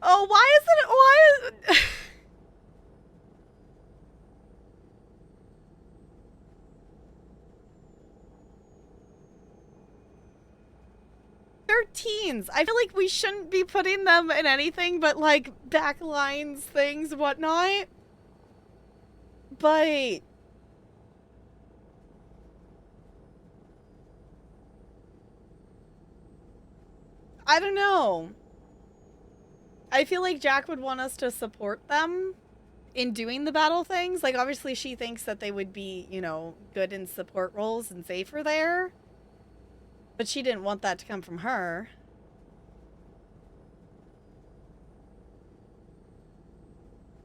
Oh, why is it? They're teens. I feel like we shouldn't be putting them in anything but, like, backlines, things, whatnot. But... I don't know. I feel like Jack would want us to support them in doing the battle things. Like, obviously she thinks that they would be, you know, good in support roles and safer there. But she didn't want that to come from her.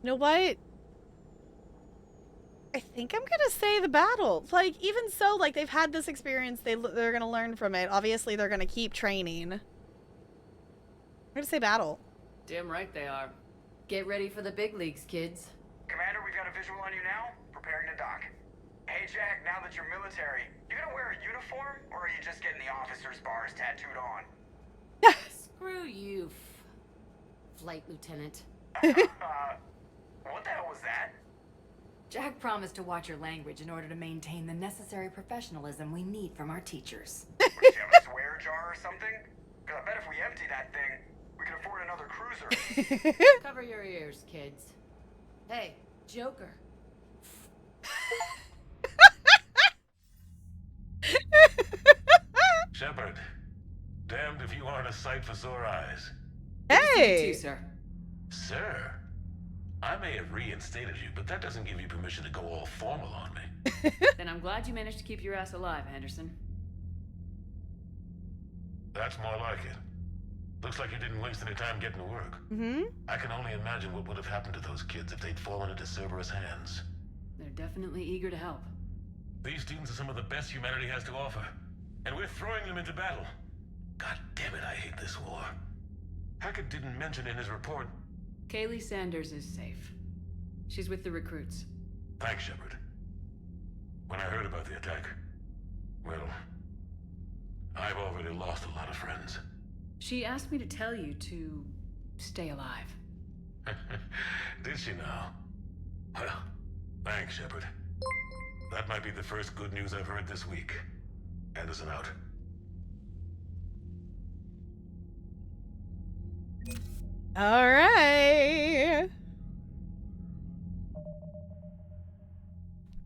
You know what? I think I'm gonna say the battle. Like, even so, like, they've had this experience. They're gonna learn from it. Obviously, they're gonna keep training. I'm gonna say battle. Damn right they are. Get ready for the big leagues, kids. Commander, we've got a visual on you now. Preparing to dock. Hey, Jack, now that you're military, you gonna wear a uniform, or are you just getting the officer's bars tattooed on? Screw you, Flight Lieutenant. What the hell was that? Jack promised to watch your language in order to maintain the necessary professionalism we need from our teachers. Would you have a swear jar or something? Because I bet if we empty that thing, we can afford another cruiser. Cover your ears, kids. Hey, Joker. Shepard, damned if you aren't a sight for sore eyes. Hey! You too, sir. Sir, I may have reinstated you, but that doesn't give you permission to go all formal on me. Then I'm glad you managed to keep your ass alive, Anderson. That's more like it. Looks like you didn't waste any time getting to work. Mm-hmm. I can only imagine what would have happened to those kids if they'd fallen into Cerberus' hands. They're definitely eager to help. These students are some of the best humanity has to offer, and we're throwing them into battle. God damn it, I hate this war. Hackett didn't mention in his report. Kaylee Sanders is safe. She's with the recruits. Thanks, Shepard. When I heard about the attack, well, I've already lost a lot of friends. She asked me to tell you to stay alive. Did she now? Well, thanks, Shepard. That might be the first good news I've heard this week. Anderson out. All right.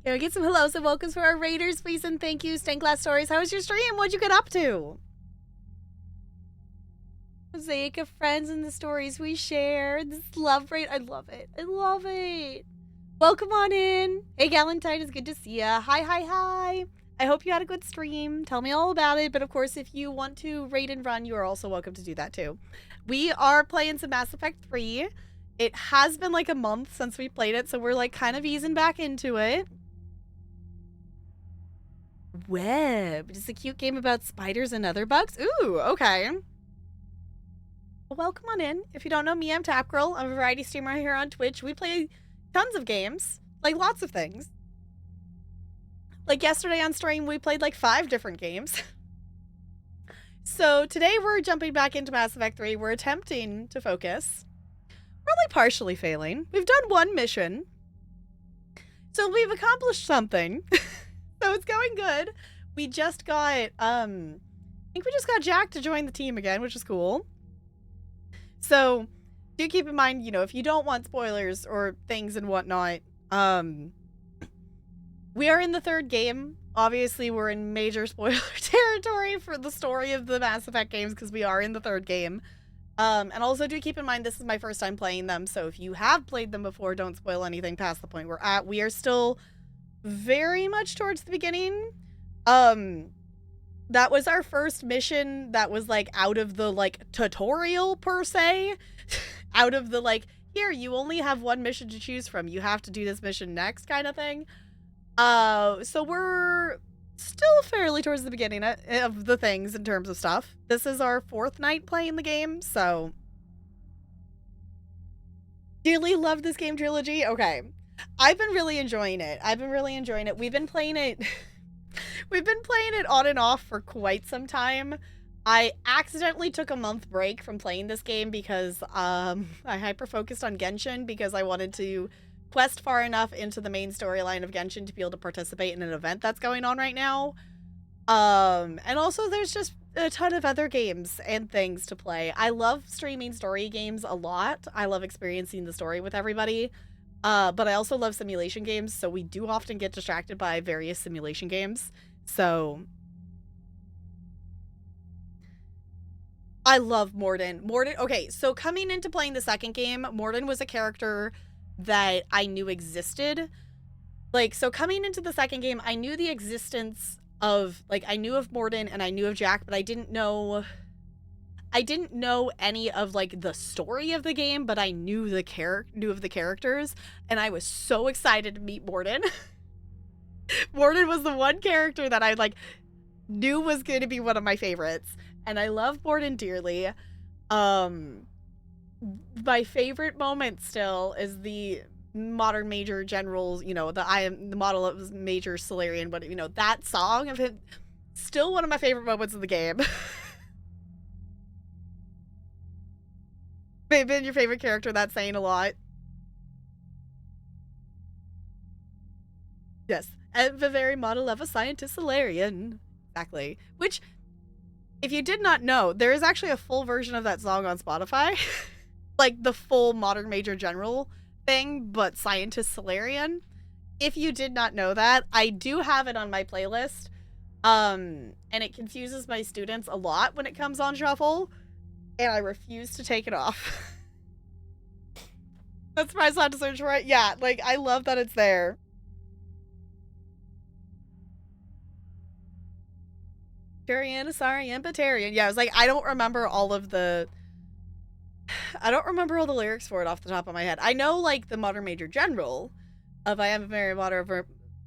Can we get some hellos and welcomes for our raiders, please, and thank you. Stained Glass Stories, how was your stream? What'd you get up to? Mosaic of friends and the stories we share. This love rate, I love it. I love it. Welcome on in. Hey, Galentine, it's good to see ya. Hi, hi, hi. I hope you had a good stream. Tell me all about it. But of course, if you want to raid and run, you are also welcome to do that too. We are playing some Mass Effect 3. It has been like a month since we played it, so we're like kind of easing back into it. Web. It's a cute game about spiders and other bugs. Ooh, okay. Well, welcome on in. If you don't know me, I'm Tap Girl. I'm a variety streamer here on Twitch. We play tons of games, like lots of things. Like yesterday on stream, we played like 5 different games. So today we're jumping back into Mass Effect 3. We're attempting to focus. We're only partially failing. We've done 1 mission. So we've accomplished something. So it's going good. We just got, I think we just got Jack to join the team again, which is cool. So do keep in mind, you know, if you don't want spoilers or things and whatnot, we are in the 3rd game. Obviously, we're in major spoiler territory for the story of the Mass Effect games because we are in the 3rd game. And also do keep in mind this is my first time playing them, so if you have played them before, don't spoil anything past the point we're at. We are still very much towards the beginning. That was our first mission that was like out of the like tutorial per se. Out of the like, here, you only have 1 mission to choose from. You have to do this mission next kind of thing. So we're still fairly towards the beginning of the things in terms of stuff. This is our 4th night playing the game, so dearly love this game trilogy. Okay. I've been really enjoying it. We've been playing it on and off for quite some time. I accidentally took a month break from playing this game because I hyper-focused on Genshin because I wanted to quest far enough into the main storyline of Genshin to be able to participate in an event that's going on right now. And also there's just a ton of other games and things to play. I love streaming story games a lot. I love experiencing the story with everybody. But I also love simulation games, so we do often get distracted by various simulation games. So I love Mordin. Okay, so coming into playing the 2nd game, Mordin was a character that I knew existed. Like, so coming into the 2nd game, I knew the existence of, like, I knew of Mordin and I knew of Jack, but I didn't know any of like the story of the game, but I knew of the characters, and I was so excited to meet Mordin. Mordin was the one character that I like knew was going to be one of my favorites, and I love Mordin dearly. My favorite moment still is the modern Major General, you know, I am the model of Major Solarian, but you know, that song of him, still one of my favorite moments of the game. Been your favorite character? That's saying a lot. Yes, and the very model of a scientist Solarian. Exactly. Which, if you did not know, there is actually a full version of that song on Spotify. Like the full Modern Major General thing, but scientist Solarian. If you did not know that, I do have it on my playlist. And it confuses my students a lot when it comes on shuffle. And I refuse to take it off. That's why I had to search for it. Yeah, like, I love that it's there. Turian, Asarian, Batarian. Yeah, I was like, I don't remember all the lyrics for it off the top of my head. I know, like, the Modern Major General of I am a very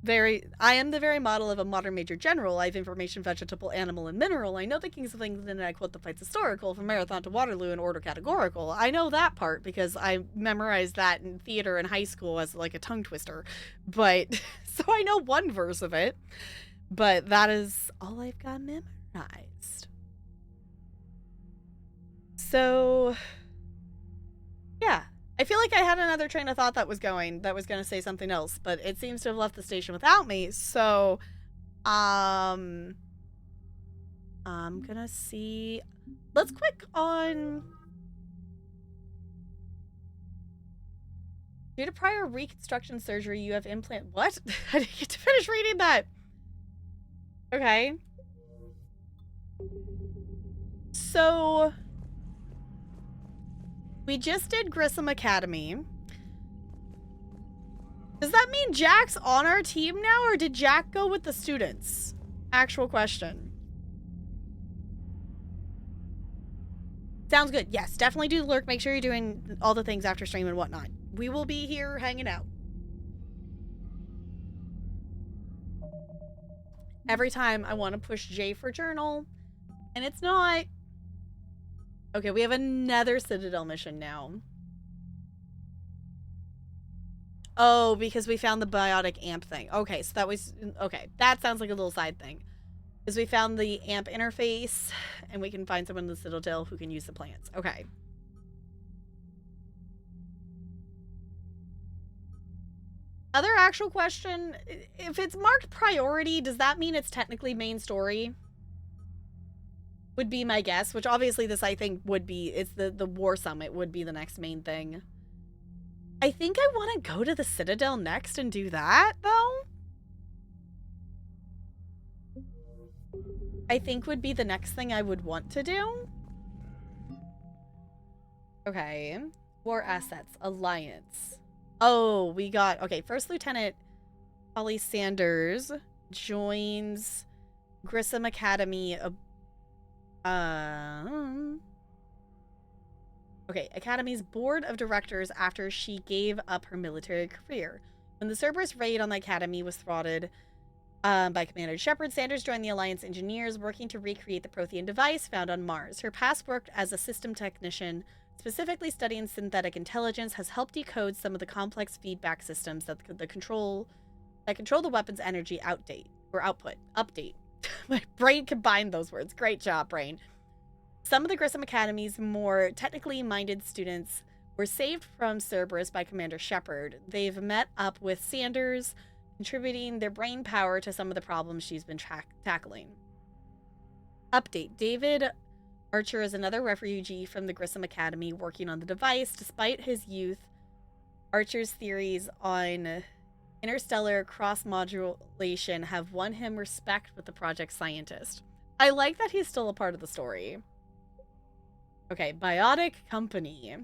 I am the very model of a modern major general. I have information, vegetable, animal, and mineral. I know the kings of England, and I quote the fights historical, from Marathon to Waterloo in order categorical. I know that part because I memorized that in theater in high school as like a tongue twister. But, so I know one verse of it, but that is all I've got memorized. So, yeah. I feel like I had another train of thought that was going to say something else, but it seems to have left the station without me. So, I'm gonna see. Let's click on. Due to prior reconstruction surgery, you have implant. What? I didn't get to finish reading that. Okay. So. We just did Grissom Academy. Does that mean Jack's on our team now, or did Jack go with the students? Actual question. Sounds good. Yes, definitely do the lurk. Make sure you're doing all the things after stream and whatnot. We will be here hanging out. Every time I want to push J for journal, and it's not. Okay, we have another Citadel mission now. Oh, because we found the biotic amp thing. Okay, so that was... Okay, that sounds like a little side thing. Because we found the amp interface, and we can find someone in the Citadel who can use the plants. Okay. Other actual question, if it's marked priority, does that mean it's technically main story? Would be my guess, which obviously this I think would be, it's the War Summit would be the next main thing. I think I want to go to the Citadel next and do that, though. I think would be the next thing I would want to do. Okay. War Assets. Alliance. Oh, we got... Okay, First Lieutenant Holly Sanders joins Grissom Academy... Okay, Academy's board of directors after she gave up her military career. When the Cerberus raid on the Academy was thwarted by Commander Shepard, Sanders joined the Alliance engineers working to recreate the Prothean device found on Mars. Her past work as a system technician, specifically studying synthetic intelligence, has helped decode some of the complex feedback systems that control the weapon's energy output. My brain combined those words. Great job, brain. Some of the Grissom Academy's more technically minded students were saved from Cerberus by Commander Shepard. They've met up with Sanders, contributing their brain power to some of the problems she's been tackling. Update. David Archer is another refugee from the Grissom Academy working on the device. Despite his youth, Archer's theories on interstellar cross-modulation have won him respect with the project scientist. I like that he's still a part of the story. Okay, Biotic Company.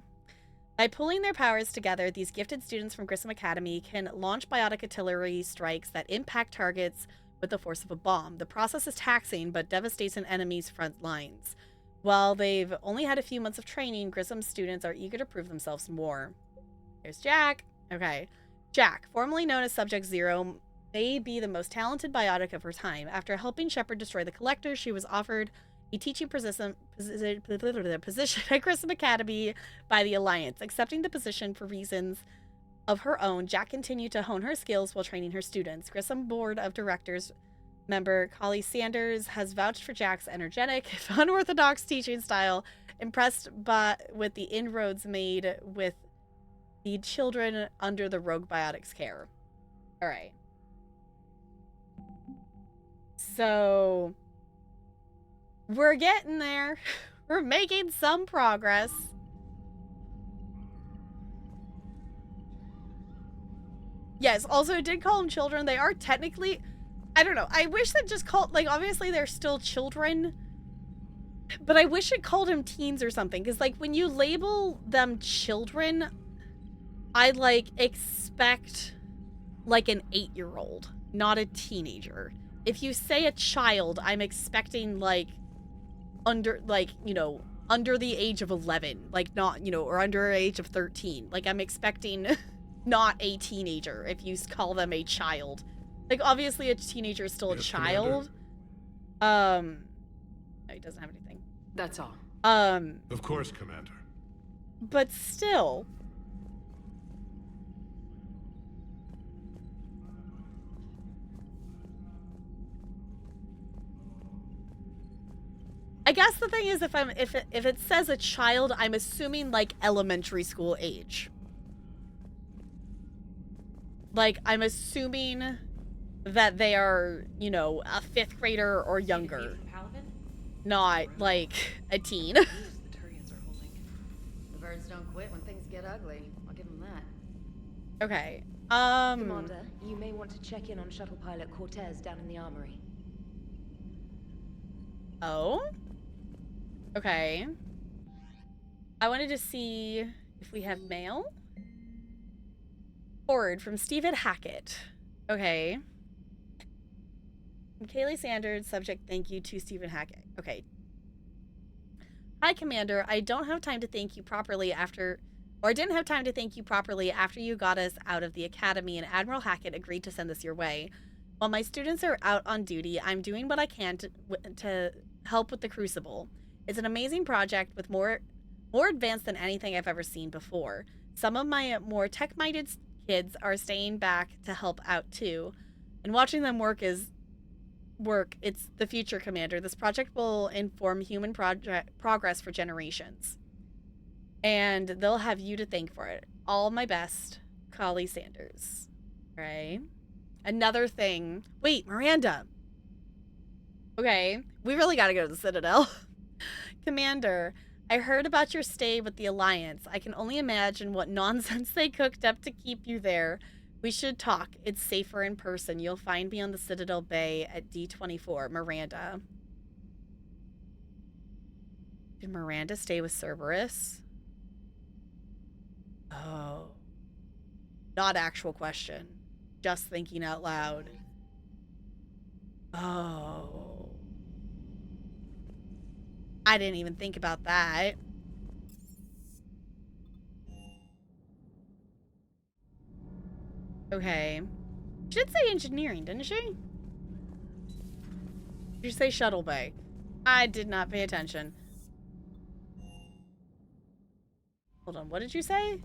By pulling their powers together, these gifted students from Grissom Academy can launch biotic artillery strikes that impact targets with the force of a bomb. The process is taxing, but devastates an enemy's front lines. While they've only had a few months of training, Grissom students are eager to prove themselves more. Here's Jack. Okay. Jack, formerly known as Subject Zero, may be the most talented biotic of her time. After helping Shepard destroy the Collector, she was offered a teaching position at Grissom Academy by the Alliance. Accepting the position for reasons of her own, Jack continued to hone her skills while training her students. Grissom Board of Directors member Holly Sanders has vouched for Jack's energetic, unorthodox teaching style, impressed with the inroads made with the children under the Rogue Biotics care. All right. So we're getting there. We're making some progress. Yes, also it did call them children. They are technically, I don't know. I wish that just called, like, obviously they're still children, but I wish it called them teens or something. Because, like, when you label them children, I, like, expect, like, an 8-year-old, not a teenager. If you say a child, I'm expecting, like, under, like, you know, under the age of 11. Like, not, you know, or under the age of 13. Like, I'm expecting not a teenager if you call them a child. Like, obviously a teenager is still a Yes, child. Commander. No, he doesn't have anything. That's all. Of course, Commander. But still. I guess the thing is, if it says a child, I'm assuming like elementary school age. Like, I'm assuming that they are, you know, a 5th grader or younger. Not like a teen. The birds don't quit when things get ugly. I'll give them that. Okay. Commander, you may want to check in on shuttle pilot Cortez down in the armory. Oh? Okay. I wanted to see if we have mail. Forward from Stephen Hackett. Okay. From Kaylee Sanders, subject thank you to Stephen Hackett. Okay. Hi, Commander. I don't have time to thank you properly after... Or I didn't have time to thank you properly after you got us out of the academy and Admiral Hackett agreed to send this your way. While my students are out on duty, I'm doing what I can to help with the Crucible. It's an amazing project with more advanced than anything I've ever seen before. Some of my more tech-minded kids are staying back to help out too. And watching them work, it's the future, Commander. This project will inform human progress for generations. And they'll have you to thank for it. All my best, Kaylee Sanders. Right? Another thing. Wait, Miranda. Okay, we really gotta go to the Citadel. Commander, I heard about your stay with the Alliance. I can only imagine what nonsense they cooked up to keep you there. We should talk. It's safer in person. You'll find me on the Citadel Bay at D24. Miranda. Did Miranda stay with Cerberus? Oh. Not actual question. Just thinking out loud. Oh. I didn't even think about that. Okay. She did say engineering, didn't she? Did you say shuttle bay? I did not pay attention. Hold on, what did you say?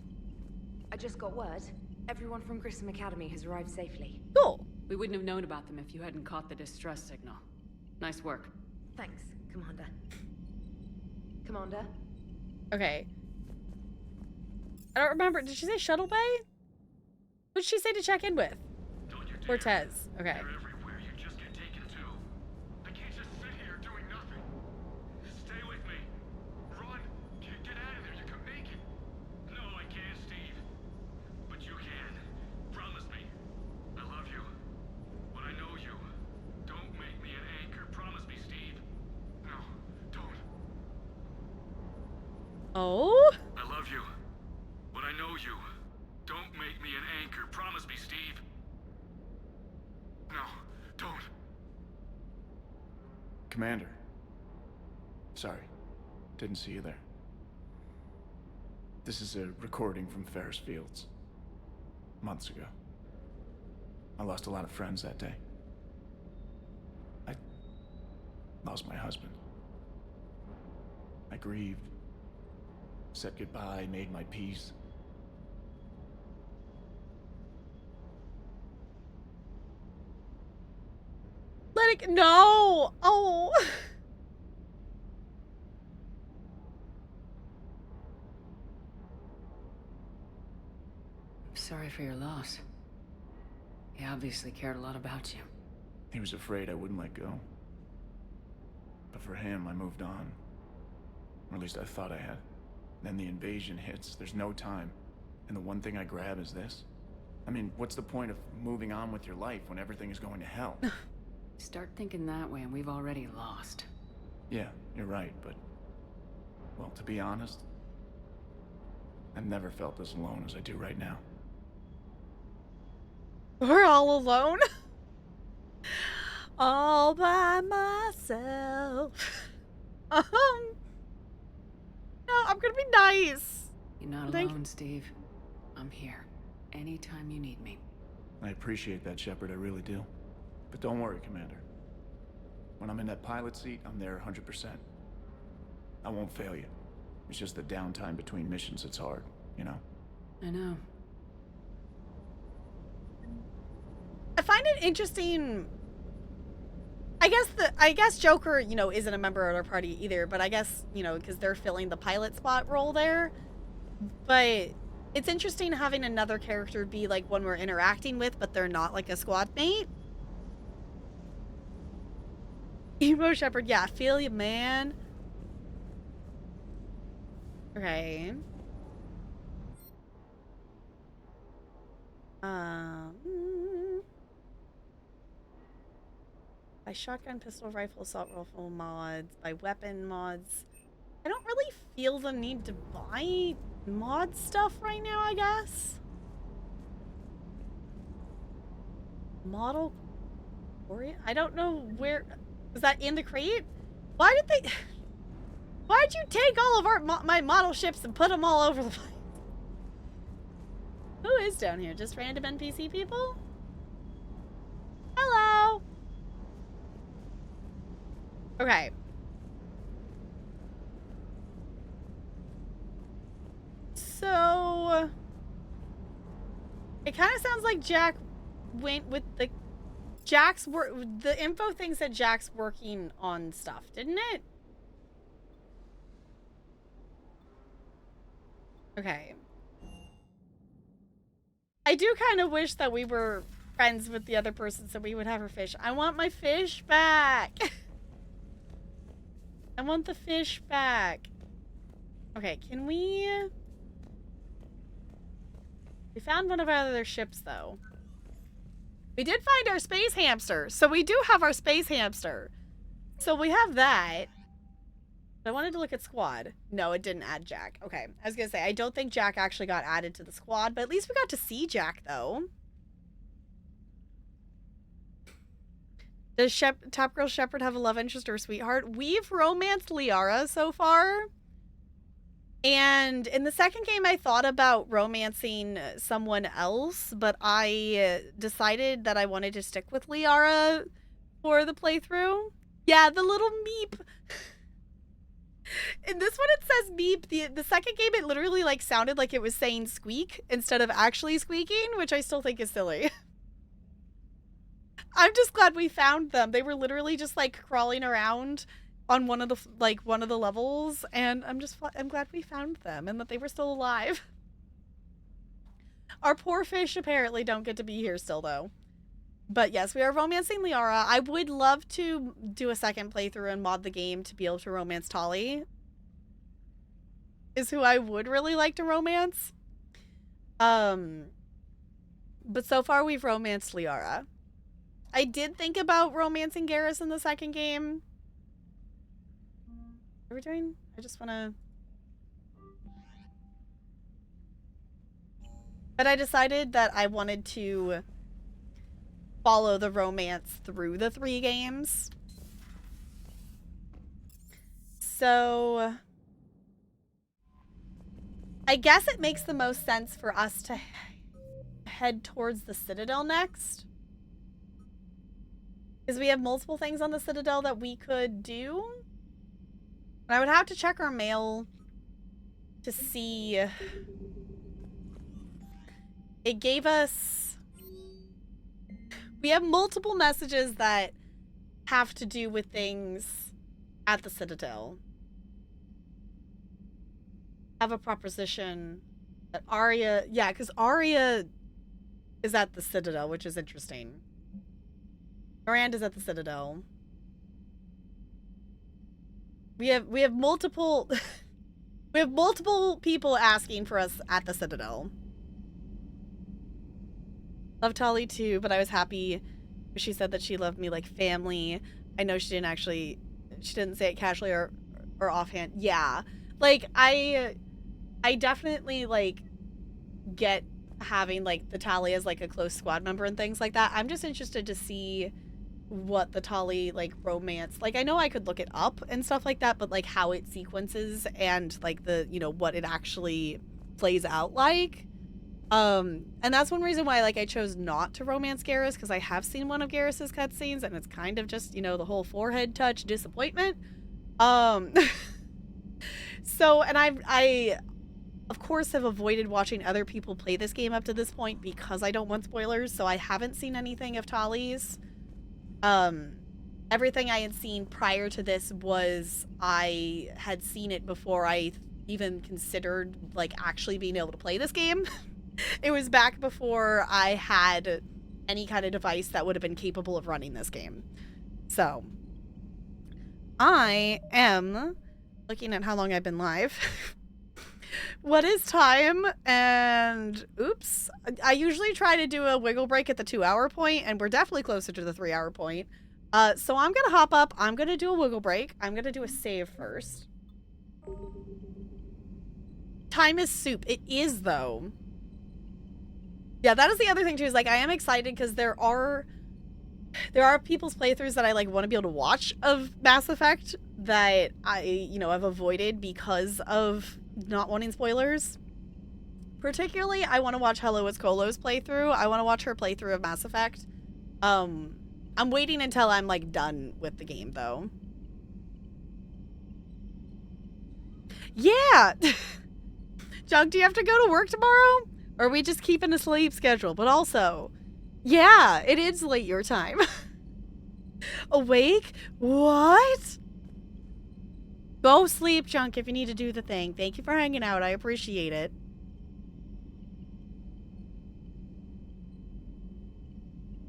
I just got word. Everyone from Grissom Academy has arrived safely. Cool. We wouldn't have known about them if you hadn't caught the distress signal. Nice work. Thanks, Commander. Commander? Okay. I don't remember. Did she say shuttle bay? What did she say to check in with? Cortez. Okay. Everywhere you just get taken to. I can't just sit here doing nothing. Stay with me. Run. Get out of there. You can make it. No, I can't, Steve. But you can. Promise me. I love you. When I know you. Don't make me an anchor. Promise me, Steve. No, don't. Oh? I love you. When I know you. Don't make me an anchor. Promise me, Steve. No, don't. Commander. Sorry. Didn't see you there. This is a recording from Ferris Fields. Months ago. I lost a lot of friends that day. I lost my husband. I grieved. Said goodbye, made my peace. Let it no. Oh. Sorry for your loss. He obviously cared a lot about you. He was afraid I wouldn't let go. But for him, I moved on. Or at least I thought I had. Then the invasion hits, there's no time. And the one thing I grab is this. I mean, what's the point of moving on with your life when everything is going to hell? Start thinking that way and we've already lost. Yeah, you're right, but... Well, to be honest, I've never felt as alone as I do right now. We're all alone. All by myself. No, I'm gonna be nice. You're not alone, Steve. I'm here. Anytime you need me. I appreciate that, Shepard, I really do. But don't worry, Commander. When I'm in that pilot seat, I'm there 100%. I won't fail you. It's just the downtime between missions that's hard, you know? I know. I find it interesting. I guess Joker, you know, isn't a member of our party either, but I guess, you know, because they're filling the pilot spot role there. But it's interesting having another character be like one we're interacting with, but they're not like a squad mate. Emo Shepherd, yeah, feel you, man. Okay. By shotgun, pistol, rifle, assault rifle mods, by weapon mods. I don't really feel the need to buy mod stuff right now, I guess. Model? I don't know where... Was that in the crate? Why did they... Why'd you take all of my model ships and put them all over the place? Who is down here? Just random NPC people? Hello! Okay. So... It kind of sounds like Jack went with the... The info thing said Jack's working on stuff, didn't it? Okay. I do kind of wish that we were friends with the other person so we would have her fish. I want my fish back. I want the fish back. Okay, can we... We found one of our other ships, though. We did find our space hamster. So we do have our space hamster. So we have that. I wanted to look at squad. No, it didn't add Jack. Okay, I was gonna say, I don't think Jack actually got added to the squad, but at least we got to see Jack, though. Does Top Girl Shepherd have a love interest or a sweetheart? We've romanced Liara so far. And in the second game, I thought about romancing someone else, but I decided that I wanted to stick with Liara for the playthrough. Yeah, the little meep. In this one, it says meep. The second game, it literally like sounded like it was saying squeak instead of actually squeaking, which I still think is silly. I'm just glad we found them. They were literally just like crawling around on one of the levels, and I'm glad we found them and that they were still alive. Our poor fish apparently don't get to be here still, though. But yes, we are romancing Liara. I would love to do a second playthrough and mod the game to be able to romance Tali. Is who I would really like to romance. But so far we've romanced Liara. I did think about romancing Garrus in the second game. What are we doing? I just want to... But I decided that I wanted to follow the romance through the 3 games. So... I guess it makes the most sense for us to head towards the Citadel next. Because we have multiple things on the Citadel that we could do. And I would have to check our mail to see. It gave us... We have multiple messages that have to do with things at the Citadel. I have a proposition that Arya... Yeah, because Arya is at the Citadel, which is interesting. Miranda's at the Citadel. We have multiple we have multiple people asking for us at the Citadel. Love Tali too, but I was happy she said that she loved me like family. I know she didn't say it casually or offhand. Yeah. Like I definitely like get having like the Tali as like a close squad member and things like that. I'm just interested to see what the Tali like romance, like I know I could look it up and stuff like that, but like how it sequences and like the, you know, what it actually plays out like. And that's one reason why like I chose not to romance Garrus, because I have seen one of Garrus's cutscenes and it's kind of just, you know, the whole forehead touch disappointment. So, and I of course have avoided watching other people play this game up to this point because I don't want spoilers, so I haven't seen anything of Tali's. Everything I had seen prior to this was I had seen it before I even considered like actually being able to play this game. It was back before I had any kind of device that would have been capable of running this game. So, I am looking at how long I've been live. What is time? And oops, I usually try to do a wiggle break at the 2-hour point, and we're definitely closer to the 3-hour point. So I'm gonna hop up. I'm gonna do a wiggle break. I'm gonna do a save first. Time is soup. It is though. Yeah, that is the other thing too. Is like I am excited because there are people's playthroughs that I like want to be able to watch of Mass Effect that I, you know, have avoided because of not wanting spoilers. Particularly, I want to watch Hello It's Colo's playthrough. I want to watch her playthrough of Mass Effect. I'm waiting until I'm like done with the game though. Yeah. Junk, do you have to go to work tomorrow? Or are we just keeping a sleep schedule? But also, yeah, it is late your time. Awake? What? Go sleep, Junk, if you need to do the thing. Thank you for hanging out. I appreciate it.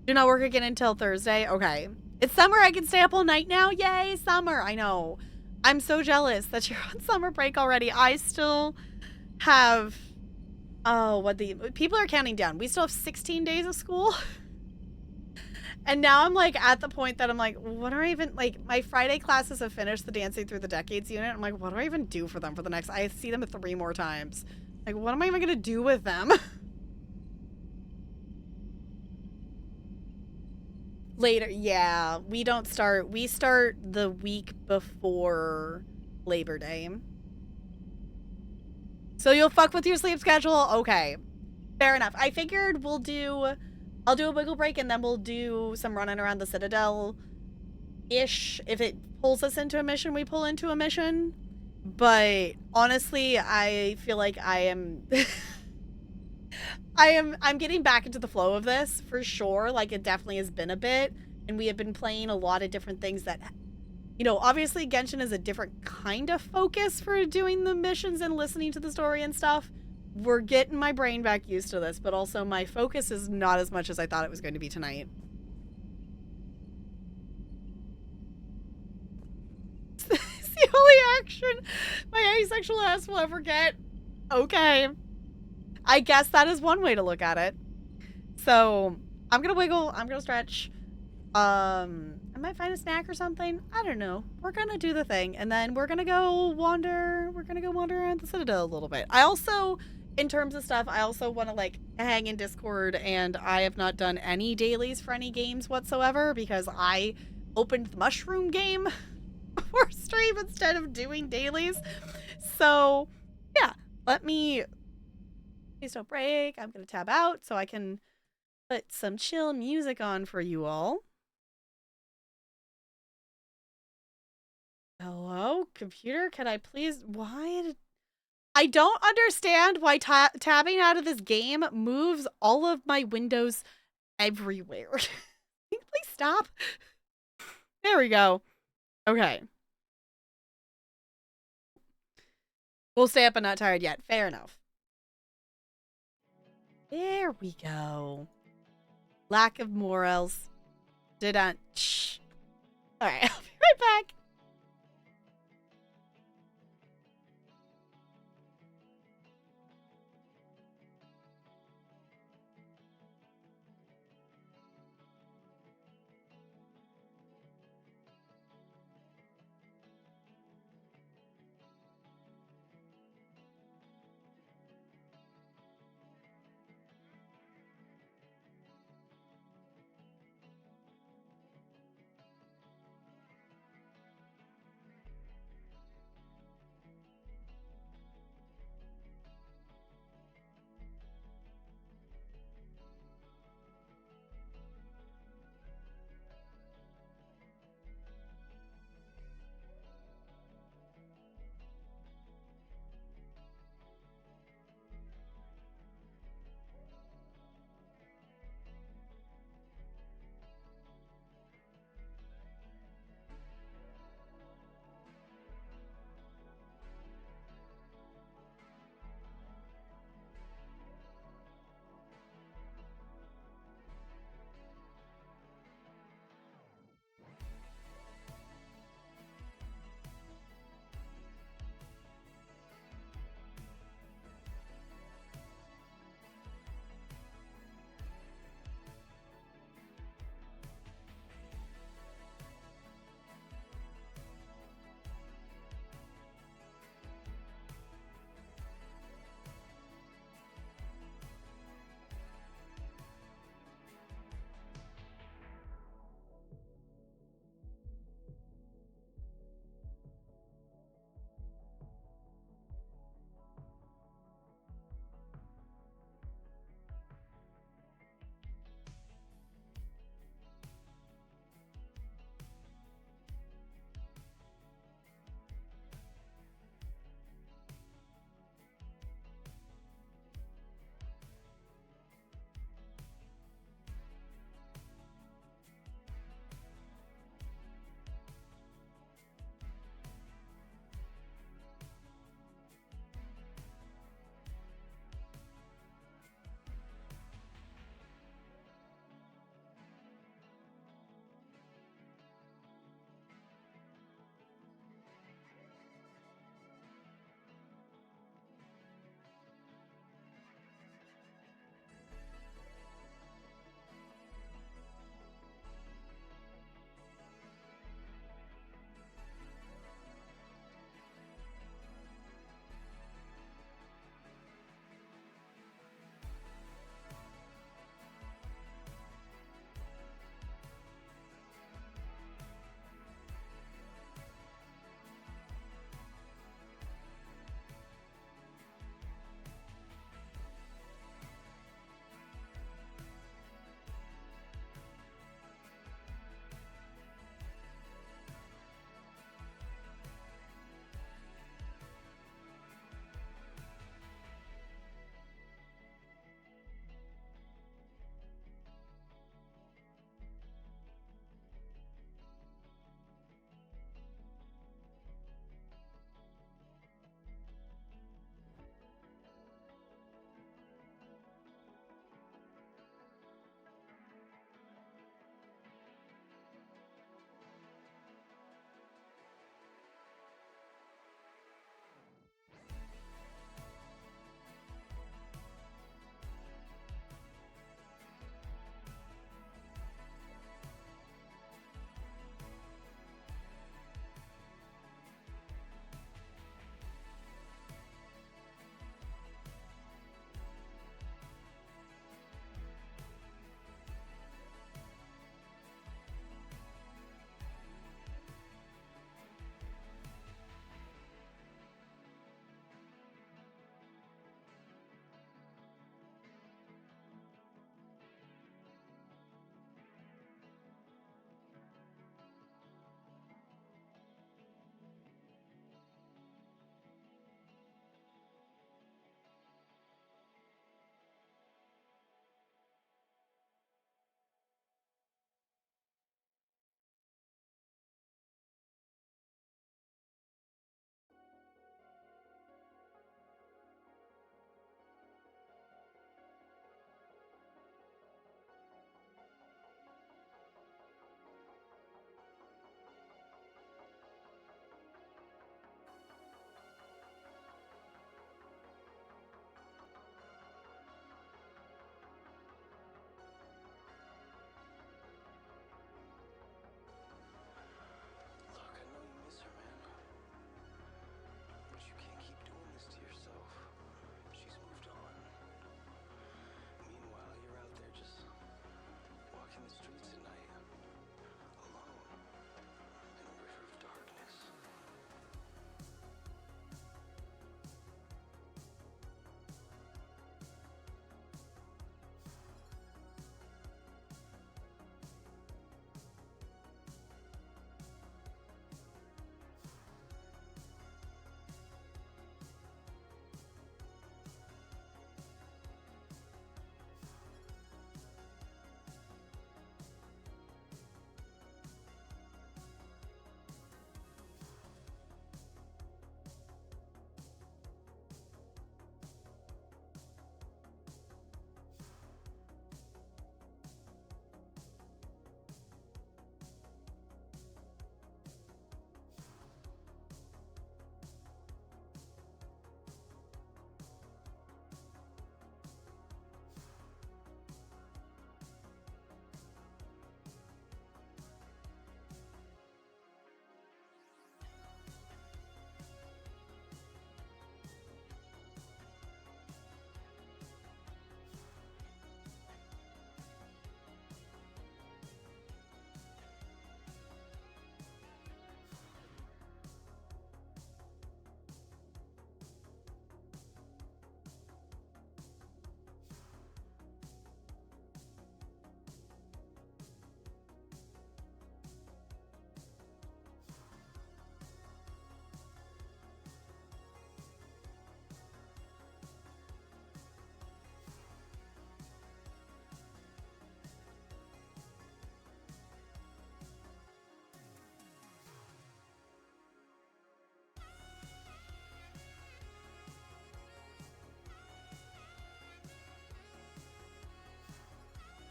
Do not work again until Thursday? Okay. It's summer. I can stay up all night now. Yay, summer. I know. I'm so jealous that you're on summer break already. I still have... Oh, what the... People are counting down. We still have 16 days of school. And now I'm like at the point that I'm like, what do I even... Like, my Friday classes have finished the Dancing Through the Decades unit. I'm like, what do I even do for them for the next... I see them 3 more times. Like, what am I even going to do with them? Later, yeah. We don't start... We start the week before Labor Day. So you'll fuck with your sleep schedule? Okay. Fair enough. I figured we'll do... I'll do a wiggle break and then we'll do some running around the Citadel-ish. If it pulls us into a mission, we pull into a mission. But honestly, I feel like I am... I'm getting back into the flow of this for sure. Like it definitely has been a bit, and we have been playing a lot of different things that, you know, obviously Genshin is a different kind of focus for doing the missions and listening to the story and stuff. We're getting my brain back used to this, but also my focus is not as much as I thought it was going to be tonight. It's the only action my asexual ass will ever get. Okay. I guess that is one way to look at it. So, I'm gonna wiggle, I'm gonna stretch. I might find a snack or something. I don't know. We're gonna do the thing, and then we're gonna go wander around the Citadel a little bit. I also, in terms of stuff, I also want to, like, hang in Discord, and I have not done any dailies for any games whatsoever, because I opened the mushroom game for stream instead of doing dailies. So, yeah, let me... Please don't break. I'm going to tab out so I can put some chill music on for you all. Hello, computer? Can I please... Why? I don't understand why tabbing out of this game moves all of my windows everywhere. Can you please stop? There we go. Okay. We'll stay up and not tired yet. Fair enough. There we go. Lack of morals. Didn't. Alright, I'll be right back.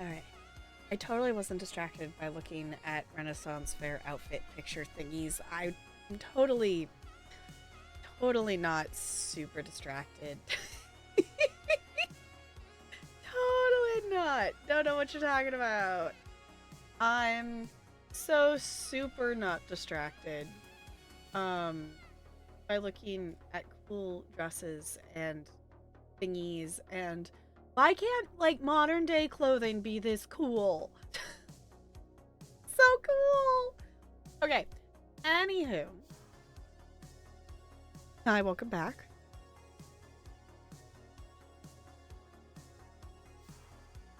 Alright. I totally wasn't distracted by looking at Renaissance Fair outfit picture thingies. I'm totally not super distracted. Totally not. Don't know what you're talking about. I'm so super not distracted. By looking at cool dresses and thingies and why can't like modern day clothing be this cool? So cool. Okay. Anywho. Hi, welcome back.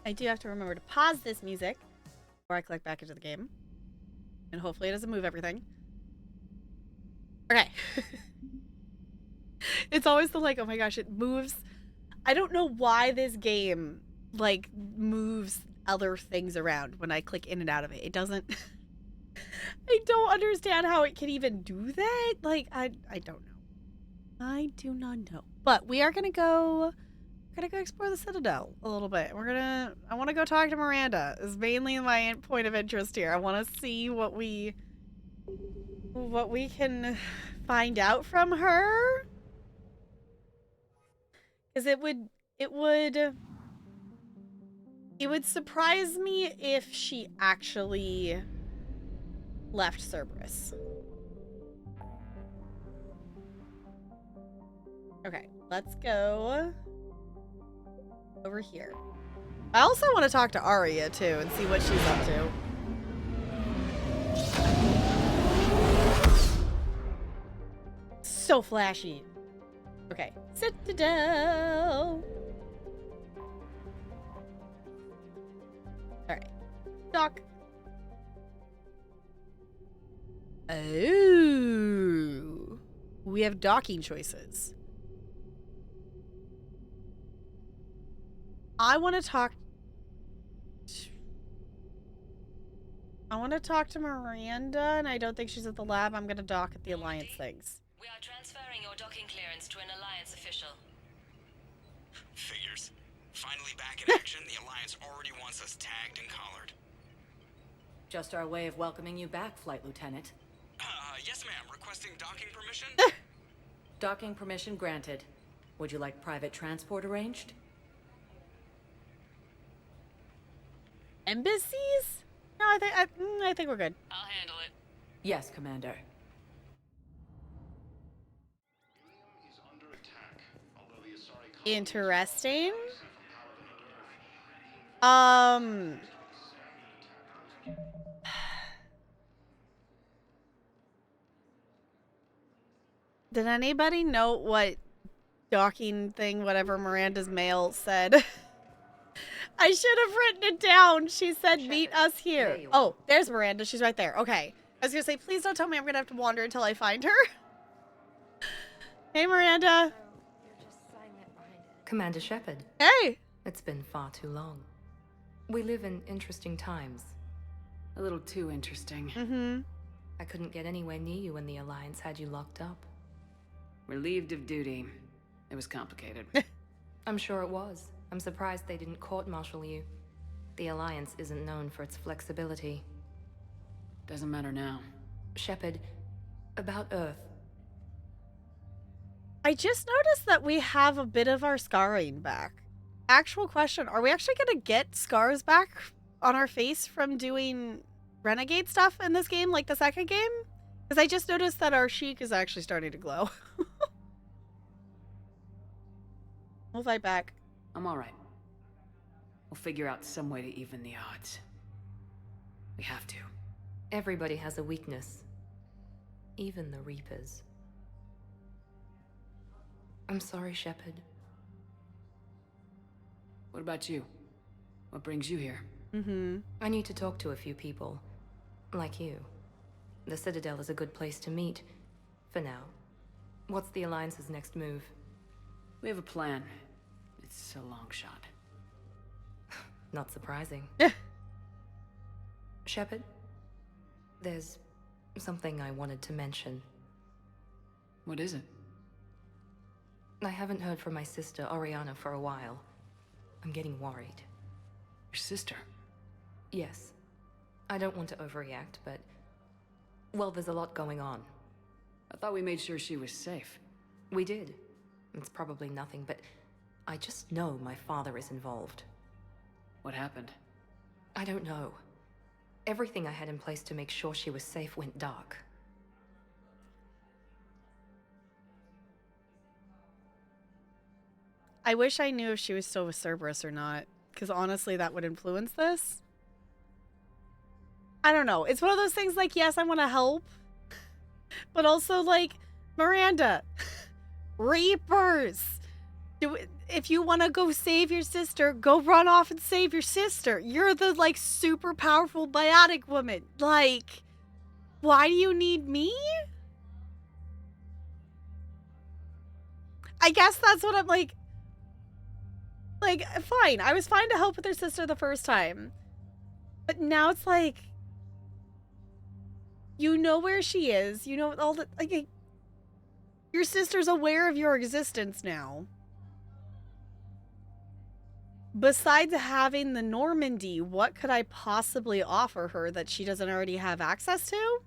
I do have to remember to pause this music before I click back into the game. And hopefully it doesn't move everything. Okay. It's always the like, oh my gosh, it moves. I don't know why this game like moves other things around when I click in and out of it. It doesn't. I don't understand how it can even do that. Like, I don't know. I do not know. But we are gonna go explore the Citadel a little bit. I want to go talk to Miranda. Is mainly my point of interest here. I want to see what we can find out from her. Because it would surprise me if she actually left Cerberus. Okay, let's go over here. I also want to talk to Arya too and see what she's up to. So flashy. Okay, Citadel. Alright. Dock. Oh. We have docking choices. I want to talk to Miranda, and I don't think she's at the lab. I'm going to dock at the Alliance things. We are transferring your docking clearance to an Alliance official. Figures. Finally back in action, the Alliance already wants us tagged and collared. Just our way of welcoming you back, Flight Lieutenant. Yes ma'am, requesting docking permission? Docking permission granted. Would you like private transport arranged? Embassies? No, I think we're good. I'll handle it. Yes, Commander. Interesting. Did anybody note what docking thing, whatever Miranda's mail said? I should have written it down. She said, meet us here. Oh, there's Miranda. She's right there. Okay. I was going to say, please don't tell me I'm going to have to wander until I find her. Hey, Miranda. Commander Shepard. Hey. It's been far too long. We live in interesting times. A little too interesting. Mm-hmm. I couldn't get anywhere near you when the Alliance had you locked up. Relieved of duty. It was complicated. I'm sure it was. I'm surprised they didn't court-martial you. The Alliance isn't known for its flexibility. Doesn't matter now. Shepard, about Earth. I just noticed that we have a bit of our scarring back. Actual question, are we actually going to get scars back on our face from doing renegade stuff in this game, like the second game? Because I just noticed that our cheek is actually starting to glow. We'll fight back. I'm alright. We'll figure out some way to even the odds. We have to. Everybody has a weakness. Even the Reapers. I'm sorry, Shepard. What about you? What brings you here? Mm-hmm. I need to talk to a few people. Like you. The Citadel is a good place to meet. For now. What's the Alliance's next move? We have a plan. It's a long shot. Not surprising. Shepard? There's something I wanted to mention. What is it? I haven't heard from my sister, Oriana, for a while. I'm getting worried. Your sister? Yes. I don't want to overreact, but... well, there's a lot going on. I thought we made sure she was safe. We did. It's probably nothing, but I just know my father is involved. What happened? I don't know. Everything I had in place to make sure she was safe went dark. I wish I knew if she was still with Cerberus or not, because honestly, that would influence this. I don't know. It's one of those things like, yes, I want to help, but also like, Miranda, Reapers. If you want to go save your sister, go run off and save your sister. You're the like super powerful biotic woman. Like, why do you need me? I guess that's what I'm like. Like, fine. I was fine to help with her sister the first time. But now it's like, you know where she is. You know all the, like, your sister's aware of your existence now. Besides having the Normandy, what could I possibly offer her that she doesn't already have access to?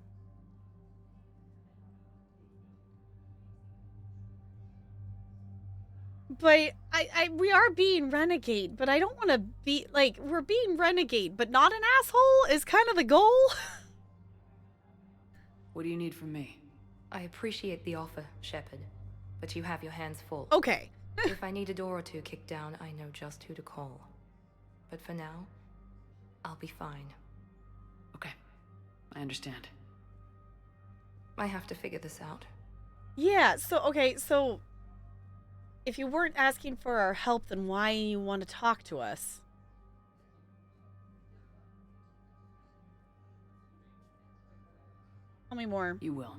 But we are being renegade, but I don't want to be, like, we're being renegade, but not an asshole is kind of the goal. What do you need from me? I appreciate the offer, Shepard, but you have your hands full. Okay. If I need a door or two kicked down, I know just who to call. But for now, I'll be fine. Okay, I understand. I have to figure this out. Yeah, so, okay, so if you weren't asking for our help, then why you want to talk to us? Tell me more. You will.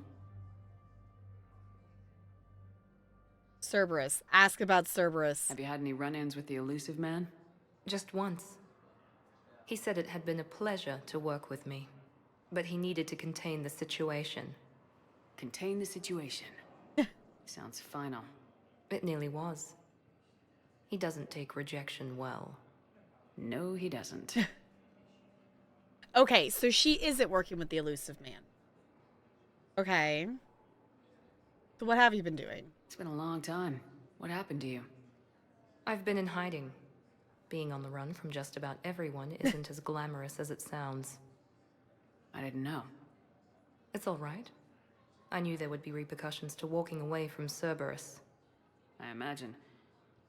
Cerberus. Ask about Cerberus. Have you had any run-ins with the elusive man? Just once. He said it had been a pleasure to work with me, but he needed to contain the situation. Contain the situation. Sounds final. It nearly was. He doesn't take rejection well. No, he doesn't. Okay, so she isn't working with the elusive man. Okay. So what have you been doing? It's been a long time. What happened to you? I've been in hiding. Being on the run from just about everyone isn't as glamorous as it sounds. I didn't know. It's all right. I knew there would be repercussions to walking away from Cerberus. I imagine.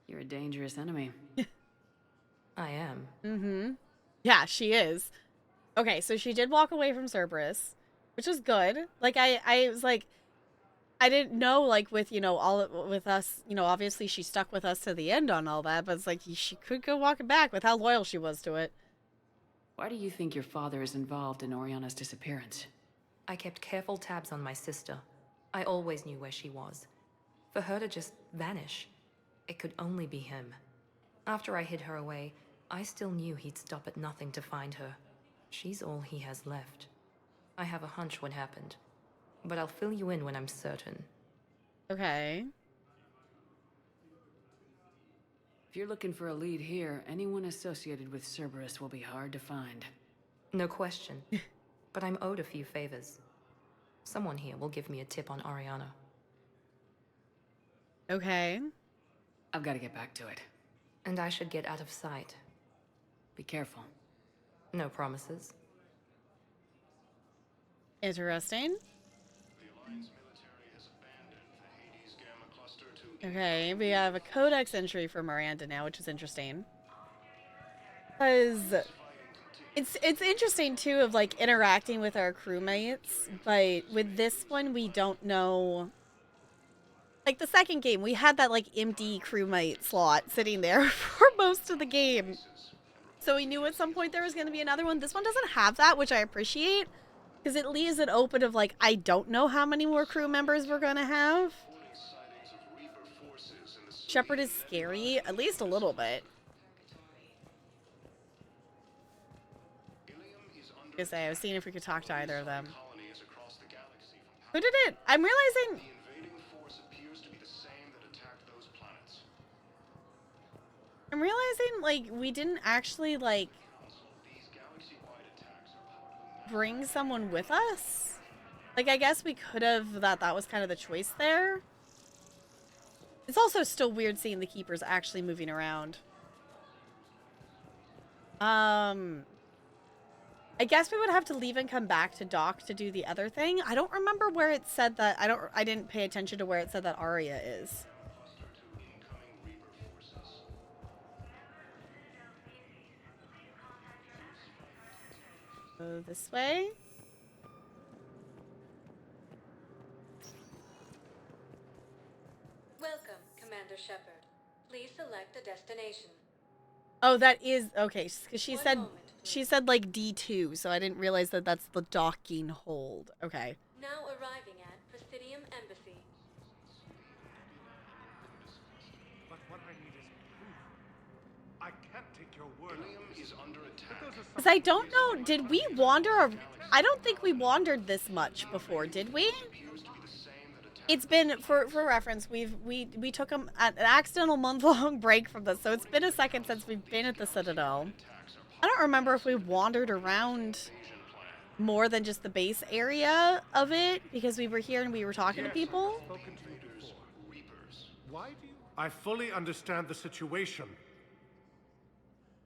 You're a dangerous enemy. I am. Mm-hmm. Yeah, she is. Okay, so she did walk away from Cerberus, which is good. Like, I was like, I didn't know, like, with, you know, all with us, you know, obviously she stuck with us to the end on all that, but it's like, she could go walking back with how loyal she was to it. Why do you think your father is involved in Oriana's disappearance? I kept careful tabs on my sister. I always knew where she was. For her to just vanish, it could only be him. After I hid her away, I still knew he'd stop at nothing to find her. She's all he has left. I have a hunch what happened, but I'll fill you in when I'm certain. Okay. If you're looking for a lead here, anyone associated with Cerberus will be hard to find. No question. But I'm owed a few favors. Someone here will give me a tip on Oriana. Okay. I've got to get back to it. And I should get out of sight. Be careful. No promises. Interesting. Okay, we have a codex entry for Miranda now, which is interesting. Because it's interesting too of like interacting with our crewmates, but with this one we don't know. Like the second game, we had that like empty crewmate slot sitting there for most of the game. So we knew at some point there was going to be another one. This one doesn't have that, which I appreciate. Because it leaves it open of like, I don't know how many more crew members we're going to have. Shepard is scary, at least a little bit. I was seeing if we could talk to either of them. Who did it? I'm realizing... I'm realizing, like, we didn't actually, like, bring someone with us? Like, I guess we could have, that was kind of the choice there. It's also still weird seeing the keepers actually moving around. I guess we would have to leave and come back to dock to do the other thing. I don't remember where it said that. I didn't pay attention to where it said that Arya is. Go this way. Welcome, Commander Shepard. Please select a destination. Oh, that is okay. Because she said like D2, so I didn't realize that that's the docking hold. Okay. Now arriving at Presidium Embassy. But what I need is proof. I can't take your word. Is under attack. Because I don't know, did we wander? I don't think we wandered this much before, did we? It's been, for reference, we took an accidental month-long break from this, so it's been a second since we've been at the Citadel. I don't remember if we wandered around more than just the base area of it, because we were here and we were talking to people. Why do you? I fully understand the situation.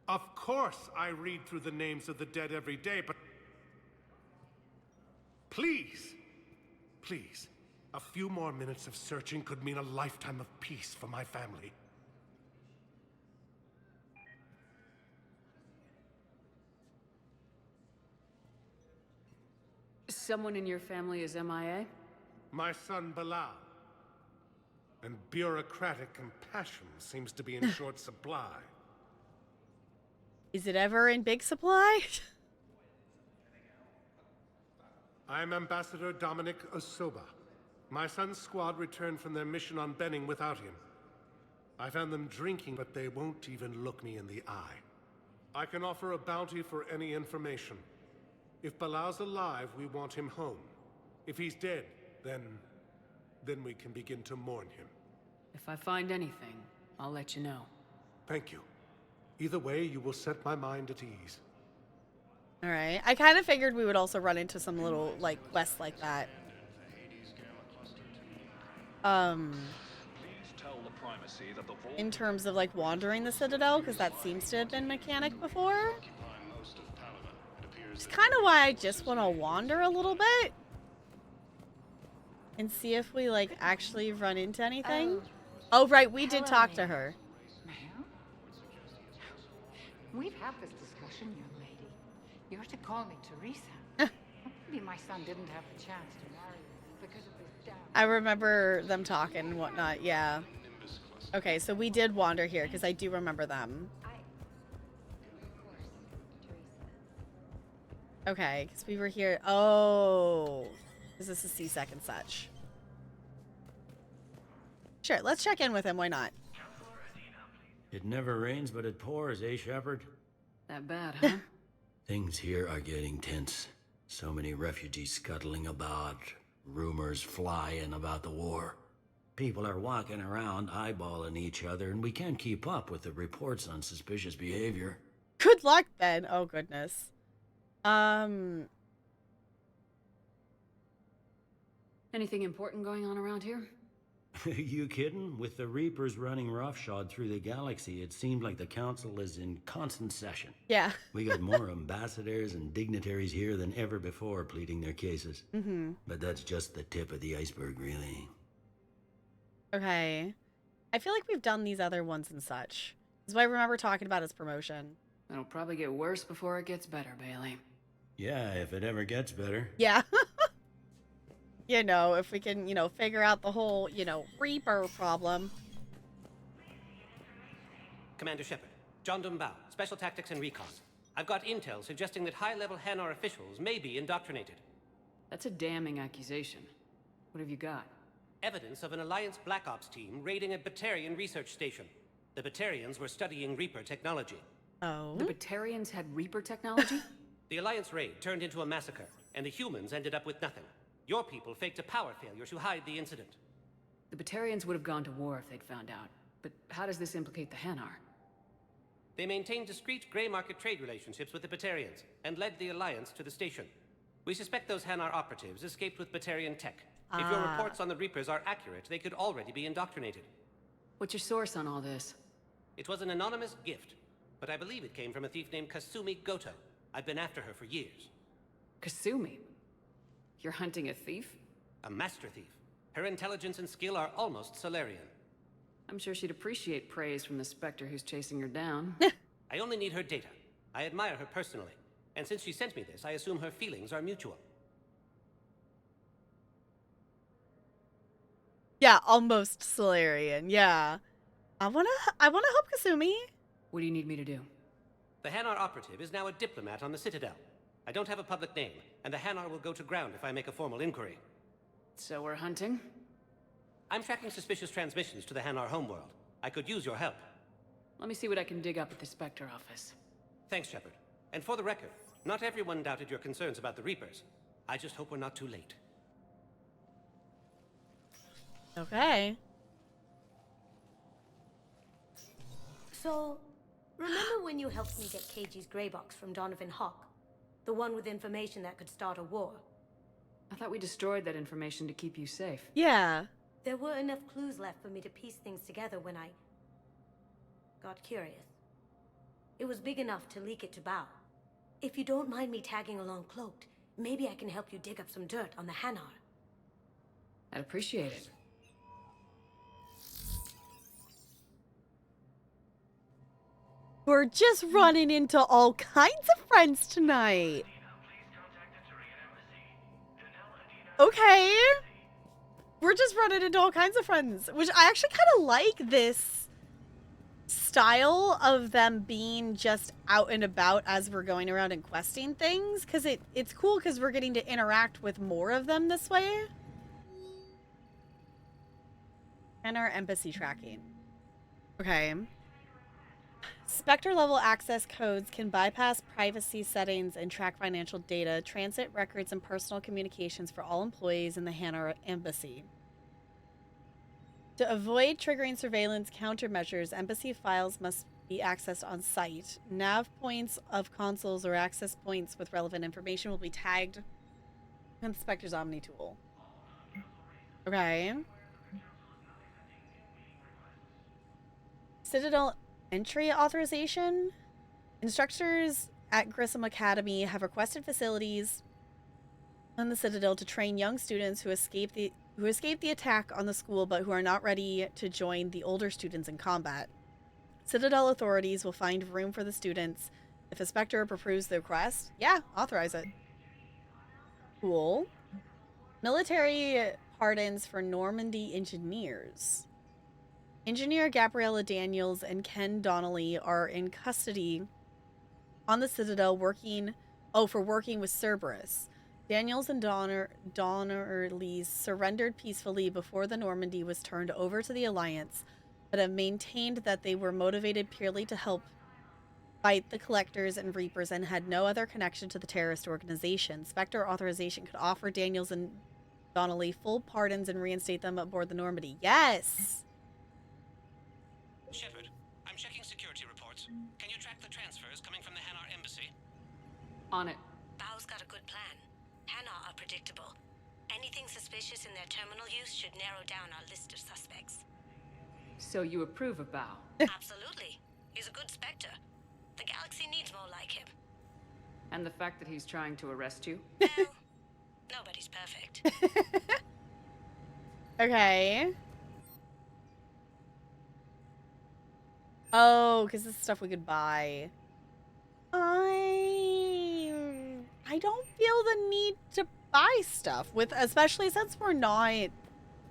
Of course I read through the names of the dead every day, but please, please, a few more minutes of searching could mean a lifetime of peace for my family. Someone in your family is MIA? My son Bilal. And bureaucratic compassion seems to be in short supply. Is it ever in big supply? I'm Ambassador Dominic Osoba. My son's squad returned from their mission on Benning without him. I found them drinking, but they won't even look me in the eye. I can offer a bounty for any information. If Bilal's alive, we want him home. If he's dead, then we can begin to mourn him. If I find anything, I'll let you know. Thank you. Either way, you will set my mind at ease. All right. I kind of figured we would also run into some little, like, quests like that. In terms of, like, wandering the Citadel, because that seems to have been mechanic before. It's kind of why I just want to wander a little bit. And see if we, like, actually run into anything. Oh, right. We did talk to her. We've had this discussion, young lady. You're to call me Teresa. Maybe my son didn't have the chance to marry you because of his dad. I remember them talking and whatnot, yeah. Okay, so we did wander here, because I do remember them. Okay, because we were here. Oh. Is this a C-Sec and such? Sure, let's check in with him. Why not? It never rains, but it pours, eh, Shepard? That bad, huh? Things here are getting tense. So many refugees scuttling about, rumors flying about the war. People are walking around eyeballing each other, and we can't keep up with the reports on suspicious behavior. Good luck, then. Oh, goodness. Anything important going on around here? You kidding? With the Reapers running roughshod through the galaxy, it seemed like the Council is in constant session. Yeah. We got more ambassadors and dignitaries here than ever before pleading their cases. Mm-hmm. But that's just the tip of the iceberg, really. Okay. I feel like we've done these other ones and such. This is what I remember talking about his promotion. It'll probably get worse before it gets better, Bailey. Yeah, if it ever gets better. Yeah. You know, if we can, you know, figure out the whole, you know, Reaper problem. Commander Shepard, John Dumbao, Special Tactics and Recon. I've got intel suggesting that high-level Hanar officials may be indoctrinated. That's a damning accusation. What have you got? Evidence of an Alliance Black Ops team raiding a Batarian research station. The Batarians were studying Reaper technology. Oh? The Batarians had Reaper technology? The Alliance raid turned into a massacre, and the humans ended up with nothing. Your people faked a power failure to hide the incident. The Batarians would have gone to war if they'd found out. But how does this implicate the Hanar? They maintained discreet gray market trade relationships with the Batarians, and led the Alliance to the station. We suspect those Hanar operatives escaped with Batarian tech. If your reports on the Reapers are accurate, they could already be indoctrinated. What's your source on all this? It was an anonymous gift, but I believe it came from a thief named Kasumi Goto. I've been after her for years. Kasumi? You're hunting a thief? A master thief. Her intelligence and skill are almost Solarian. I'm sure she'd appreciate praise from the Spectre who's chasing her down. I only need her data. I admire her personally. And since she sent me this, I assume her feelings are mutual. Yeah, almost Solarian. Yeah. I wanna help Kasumi. What do you need me to do? The Hanar operative is now a diplomat on the Citadel. I don't have a public name, and the Hanar will go to ground if I make a formal inquiry. So we're hunting? I'm tracking suspicious transmissions to the Hanar homeworld. I could use your help. Let me see what I can dig up at the Spectre office. Thanks, Shepard. And for the record, not everyone doubted your concerns about the Reapers. I just hope we're not too late. Okay. So, remember when you helped me get KG's grey box from Donovan Hawk? The one with information that could start a war? I thought we destroyed that information to keep you safe. Yeah. There were enough clues left for me to piece things together when I got curious. It was big enough to leak it to Bao. If you don't mind me tagging along cloaked, maybe I can help you dig up some dirt on the Hanar. I'd appreciate it. We're just running into all kinds of friends tonight. Okay. We're just running into all kinds of friends, which I actually kind of like this style of them being just out and about as we're going around and questing things, because it's cool because we're getting to interact with more of them this way. And our embassy tracking. Okay. Spectre level access codes can bypass privacy settings and track financial data, transit records, and personal communications for all employees in the Hanar embassy. To avoid triggering surveillance countermeasures, embassy files must be accessed on site. Nav points of consoles or access points with relevant information will be tagged in the Spectre's Omni tool. Okay. Citadel entry authorization. Instructors at Grissom Academy have requested facilities on the Citadel to train young students who escaped the attack on the school but who are not ready to join the older students in combat. Citadel authorities will find room for the students if a Spectre approves the request. Yeah, authorize it. Cool. Military pardons for Normandy engineers. Engineer Gabriella Daniels and Ken Donnelly are in custody on the Citadel working with Cerberus. Daniels and Donnelly surrendered peacefully before the Normandy was turned over to the Alliance, but have maintained that they were motivated purely to help fight the Collectors and Reapers and had no other connection to the terrorist organization. Spectre authorization could offer Daniels and Donnelly full pardons and reinstate them aboard the Normandy. Yes! Shepard, I'm checking security reports. Can you track the transfers coming from the Hanar embassy? On it. Bao's got a good plan. Hanar are predictable. Anything suspicious in their terminal use should narrow down our list of suspects. So you approve of Bao? Absolutely. He's a good Spectre. The galaxy needs more like him. And the fact that he's trying to arrest you? Well, nobody's perfect. Okay. Oh, because this is stuff we could buy. I don't feel the need to buy stuff especially since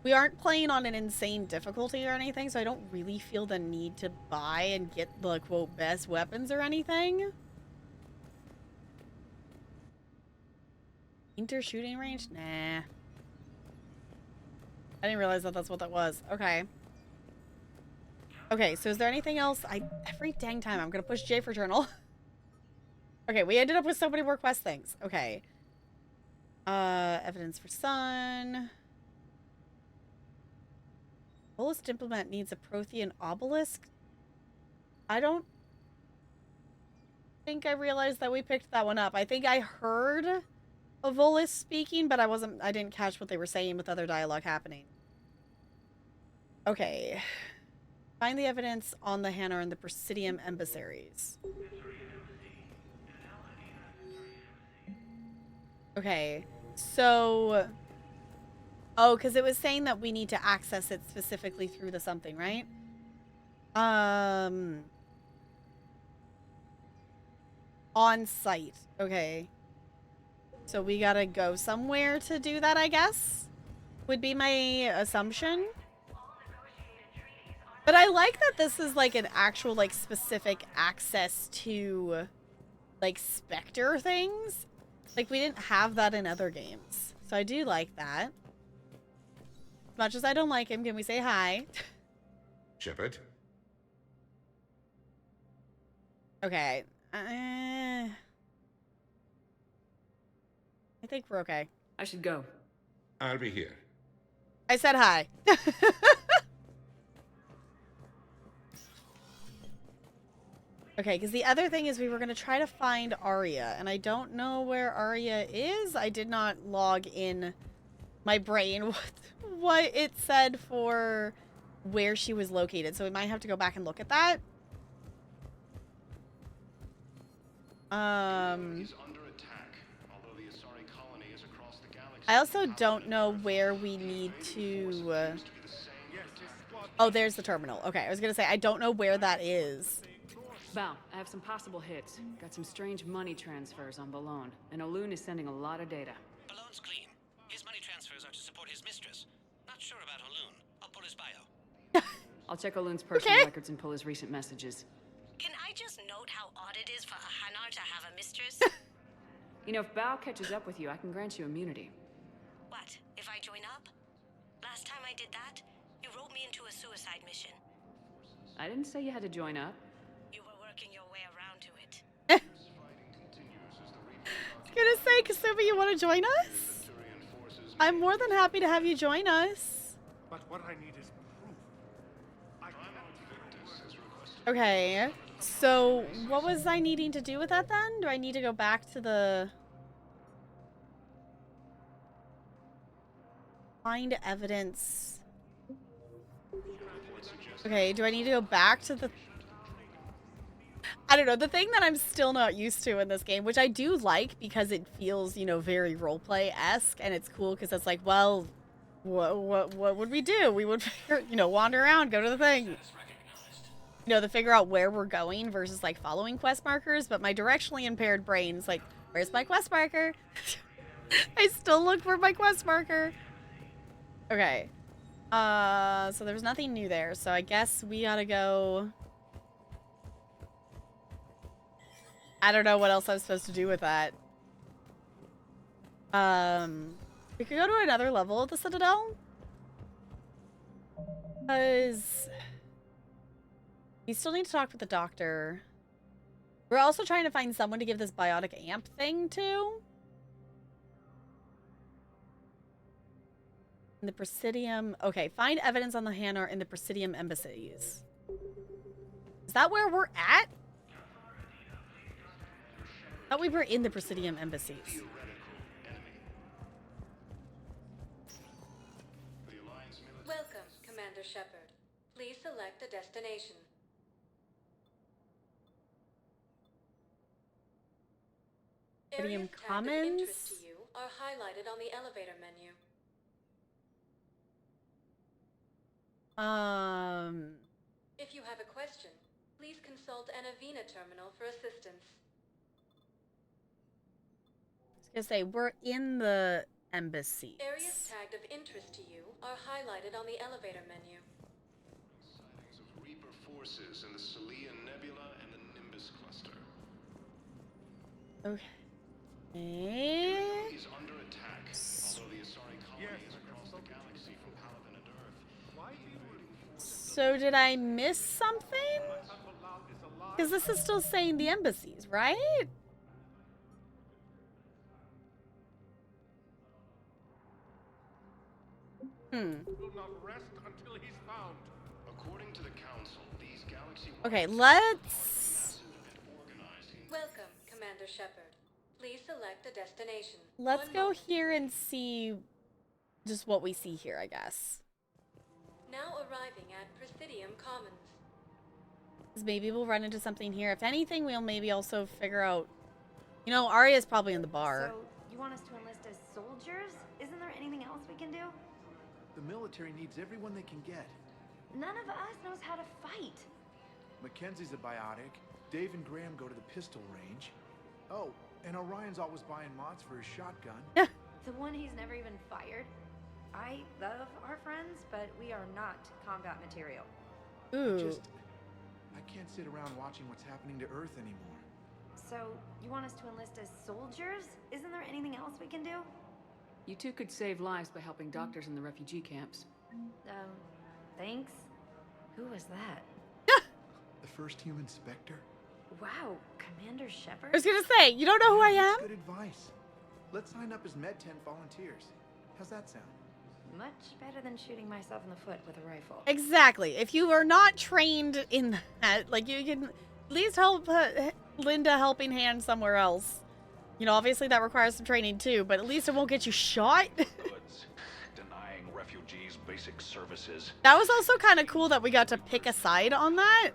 we aren't playing on an insane difficulty or anything, so I don't really feel the need to buy and get the quote best weapons or anything. Inter shooting range? Nah. I didn't realize that that's what that was. Okay. Okay, so is there anything else? Every dang time I'm gonna push J for journal. Okay, we ended up with so many more quest things. Okay. Evidence for Sun. Bolus Diplomat needs a Prothean obelisk. I don't think I realized that we picked that one up. I think I heard Volis speaking, but I didn't catch what they were saying with other dialogue happening. Okay. Find the evidence on the Hanar and the Presidium emissaries. Okay. So... Oh, because it was saying that we need to access it specifically through the something, right? On site. Okay. So we gotta go somewhere to do that, I guess? Would be my assumption. But I like that this is like an actual like specific access to like Spectre things. Like we didn't have that in other games. So I do like that. As much as I don't like him, can we say hi? Shepard? Okay. I think we're okay. I should go. I'll be here. I said hi. Okay, because the other thing is we were going to try to find Arya, and I don't know where Arya is. I did not log in my brain what it said for where she was located, so we might have to go back and look at that. I also don't know where we need to... Oh, there's the terminal. Okay, I was going to say, I don't know where that is. Val, I have some possible hits. Got some strange money transfers on Balone, and Olun is sending a lot of data. Balone's clean. His money transfers are to support his mistress. Not sure about Olun. I'll pull his bio. I'll check Olun's personal records and pull his recent messages. Can I just note how odd it is for a Hanar to have a mistress? You know, if Bao catches up with you, I can grant you immunity. What, if I join up? Last time I did that, you wrote me into a suicide mission. I didn't say you had to join up. You were working your way around to it. I was gonna say, Kasumi, you want to join us? I'm more than happy to have you join us. But what I need is proof. Okay, so what was I needing to do with that then? Do I need to go back to the... Find evidence... Okay, do I need to go back to the... I don't know, the thing that I'm still not used to in this game, which I do like because it feels, you know, very roleplay-esque, and it's cool because it's like, well, what would we do? We would, you know, wander around, go to the thing. You know, to figure out where we're going versus, like, following quest markers, but my directionally impaired brain's like, where's my quest marker? I still look for my quest marker. Okay. So there's nothing new there, so I guess we gotta go... I don't know what else I'm supposed to do with that. We could go to another level of the Citadel. Because... we still need to talk with the doctor. We're also trying to find someone to give this biotic amp thing to. In the Presidium... Okay, find evidence on the Hanar in the Presidium embassies. Is that where we're at? I thought we were in the Presidium embassies. Welcome, Commander Shepard. Please select a destination. Presidium Areas tagged of Commons? interest to you are highlighted on the elevator menu. If you have a question, please consult an Avena terminal for assistance. I was gonna say, we're in the embassy. Areas tagged of interest to you are highlighted on the elevator menu. Sightings of Reaper forces in the Celian Nebula and the Nimbus cluster. Okay. Is under attack, although the Asari colony is across the galaxy from Palaven and Earth. So did I miss something? Because this is still saying the embassies, right? Will not rest until he's found. According to the Council, these galaxy Okay, let's... Welcome, Commander Shepard. Please select a destination. Let's go here and see just what we see here, I guess. Now arriving at Presidium Commons. 'Cause maybe we'll run into something here. If anything, we'll maybe also figure out... You know, Arya's probably in the bar. So, you want us to enlist as soldiers? Isn't there anything else we can do? The military needs everyone they can get. None of us knows how to fight. Mackenzie's a biotic. Dave and Graham go to the pistol range. Oh, and Orion's always buying mods for his shotgun. The one he's never even fired. I love our friends, but we are not combat material. Ooh. I can't sit around watching what's happening to Earth anymore. So, you want us to enlist as soldiers? Isn't there anything else we can do? You two could save lives by helping doctors in the refugee camps. Thanks. Who was that? The first human Spectre? Wow, Commander Shepard? I was gonna say, you don't know who I am? Good advice. Let's sign up as Med 10 volunteers. How's that sound? Much better than shooting myself in the foot with a rifle. Exactly. If you are not trained in that, like, you can at least help Linda helping hand somewhere else. You know, obviously that requires some training too, but at least it won't get you shot. Denying refugees basic services. That was also kind of cool that we got to pick a side on that.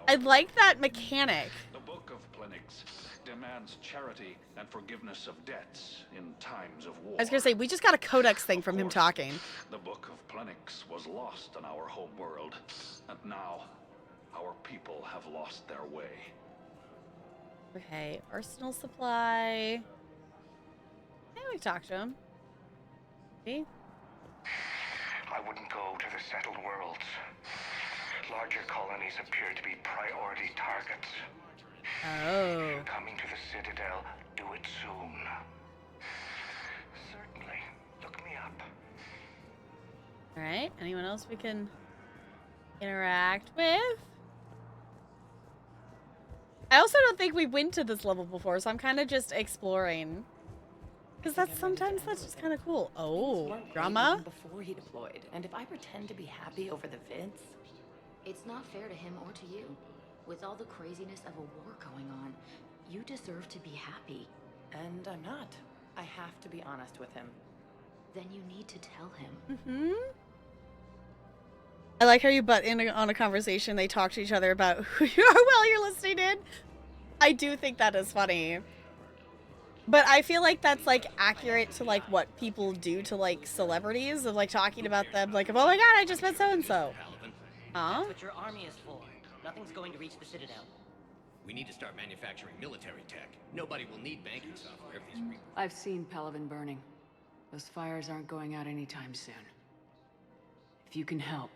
I like that mechanic. The Book of Clinics demands charity and forgiveness of debts in times of war. I was gonna say, we just got a codex thing from him talking. The Book of Clinics was lost in our home world, and now our people have lost their way. Okay, arsenal supply. Hey, we talked to him. See? I wouldn't go to the settled worlds. Larger colonies appear to be priority targets. Oh. If you're coming to the Citadel, do it soon. Certainly. Look me up. Alright, anyone else we can interact with? I also don't think we've been to this level before, so I'm kind of just exploring. Because sometimes that's just kind of cool. Oh, drama? Before he deployed, and if I pretend to be happy over the vids, it's not fair to him or to you. With all the craziness of a war going on, you deserve to be happy. And I'm not. I have to be honest with him. Then you need to tell him. Mm-hmm. I like how you butt in on a conversation. They talk to each other about who you are while you're listening in. I do think that is funny. But I feel like that's, like, accurate to, like, what people do to, like, celebrities. Of, like, talking about them. Like, oh my god, I just met so-and-so. Huh? That's what your army is for. Nothing's going to reach the Citadel. We need to start manufacturing military tech. Nobody will need banking software if these Reapers... I've seen Palaven burning. Those fires aren't going out anytime soon. If you can help.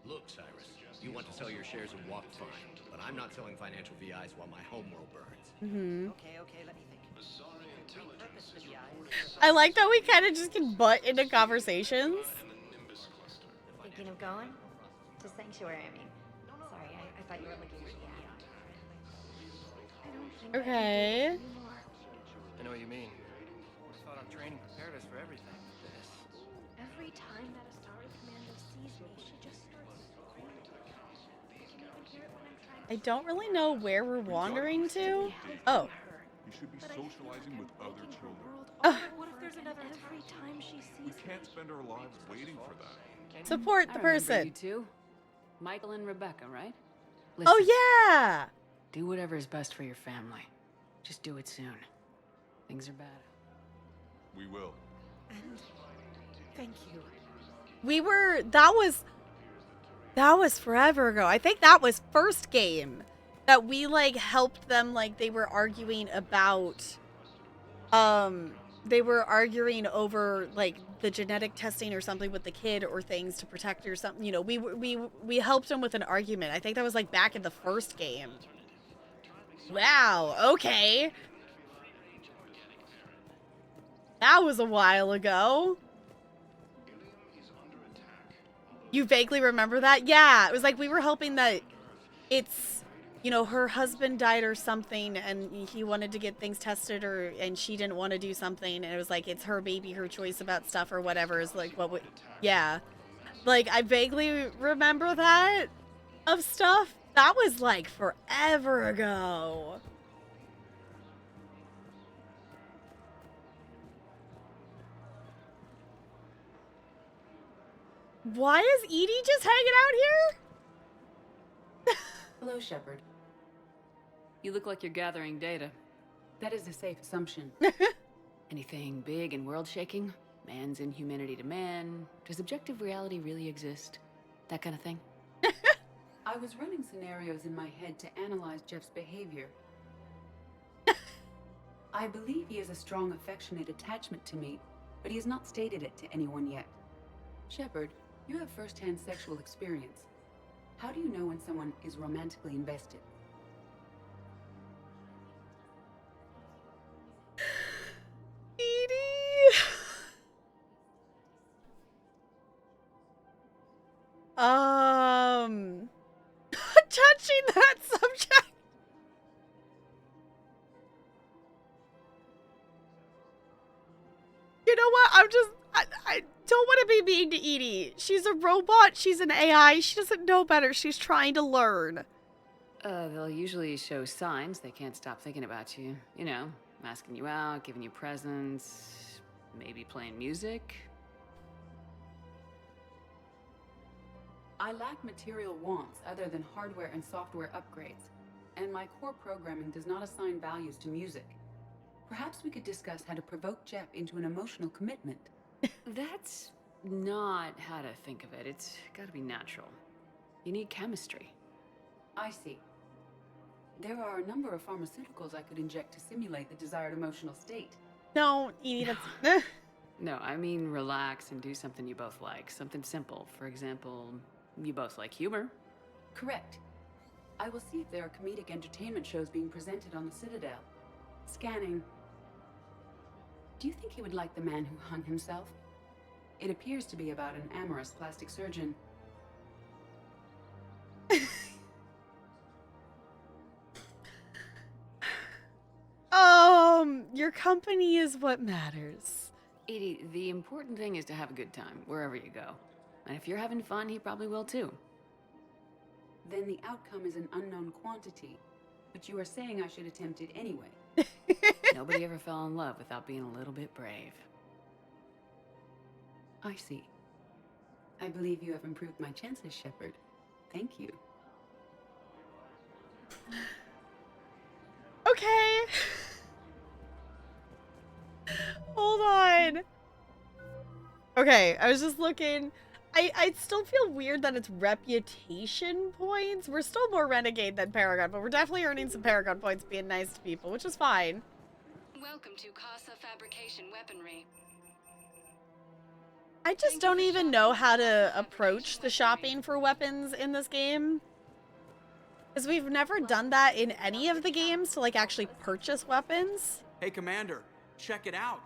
Look, Cyrus, you want to sell your shares and walk fine, but I'm not selling financial VIs while my homeworld burns. Mm-hmm. Okay, let me think. I like that we kind of just can butt into conversations. Thinking of going? To Sanctuary, I mean. Sorry, I thought you were looking at the app. Okay. I know what you mean. I thought our training prepared us for everything. Every time that a Starry Commando sees me, she just starts screaming. Can you hear it when I'm trying to... I don't really know where we're wandering to. Oh. You should be socializing with other children. What if there's another every time she sees We can't spend our lives waiting for that. Support the I remember person. You two. Michael and Rebecca, right? Oh, yeah! Do whatever is best for your family. Just do it soon. Things are bad. We will. And thank you. We were... That was forever ago. I think that was first game. That we, like, helped them, like, they were arguing about... They were arguing over, like, the genetic testing or something with the kid or things to protect her or something. You know, we helped them with an argument. I think that was, like, back in the first game. Wow, okay. That was a while ago. You vaguely remember that? Yeah, it was like we were hoping that it's, you know, her husband died or something and he wanted to get things tested and she didn't want to do something and it was like it's her baby, her choice about stuff or whatever is like what we, yeah. Like I vaguely remember that of stuff. That was like forever ago. Why is Edie just hanging out here? Hello, Shepard. You look like you're gathering data. That is a safe assumption. Anything big and world-shaking? Man's inhumanity to man? Does objective reality really exist? That kind of thing? I was running scenarios in my head to analyze Jeff's behavior. I believe he has a strong affectionate attachment to me, but he has not stated it to anyone yet. Shepard, you have first-hand sexual experience. How do you know when someone is romantically invested? Edie. Touching that subject. You know what? I don't want to be mean to Edie. She's a robot. She's an AI. She doesn't know better. She's trying to learn. They'll usually show signs they can't stop thinking about you. You know, asking you out, giving you presents, maybe playing music. I lack material wants other than hardware and software upgrades, and my core programming does not assign values to music. Perhaps we could discuss how to provoke Jeff into an emotional commitment. That's not how to think of it. It's gotta be natural. You need chemistry. I see. There are a number of pharmaceuticals I could inject to simulate the desired emotional state. No, Edie, that's... No, I mean relax and do something you both like. Something simple. For example, you both like humor. Correct. I will see if there are comedic entertainment shows being presented on the Citadel. Scanning. Do you think he would like The Man Who Hung Himself? It appears to be about an amorous plastic surgeon. Your company is what matters. Edie, the important thing is to have a good time, wherever you go. And if you're having fun, he probably will too. Then the outcome is an unknown quantity. But you are saying I should attempt it anyway. Nobody ever fell in love without being a little bit brave. I see. I believe you have improved my chances, Shepard. Thank you. Okay. Hold on. Okay, I was just looking. I still feel weird that it's reputation points. We're still more renegade than Paragon, but we're definitely earning some Paragon points being nice to people, which is fine. Welcome to Casa Fabrication Weaponry. I just don't even know how to approach the shopping for weapons in this game. Because we've never done that in any of the games to, like, actually purchase weapons. Hey, Commander, check it out.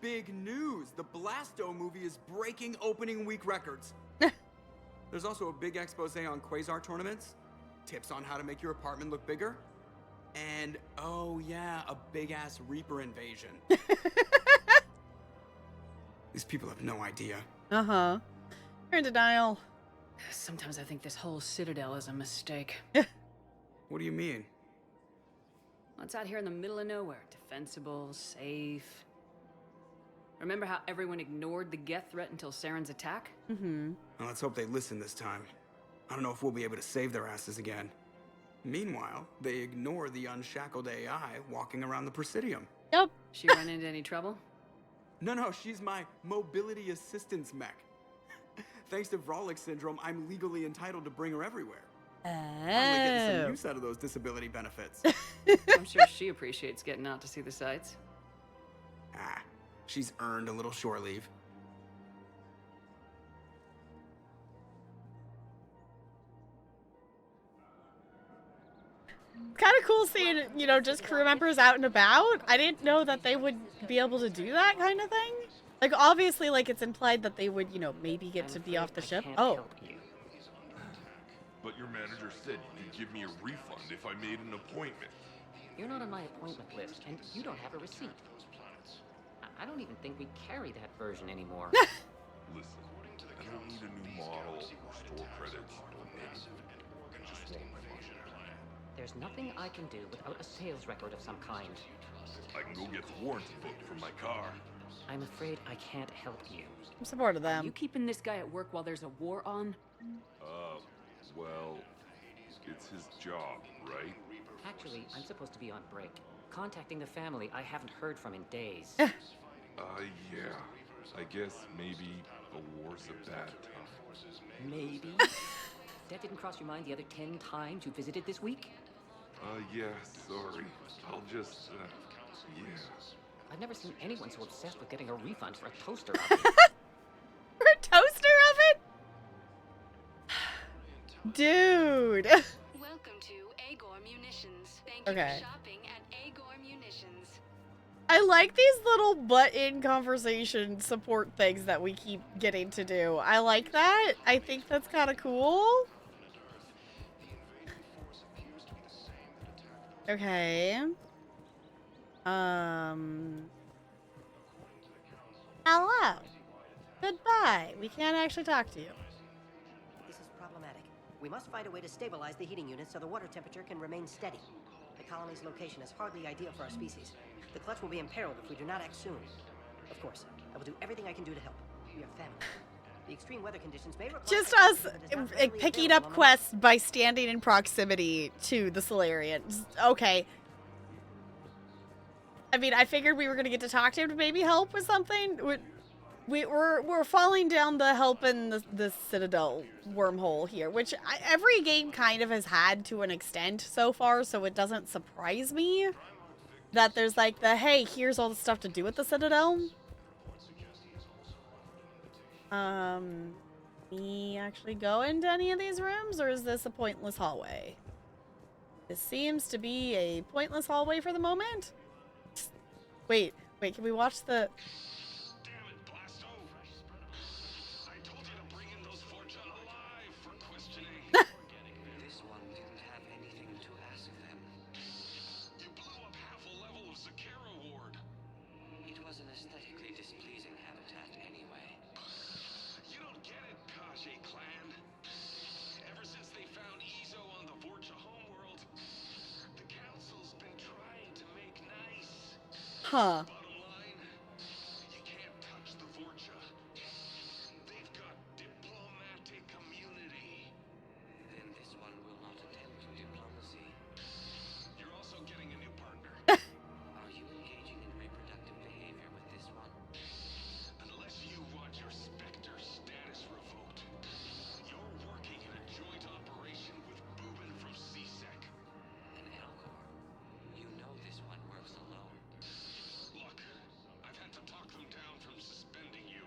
Big news! The Blasto movie is breaking opening week records. There's also a big expose on Quasar tournaments, tips on how to make your apartment look bigger, and, oh yeah, a big-ass Reaper invasion. These people have no idea. Uh-huh. You're in denial. Sometimes I think this whole Citadel is a mistake. What do you mean? Well, it's out here in the middle of nowhere. Defensible, safe. Remember how everyone ignored the Geth threat until Saren's attack? Mm-hmm. Well, let's hope they listen this time. I don't know if we'll be able to save their asses again. Meanwhile, they ignore the unshackled AI walking around the Presidium. Yep. She run into any trouble? No, she's my mobility assistance mech. Thanks to Vrolic syndrome, I'm legally entitled to bring her everywhere. I'm getting some use out of those disability benefits. I'm sure she appreciates getting out to see the sights. Ah, she's earned a little shore leave. Kind of cool seeing, you know, just crew members out and about. I didn't know that they would be able to do that kind of thing. Like, obviously, like, it's implied that they would, you know, maybe get to be off the ship. Oh. But your manager said you could give me a refund if I made an appointment. You're not on my appointment list, and you don't have a receipt. I don't even think we carry that version anymore. Listen, I don't need a new model or store credits or anything. I just want my money. There's nothing I can do without a sales record of some kind. I can go get the warranty book from my car. I'm afraid I can't help you. I'm supportive of them. Are you keeping this guy at work while there's a war on? Well, it's his job, right? Actually, I'm supposed to be on break. Contacting the family I haven't heard from in days. Yeah. I guess maybe a war's a bad time. Maybe. That didn't cross your mind the other 10 times you visited this week? Yeah, sorry. I'll just, yeah. I've never seen anyone so obsessed with getting a refund for a toaster oven. For a toaster oven? Dude. Welcome to Agor Munitions. Thank you for shopping at Agor Munitions. I like these little butt-in conversation support things that we keep getting to do. I like that. I think that's kind of cool. Okay. Hello. Goodbye. We can't actually talk to you. This is problematic. We must find a way to stabilize the heating unit so the water temperature can remain steady. The colony's location is hardly ideal for our species. The clutch will be imperiled if we do not act soon. Of course, I will do everything I can do to help. We are family. The extreme weather conditions may require... Just us picking up quests by standing in proximity to the Solarians. Okay. I mean, I figured we were going to get to talk to him to maybe help with something. We're falling down the help in the Citadel wormhole here, which every game kind of has had to an extent so far, so it doesn't surprise me that there's like the, hey, here's all the stuff to do with the Citadel. Me actually go into any of these rooms, or is this a pointless hallway? This seems to be a pointless hallway for the moment. Wait, can we watch the... Damn it, Blasto! I told you to bring in those Forja alive for questioning. This one didn't have anything to ask them. You blew up half a level of Zakera Ward. It was an aesthetically displeasing habitat anyway. You don't get it, Kashe clan. Ever since they found Ezo on the Forja homeworld, the council's been trying to make nice. Huh. Bottom line, you can't touch the Forja. They've got diplomatic immunity. Then this one will not attempt diplomacy. You're also getting a new partner. Are you engaging in reproductive behavior with this one? Unless you want your Spectre status revoked, you're working in a joint operation with Boobin from CSEC. And Elcor, you know this one works alone. Look, I've had to talk them down from suspending you.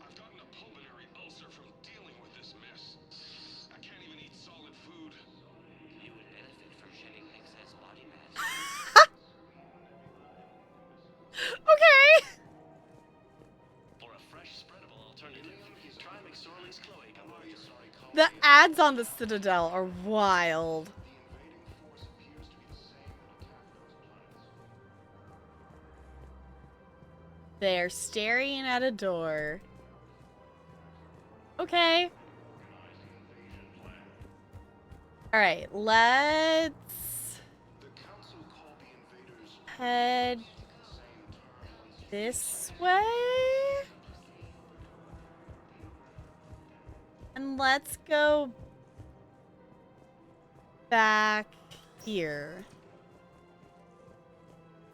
I've gotten a pulmonary ulcer from dealing with this mess. I can't even eat solid food. You would benefit from shedding excess body mass. Okay. For a fresh, spreadable alternative, try McSorley's Chloe compost. The ads on the Citadel are wild. They're staring at a door. Okay. Alright, let's head this way. And let's go back here.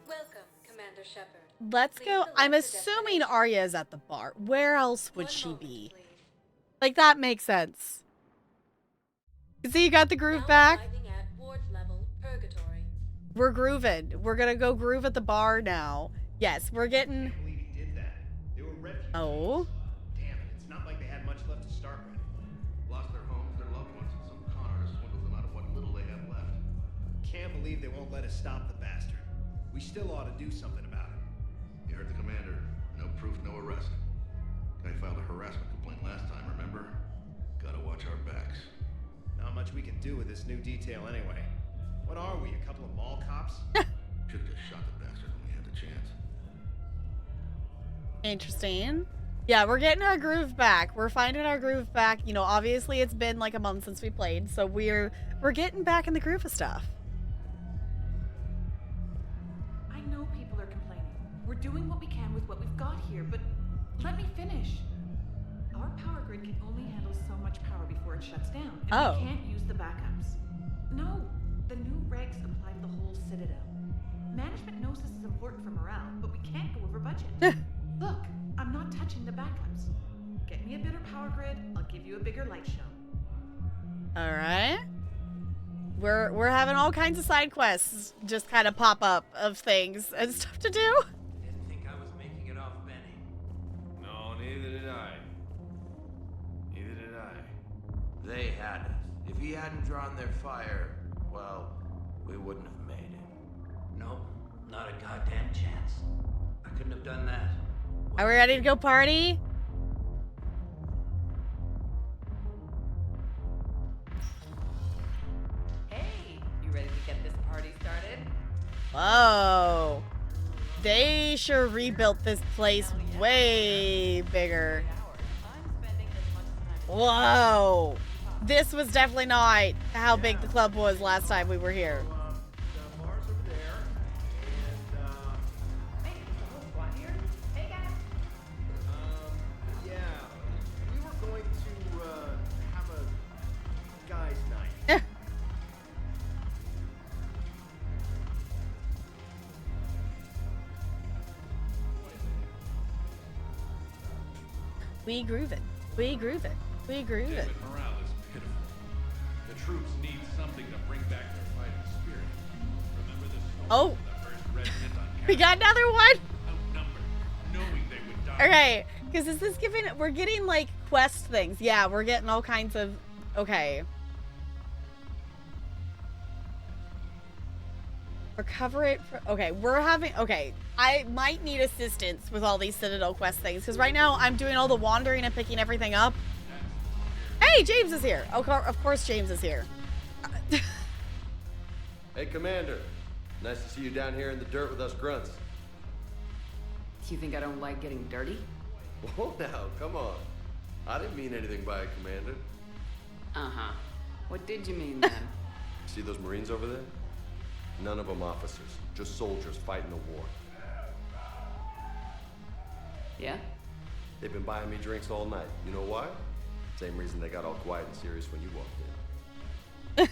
Welcome, Commander Shepard. Let's go. I'm assuming Arya is at the bar. Where else would she be? Like, that makes sense. You see, you got the groove back. Arriving at ward level purgatory. We're grooving. We're gonna go groove at the bar now. Yes, we're getting... Oh. Damn it, it's not like they had much left to start with. Lost their homes, their loved ones, and some con artist swindled them out of what little they have left. Can't believe they won't let us stop the bastard. We still ought to do something about it. You heard the commander. No proof, no arrest. Guy filed a harassment complaint last time, remember? Gotta watch our backs. Not much we can do with this new detail anyway. What are we, a couple of mall cops? Should've just shot the bastard when we had the chance. Interesting. Yeah, we're getting our groove back. We're finding our groove back. You know, obviously it's been like a month since we played, so we're getting back in the groove of stuff. I know people are complaining. We're doing what we can with what we we've got here, but let me finish. Our power grid can only handle so much power before it shuts down, and we can't use the backups. No, the new regs apply to the whole Citadel. Management knows this is important for morale, but we can't go over budget. Look, I'm not touching the backups. Get me a better power grid, I'll give you a bigger light show. All right. We're having all kinds of side quests just kind of pop up of things and stuff to do. Didn't think I was making it off Benny. No, neither did I. Neither did I. They had us. If he hadn't drawn their fire, well, we wouldn't have made it. Nope, not a goddamn chance. I couldn't have done that. Are we ready to go party? Hey, you ready to get this party started? Whoa. They sure rebuilt this place way bigger. Whoa. This was definitely not how big the club was last time we were here. The bar's over there, and, Hey, the whole squad here? Hey, guys. yeah, we were going to, have a guys' night. We groovin'. We groovin'. We groovin'. David, morale is pitiful. The troops need something to bring back their fighting spirit. Remember the story Oh. of the first regiment on We got another one. outnumbered, knowing they would die. Okay, because is this giving? We're getting like quest things. Yeah, we're getting all kinds of. Okay. Recover it. Okay, we're having. Okay, I might need assistance with all these Citadel quest things because right now I'm doing all the wandering and picking everything up. Hey, James is here. Oh, of course James is here. Hey, Commander. Nice to see you down here in the dirt with us grunts. You think I don't like getting dirty? Whoa, now, come on. I didn't mean anything by it, Commander. Uh-huh. What did you mean then? See those Marines over there? None of them officers, just soldiers fighting a war. Yeah? They've been buying me drinks all night. You know why? Same reason they got all quiet and serious when you walked in.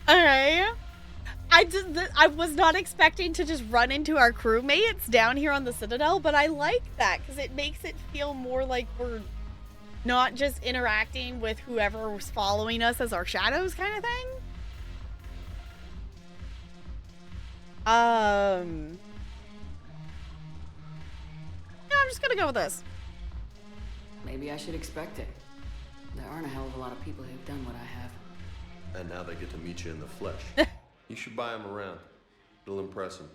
Alright. I was not expecting to just run into our crewmates down here on the Citadel, but I like that because it makes it feel more like we're not just interacting with whoever was following us as our shadows kind of thing. Yeah, I'm just gonna go with this. Maybe I should expect it. There aren't a hell of a lot of people who've done what I have. And now they get to meet you in the flesh. You should buy them around. It'll impress them.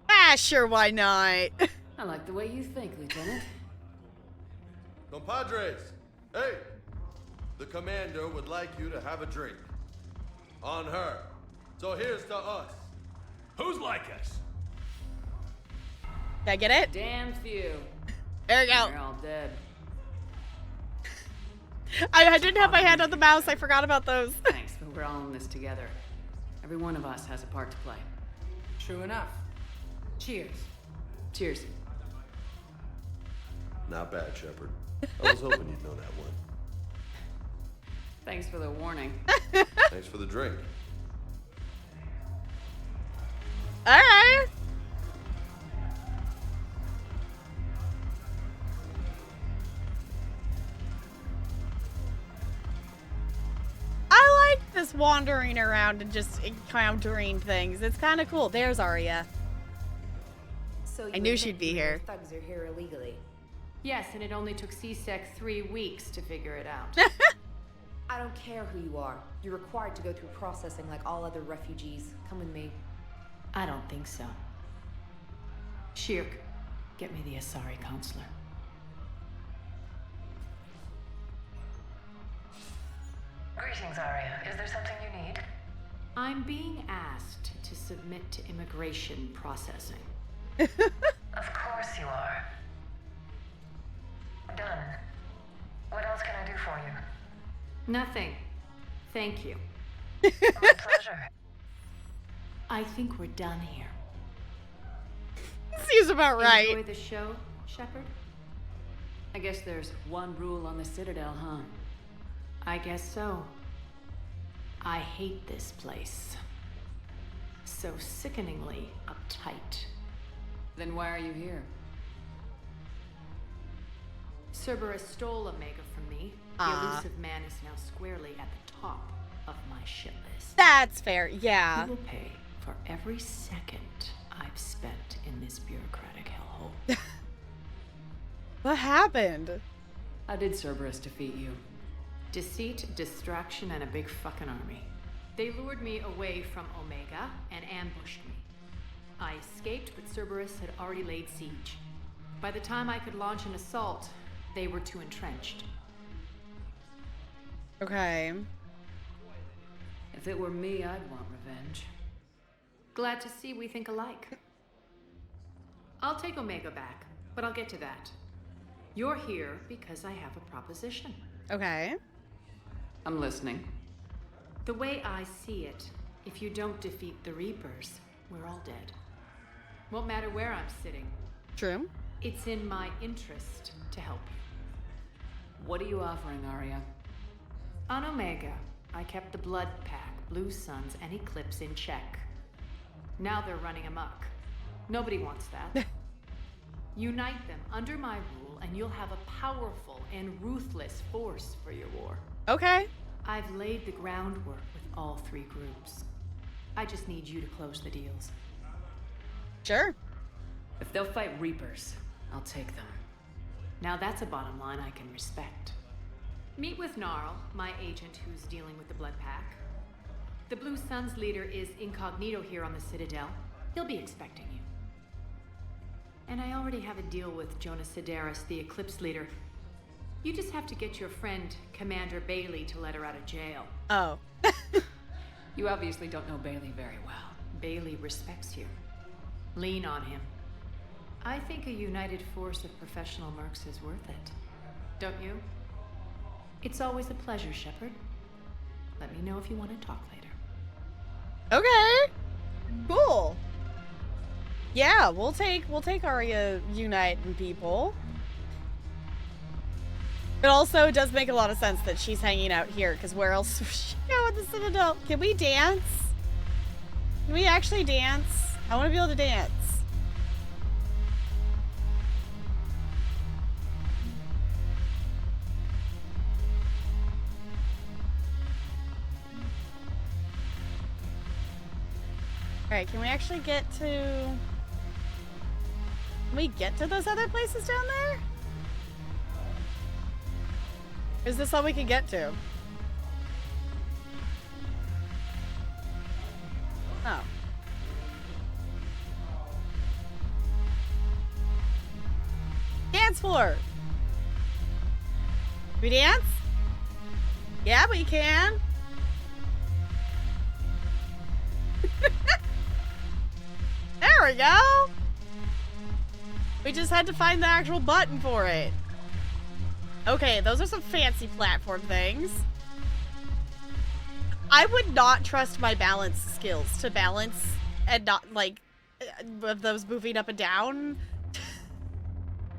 Ah, sure, why not? I like the way you think, Lieutenant. Compadres! Hey! The commander would like you to have a drink. On her. So here's to us. Who's like us? Did I get it? Damn few. There we go. They're all dead. I didn't have my hand on the mouse. I forgot about those. Thanks, but we're all in this together. Every one of us has a part to play. True enough. Cheers. Cheers. Not bad, Shepard. I was hoping you'd know that one. Thanks for the warning. Thanks for the drink. All right. I like this wandering around and just encountering things. It's kind of cool. There's Arya. So I knew she'd be here. Thugs are here illegally. Yes, and it only took CSEC 3 weeks to figure it out. I don't care who you are. You're required to go through processing like all other refugees. Come with me. I don't think so. Shirk, get me the Asari counselor. Greetings, Arya. Is there something you need? I'm being asked to submit to immigration processing. Of course you are. Done. What else can I do for you? Nothing. Thank you. My pleasure. I think we're done here. seems about right. Enjoy the show, Shepard? I guess there's one rule on the Citadel, huh? I guess so. I hate this place. So sickeningly uptight. Then why are you here? Cerberus stole Omega from me. The elusive man is now squarely at the top of my shit list. That's fair, yeah. He will pay for every second I've spent in this bureaucratic hellhole. What happened? How did Cerberus defeat you? Deceit, distraction, and a big fucking army. They lured me away from Omega and ambushed me. I escaped, but Cerberus had already laid siege. By the time I could launch an assault, they were too entrenched. Okay. If it were me, I'd want revenge. Glad to see we think alike. I'll take Omega back, but I'll get to that. You're here because I have a proposition. Okay. I'm listening. The way I see it, if you don't defeat the Reapers, we're all dead. Won't matter where I'm sitting. True. It's in my interest to help you. What are you offering, Arya? On Omega, I kept the Blood Pack, Blue Suns, and Eclipse in check. Now they're running amok. Nobody wants that. Unite them under my rule, and you'll have a powerful and ruthless force for your war. Okay. I've laid the groundwork with all three groups. I just need you to close the deals. Sure. If they'll fight Reapers, I'll take them. Now that's a bottom line I can respect. Meet with Gnarl, my agent who's dealing with the Blood Pack. The Blue Suns leader is incognito here on the Citadel. He'll be expecting you. And I already have a deal with Jonas Sidaris, the Eclipse leader. You just have to get your friend, Commander Bailey, to let her out of jail. Oh. You obviously don't know Bailey very well. Bailey respects you. Lean on him. I think a united force of professional mercs is worth it. Don't you? It's always a pleasure, Shepard. Let me know if you want to talk later. Okay. Cool. Yeah, we'll take Arya uniting people. It also does make a lot of sense that she's hanging out here, because where else would she go in the Citadel? Can we dance? Can we actually dance? I want to be able to dance. Alright, can we actually get to... Can we get to those other places down there? Is this all we can get to? Oh. Dance floor! We dance? Yeah, we can. There we go. We just had to find the actual button for it. Okay, those are some fancy platform things. I would not trust my balance skills to balance and not, like, of those moving up and down.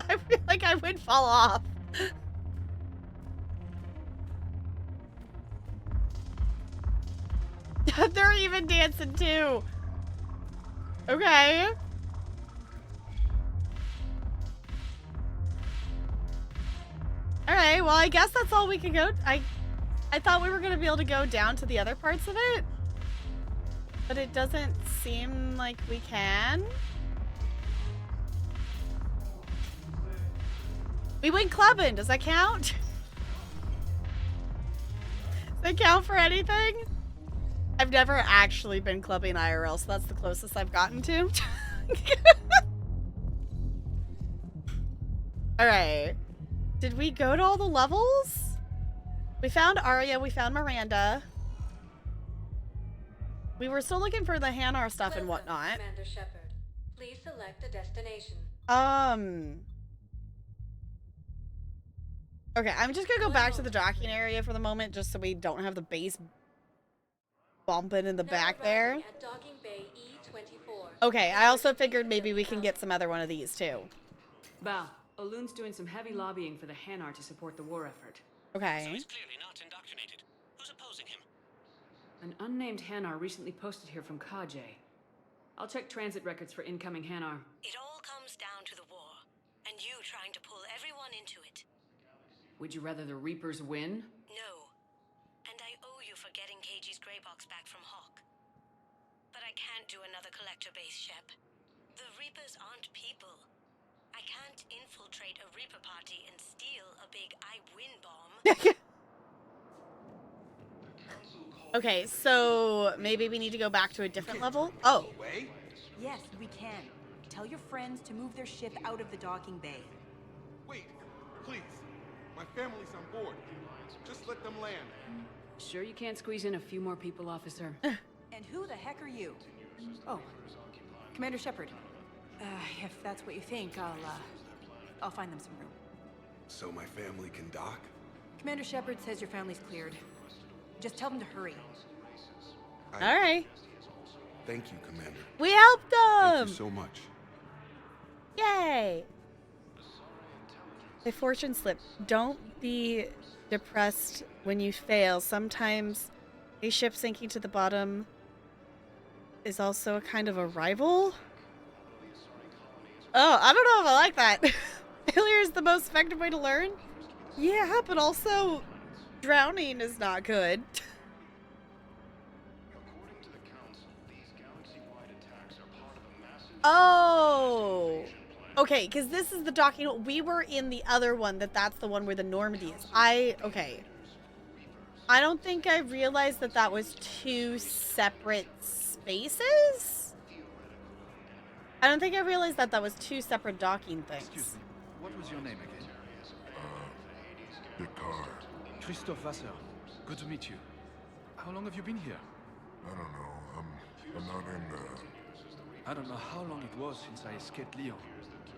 I feel like I would fall off. They're even dancing too. Okay. Alright, well I guess that's all we can go. I thought we were gonna be able to go down to the other parts of it. But it doesn't seem like we can. We went clubbing, does that count? Does that count for anything? I've never actually been clubbing IRL, so that's the closest I've gotten to. Alright. Did we go to all the levels? We found Arya, we found Miranda. We were still looking for the Hanar stuff and whatnot. Commander Shepard, please select a destination. Okay, I'm just gonna go back to the docking area for the moment, just so we don't have the base bumping in the back there. At docking bay 24. Okay, I also figured maybe we can get some other one of these too. Bao, Olun's doing some heavy lobbying for the Hanar to support the war effort. Okay. So he's clearly not indoctrinated. Who's opposing him? An unnamed Hanar recently posted here from Kajay. I'll check transit records for incoming Hanar. It all comes down to the war, and you trying to pull everyone into it. Would you rather the Reapers win? No. And I owe you for getting KG's gray box back from Hawk. But I can't do another collector base, Shep. The Reapers aren't people. I can't infiltrate a Reaper party and steal a big I win bomb. Okay, so maybe we need to go back to a different level? Oh. Yes, we can. Tell your friends to move their ship out of the docking bay. Wait, please. My family's on board. Just let them land. Sure you can't squeeze in a few more people, officer? And who the heck are you? Oh, Commander Shepard. If that's what you think, I'll find them some room. So my family can dock? Commander Shepard says your family's cleared. Just tell them to hurry. All right. Thank you, Commander. We helped them! Thank you so much. Yay! A fortune slip. Don't be depressed when you fail. Sometimes a ship sinking to the bottom is also a kind of a rival. Oh, I don't know if I like that. Failure is the most effective way to learn. Yeah, but also drowning is not good. Oh, okay, because this is the docking. We were in the other one. That's the one where the Normandy is. Okay. I don't think I realized that was two separate spaces. I don't think I realized that was two separate docking things. Excuse me. What was your name again? Picard. Christophe Vasseur. Good to meet you. How long have you been here? I don't know. I'm not in the... I don't know how long it was since I escaped Lyon.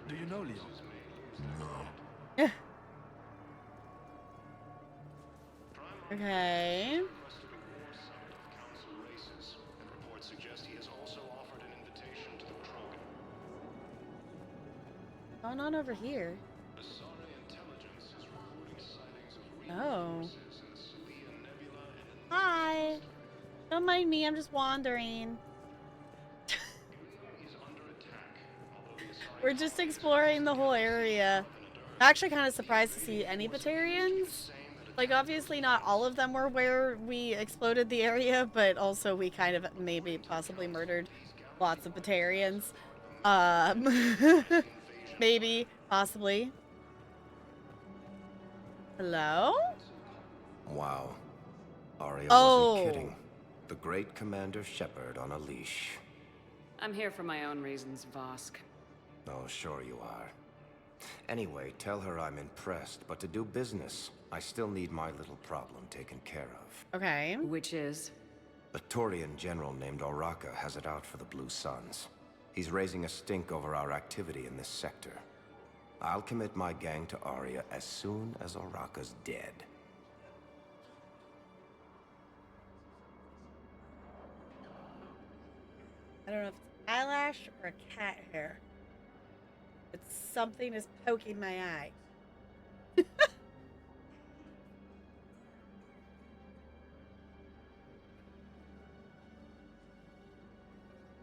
Do you know Lyon? No. Okay. What's going on over here? Oh. Hi. Don't mind me, I'm just wandering. We're just exploring the whole area. I'm actually kind of surprised to see any Batarians. Like, obviously not all of them were where we exploded the area, but also we kind of maybe possibly murdered lots of Batarians. Maybe, possibly. Hello? Wow. Arya wasn't kidding. The great Commander Shepard on a leash. I'm here for my own reasons, Vosk. Oh, sure you are. Anyway, tell her I'm impressed, but to do business, I still need my little problem taken care of. Okay. Which is? A Turian general named Oraka has it out for the Blue Suns. He's raising a stink over our activity in this sector. I'll commit my gang to Arya as soon as Oraka's dead. I don't know if it's eyelash or a cat hair. But something is poking my eye.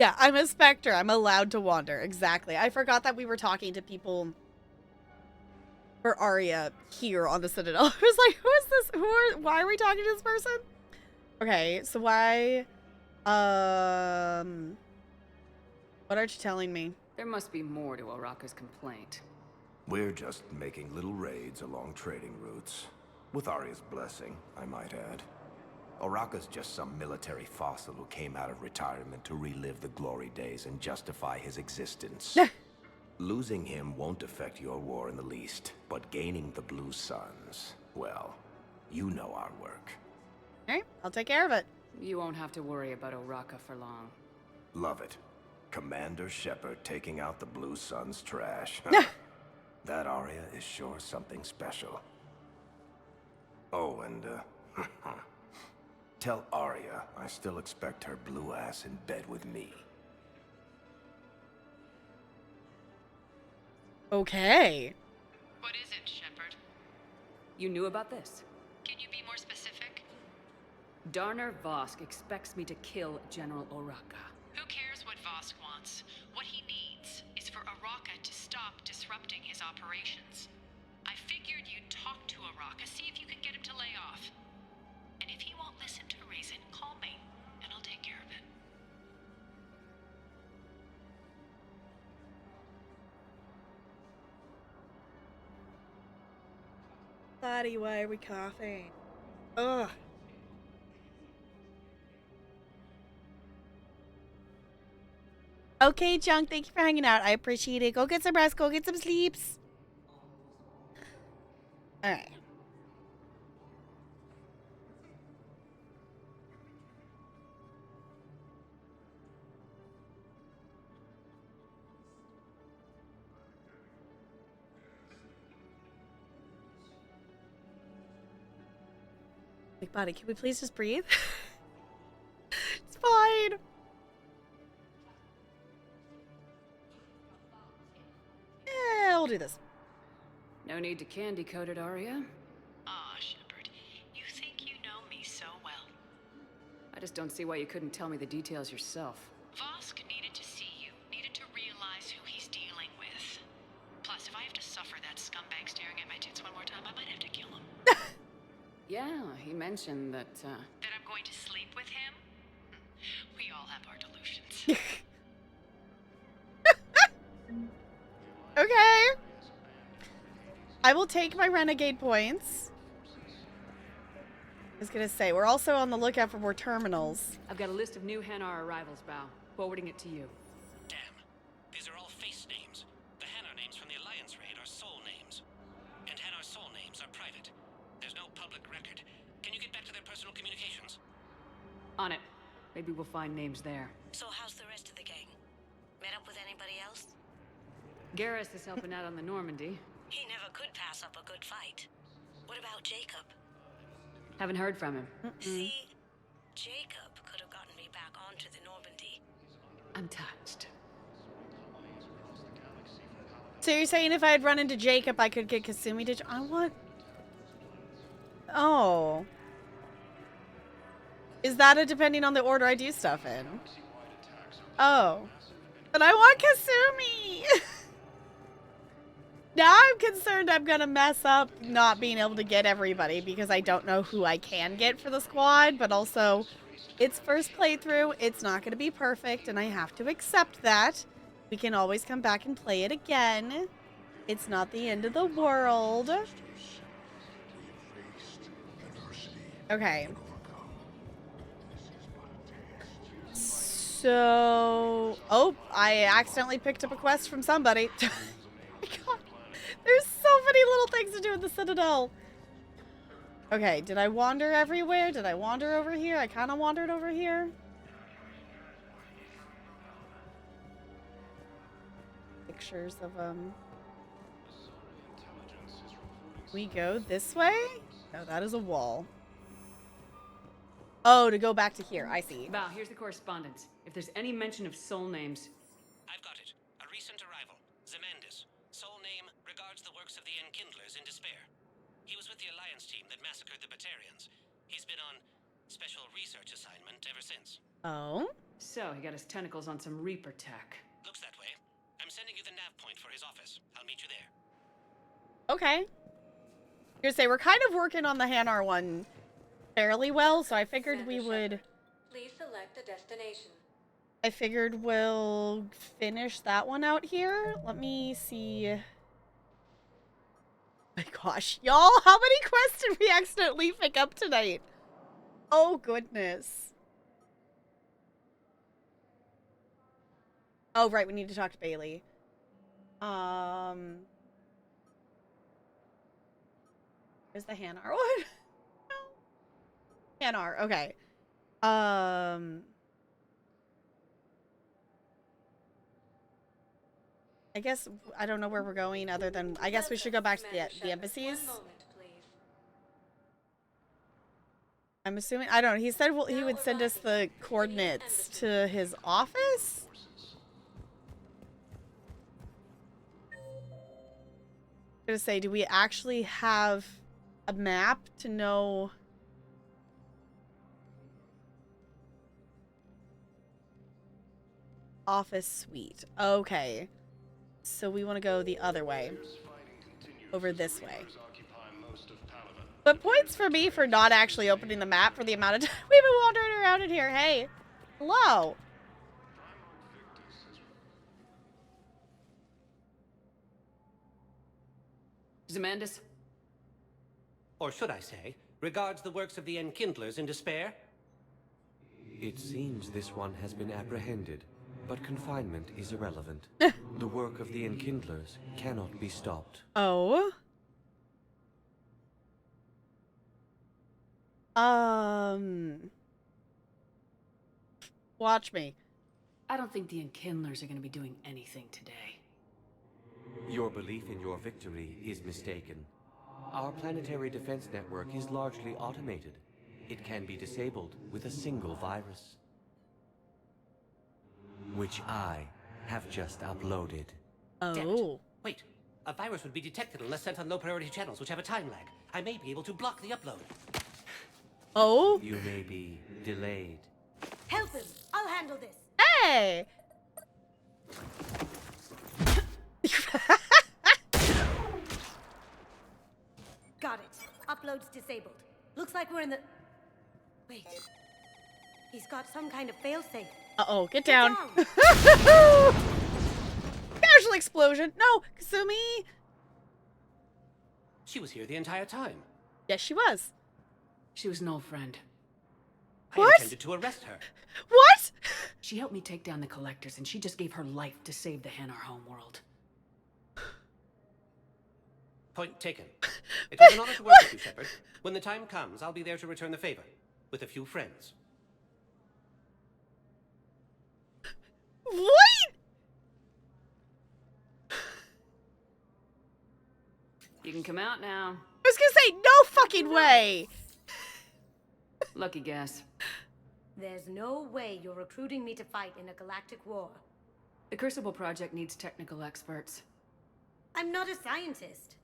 Yeah, I'm a specter. I'm allowed to wander. Exactly. I forgot that we were talking to people for Arya here on the Citadel. I was like, who is this? Why are we talking to this person? Okay, so why... What aren't you telling me? There must be more to Oraka's complaint. We're just making little raids along trading routes. With Arya's blessing, I might add. Oraka's just some military fossil who came out of retirement to relive the glory days and justify his existence. Losing him won't affect your war in the least, but gaining the Blue Suns, well, you know our work. Alright, I'll take care of it. You won't have to worry about Oraka for long. Love it. Commander Shepard taking out the Blue Suns trash. That Arya is sure something special. Oh, and, tell Arya I still expect her blue ass in bed with me. Okay. What is it, Shepard? You knew about this? Can you be more specific? Darner Vosk expects me to kill General Oraka. Who cares what Vosk wants? What he needs is for Araka to stop disrupting his operations. I figured you'd talk to Araka, see if you can get him to lay off. And if he won't listen to reason, call me, and I'll take care of it. Lottie, why are we coughing? Ugh. Okay, Junk, thank you for hanging out. I appreciate it. Go get some rest. Go get some sleeps. Alright. Big body, can we please just breathe? It's fine. Yeah, we'll do this. No need to candy coat it, Arya. Aw, Shepard, you think you know me so well. I just don't see why you couldn't tell me the details yourself. Vosk needed to see you, needed to realize who he's dealing with. Plus, if I have to suffer that scumbag staring at my tits one more time, I might have to kill him. Yeah, he mentioned that, That I'm going to sleep with him? We all have our delusions. Okay. I will take my renegade points. I was gonna say, we're also on the lookout for more terminals. I've got a list of new Hanar arrivals, Bao. Forwarding it to you. Damn. These are all face names. The Hanar names from the Alliance raid are soul names. And Hanar soul names are private. There's no public record. Can you get back to their personal communications? On it. Maybe we'll find names there. So how's the rest of the gang? Met up with anybody else? Garrus is helping out on the Normandy. He never could pass up a good fight. What about Jacob? Haven't heard from him. See, Jacob could have gotten me back onto the Normandy. I'm touched. So you're saying if I had run into Jacob, I could get Kasumi to... I want... Oh. Is that a depending on the order I do stuff in? Oh. But I want Kasumi! Now I'm concerned I'm gonna mess up not being able to get everybody because I don't know who I can get for the squad, but also it's first playthrough, it's not gonna be perfect, and I have to accept that. We can always come back and play it again. It's not the end of the world. Okay. So... Oh, I accidentally picked up a quest from somebody. Oh my God. There's so many little things to do in the Citadel. Okay, did I wander everywhere? Did I wander over here? I kind of wandered over here. Pictures of we go this way? No, that is a wall. Oh, to go back to here. I see. Bao, here's the correspondence. If there's any mention of soul names... I've got it. A recent arrival. Zemandis. Soul name regards the works of the Enkindlers in despair. He was with the Alliance team that massacred the Batarians. He's been on special research assignment ever since. Oh? So, he got his tentacles on some Reaper tech. Looks that way. I'm sending you the nav point for his office. I'll meet you there. Okay. You're gonna say we're kind of working on the Hanar one fairly well, so I figured we would... Please select a destination. I figured we'll finish that one out here. Let me see. Oh my gosh, y'all, how many quests did we accidentally pick up tonight? Oh goodness. Oh right, we need to talk to Bailey. Where's the Hanar one? No. Hanar, okay. I guess I don't know where we're going other than I guess we should go back to the embassies. I'm assuming I don't know. He said he would send us the coordinates to his office. gonna say, do we actually have a map to know? Office suite. Okay. So we want to go the other way. Over this way. But points for me for not actually opening the map for the amount of time we've been wandering around in here. Hey. Hello. Zemandis? Or should I say, regards the works of the Enkindlers in despair? It seems this one has been apprehended, but confinement is irrelevant. The work of the Enkindlers cannot be stopped. Oh? Watch me. I don't think the Enkindlers are going to be doing anything today. Your belief in your victory is mistaken. Our planetary defense network is largely automated. It can be disabled with a single virus. Which I have just uploaded. Oh. Wait, a virus would be detected unless sent on low priority channels, which have a time lag. I may be able to block the upload. Oh? You may be delayed. Help him! I'll handle this. Hey! Got it. Upload's disabled. Looks like we're in the... Wait. He's got some kind of failsafe. Uh-oh, get down. Casual explosion. No, Kasumi. She was here the entire time. Yes, she was. She was an old friend. I intended to arrest her. What? She helped me take down the Collectors, and she just gave her life to save the Hanar homeworld. Point taken. It was an honor to work with you, Shepard. When the time comes, I'll be there to return the favor. With a few friends. What? You can come out now. I was gonna say, no fucking way! Lucky guess. There's no way you're recruiting me to fight in a galactic war. The Crucible Project needs technical experts. I'm not a scientist.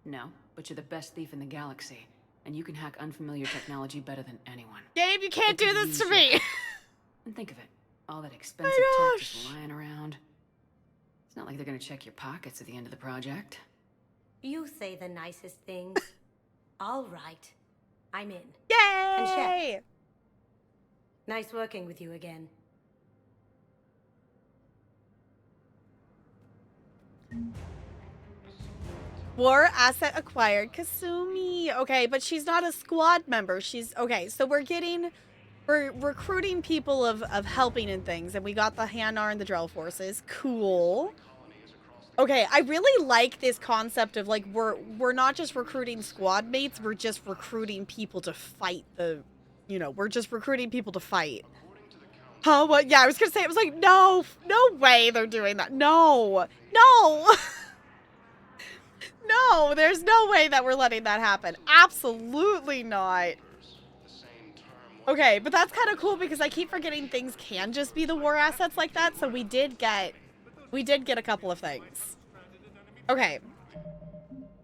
No, but you're the best thief in the galaxy. And you can hack unfamiliar technology better than anyone. Gabe, you can't do this to me! And think of it. All that expensive tech just lying around. It's not like they're gonna check your pockets at the end of the project. You say the nicest things. All right. I'm in. Yay! And Shep. Nice working with you again. War asset acquired. Kasumi. Okay, but she's not a squad member. She's... Okay, so we're recruiting people of helping and things. And we got the Hanar and the Drell forces. Cool. Okay, I really like this concept of, like, we're not just recruiting squad mates. We're just recruiting people to fight the... You know, we're just recruiting people to fight. Huh? What? Yeah, I was gonna say, it was like, no way they're doing that. No. No! No, there's no way that we're letting that happen. Absolutely not. Okay, but that's kind of cool because I keep forgetting things can just be the war assets like that. So we did get a couple of things. Okay.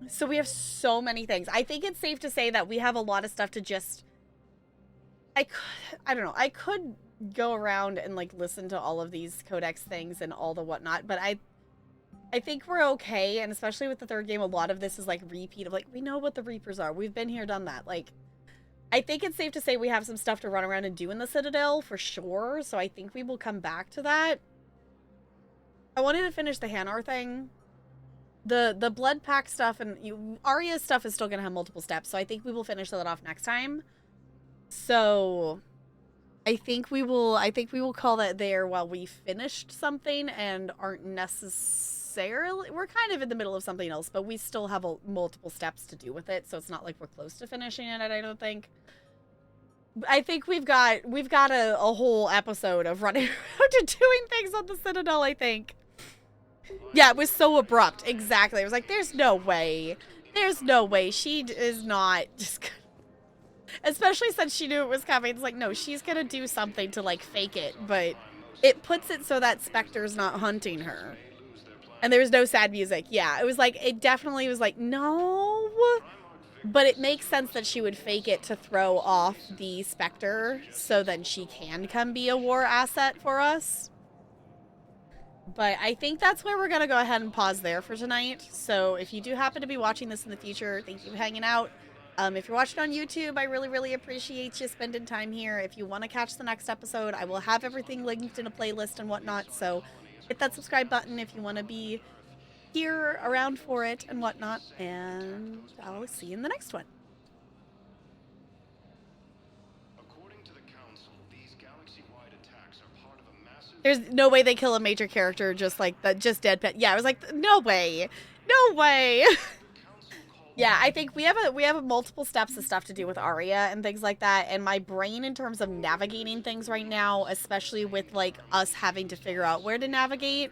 So we have so many things. I think it's safe to say that we have a lot of stuff to just... I don't know. I could go around and, like, listen to all of these codex things and all the whatnot, but I think we're okay, and especially with the third game, a lot of this is, like, repeat of, like, we know what the Reapers are. We've been here, done that. Like, I think it's safe to say we have some stuff to run around and do in the Citadel, for sure, so I think we will come back to that. I wanted to finish the Hanar thing. The blood pack stuff and Arya's stuff is still going to have multiple steps, so I think we will finish that off next time. So I think we will call that there while we finished something and aren't necessarily... We're kind of in the middle of something else, but we still have multiple steps to do with it, so it's not like we're close to finishing it, I don't think. I think we've got a whole episode of running around and doing things on the Citadel, I think. Yeah, it was so abrupt. Exactly. I was like, there's no way. There's no way. She is not just... Especially since she knew it was coming. It's like, no, she's gonna do something to, like, fake it. But it puts it so that Spectre's not hunting her. And there was no sad music. Yeah, it was like, it definitely was like, no. But it makes sense that she would fake it to throw off the Spectre so then she can come be a war asset for us. But I think that's where we're going to go ahead and pause there for tonight. So if you do happen to be watching this in the future, thank you for hanging out. If you're watching on YouTube, I really, really appreciate you spending time here. If you want to catch the next episode, I will have everything linked in a playlist and whatnot. So hit that subscribe button if you want to be here around for it and whatnot. And I'll see you in the next one. There's no way they kill a major character just like that, just deadpan. Yeah, I was like, no way, no way. Yeah, I think we have multiple steps of stuff to do with Arya and things like that. And my brain, in terms of navigating things right now, especially with like us having to figure out where to navigate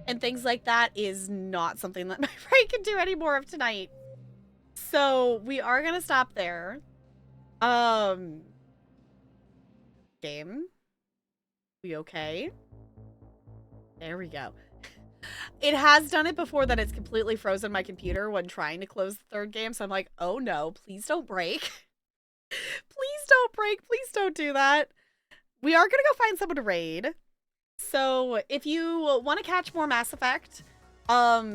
and things like that, is not something that my brain can do any more of tonight. So we are gonna stop there. Game. We okay? There we go. It has done it before that it's completely frozen my computer when trying to close the third game. So I'm like, oh no, please don't break. Please don't break. Please don't do that. We are going to go find someone to raid. So if you want to catch more Mass Effect, I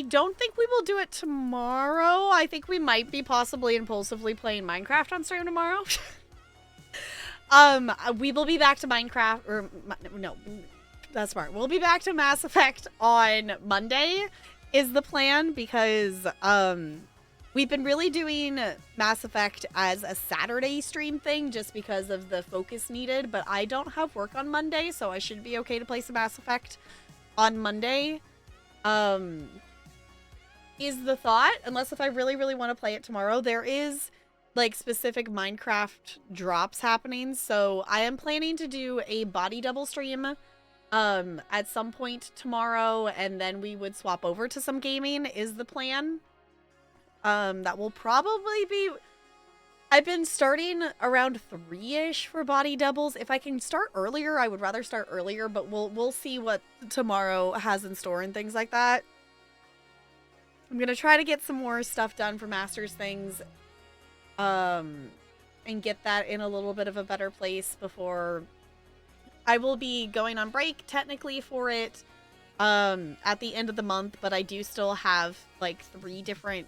don't think we will do it tomorrow. I think we might be possibly impulsively playing Minecraft on stream tomorrow. We will be back to Minecraft, or no, that's smart. We'll be back to Mass Effect on Monday is the plan, because we've been really doing Mass Effect as a Saturday stream thing just because of the focus needed, but I don't have work on Monday, so I should be okay to play some Mass Effect on Monday. Is the thought, unless if I really, really want to play it tomorrow. There is like specific Minecraft drops happening, so I am planning to do a body double stream at some point tomorrow, and then we would swap over to some gaming is the plan. That will probably be, I've been starting around 3-ish for body doubles. If I can start earlier, I would rather start earlier, but we'll see what tomorrow has in store and things like that. I'm gonna try to get some more stuff done for Masters things, and get that in a little bit of a better place before I will be going on break technically for it at the end of the month, but I do still have like 3 different,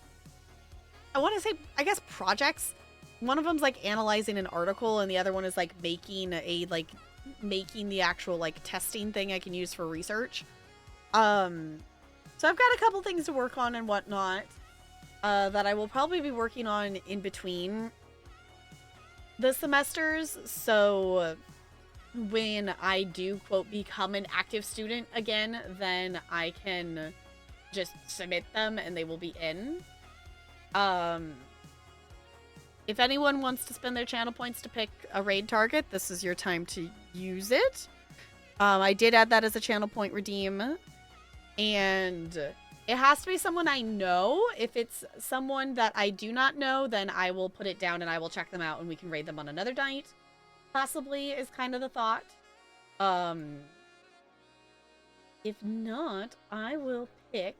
I want to say, I guess, projects. One of them's like analyzing an article, and the other one is like making the actual like testing thing I can use for research. So I've got a couple things to work on and whatnot that I will probably be working on in between the semesters. So when I do, quote, become an active student again, then I can just submit them and they will be in. If anyone wants to spend their channel points to pick a raid target, this is your time to use it. I did add that as a channel point redeem, and it has to be someone I know. If it's someone that I do not know, then I will put it down and I will check them out and we can raid them on another night. Possibly is kind of the thought. If not, I will pick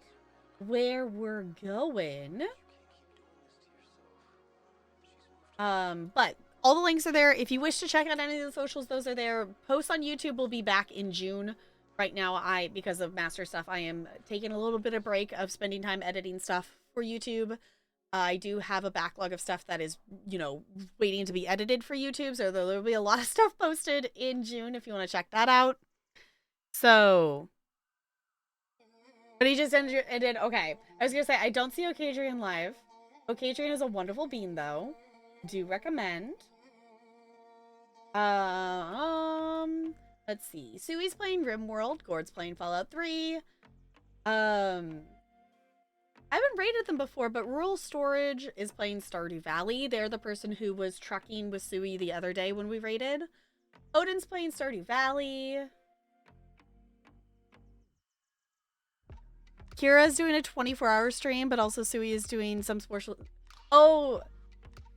where we're going. But all the links are there. If you wish to check out any of the socials, those are there. Posts on YouTube will be back in June. Right now, because of master stuff, I am taking a little bit of break of spending time editing stuff for YouTube. I do have a backlog of stuff that is, waiting to be edited for YouTube, so there will be a lot of stuff posted in June if you want to check that out. So, but he just ended. Okay, I was gonna say I don't see Okadrian live. Okadrian is a wonderful bean, though. Do recommend. Let's see. Sui's playing RimWorld. Gord's playing Fallout 3. I haven't rated them before, but Rural Storage is playing Stardew Valley. They're the person who was trucking with Sui the other day when we raided. Odin's playing Stardew Valley. Kira's doing a 24-hour stream, but also Sui is doing some special... Oh,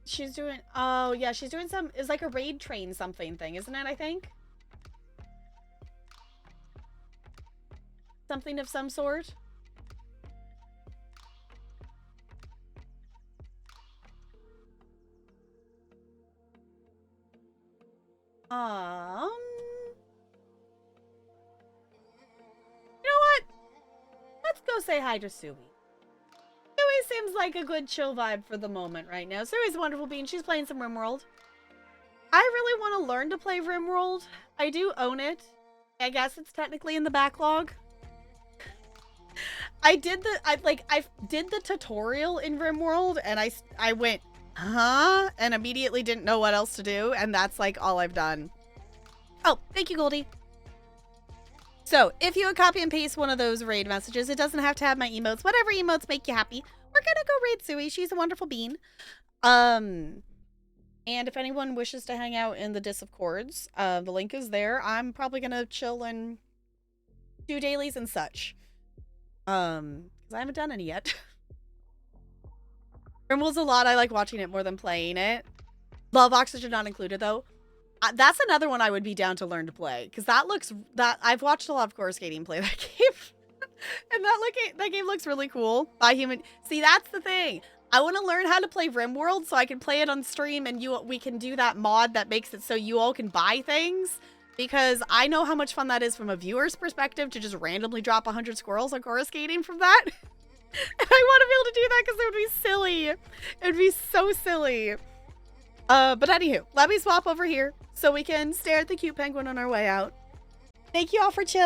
she's doing... Oh, yeah, she's doing some... It's like a raid train something thing, isn't it, I think? something of some sort. You know what? Let's go say hi to Sui. Sui seems like a good chill vibe for the moment right now. Sui's a wonderful being. She's playing some RimWorld. I really want to learn to play RimWorld. I do own it. I guess it's technically in the backlog. I did the tutorial in RimWorld and I went, huh? And immediately didn't know what else to do, and that's like all I've done. Oh, thank you, Goldie. So, if you would copy and paste one of those raid messages, it doesn't have to have my emotes. Whatever emotes make you happy. We're gonna go raid Sui. She's a wonderful bean. And if anyone wishes to hang out in the Dis of Chords, the link is there. I'm probably gonna chill and do dailies and such. Because I haven't done any yet. RimWorld's a lot. I like watching it more than playing it. Love Oxygen not included, though. That's another one I would be down to learn to play, because I've watched a lot of Chorus Skating play that game, and that game looks really cool. See, that's the thing. I want to learn how to play RimWorld so I can play it on stream, and we can do that mod that makes it so you all can buy things, because I know how much fun that is from a viewer's perspective to just randomly drop 100 squirrels on Chorus Skating from that. And I want to be able to do that because it would be silly. It would be so silly. But anywho, let me swap over here so we can stare at the cute penguin on our way out. Thank you all for chilling.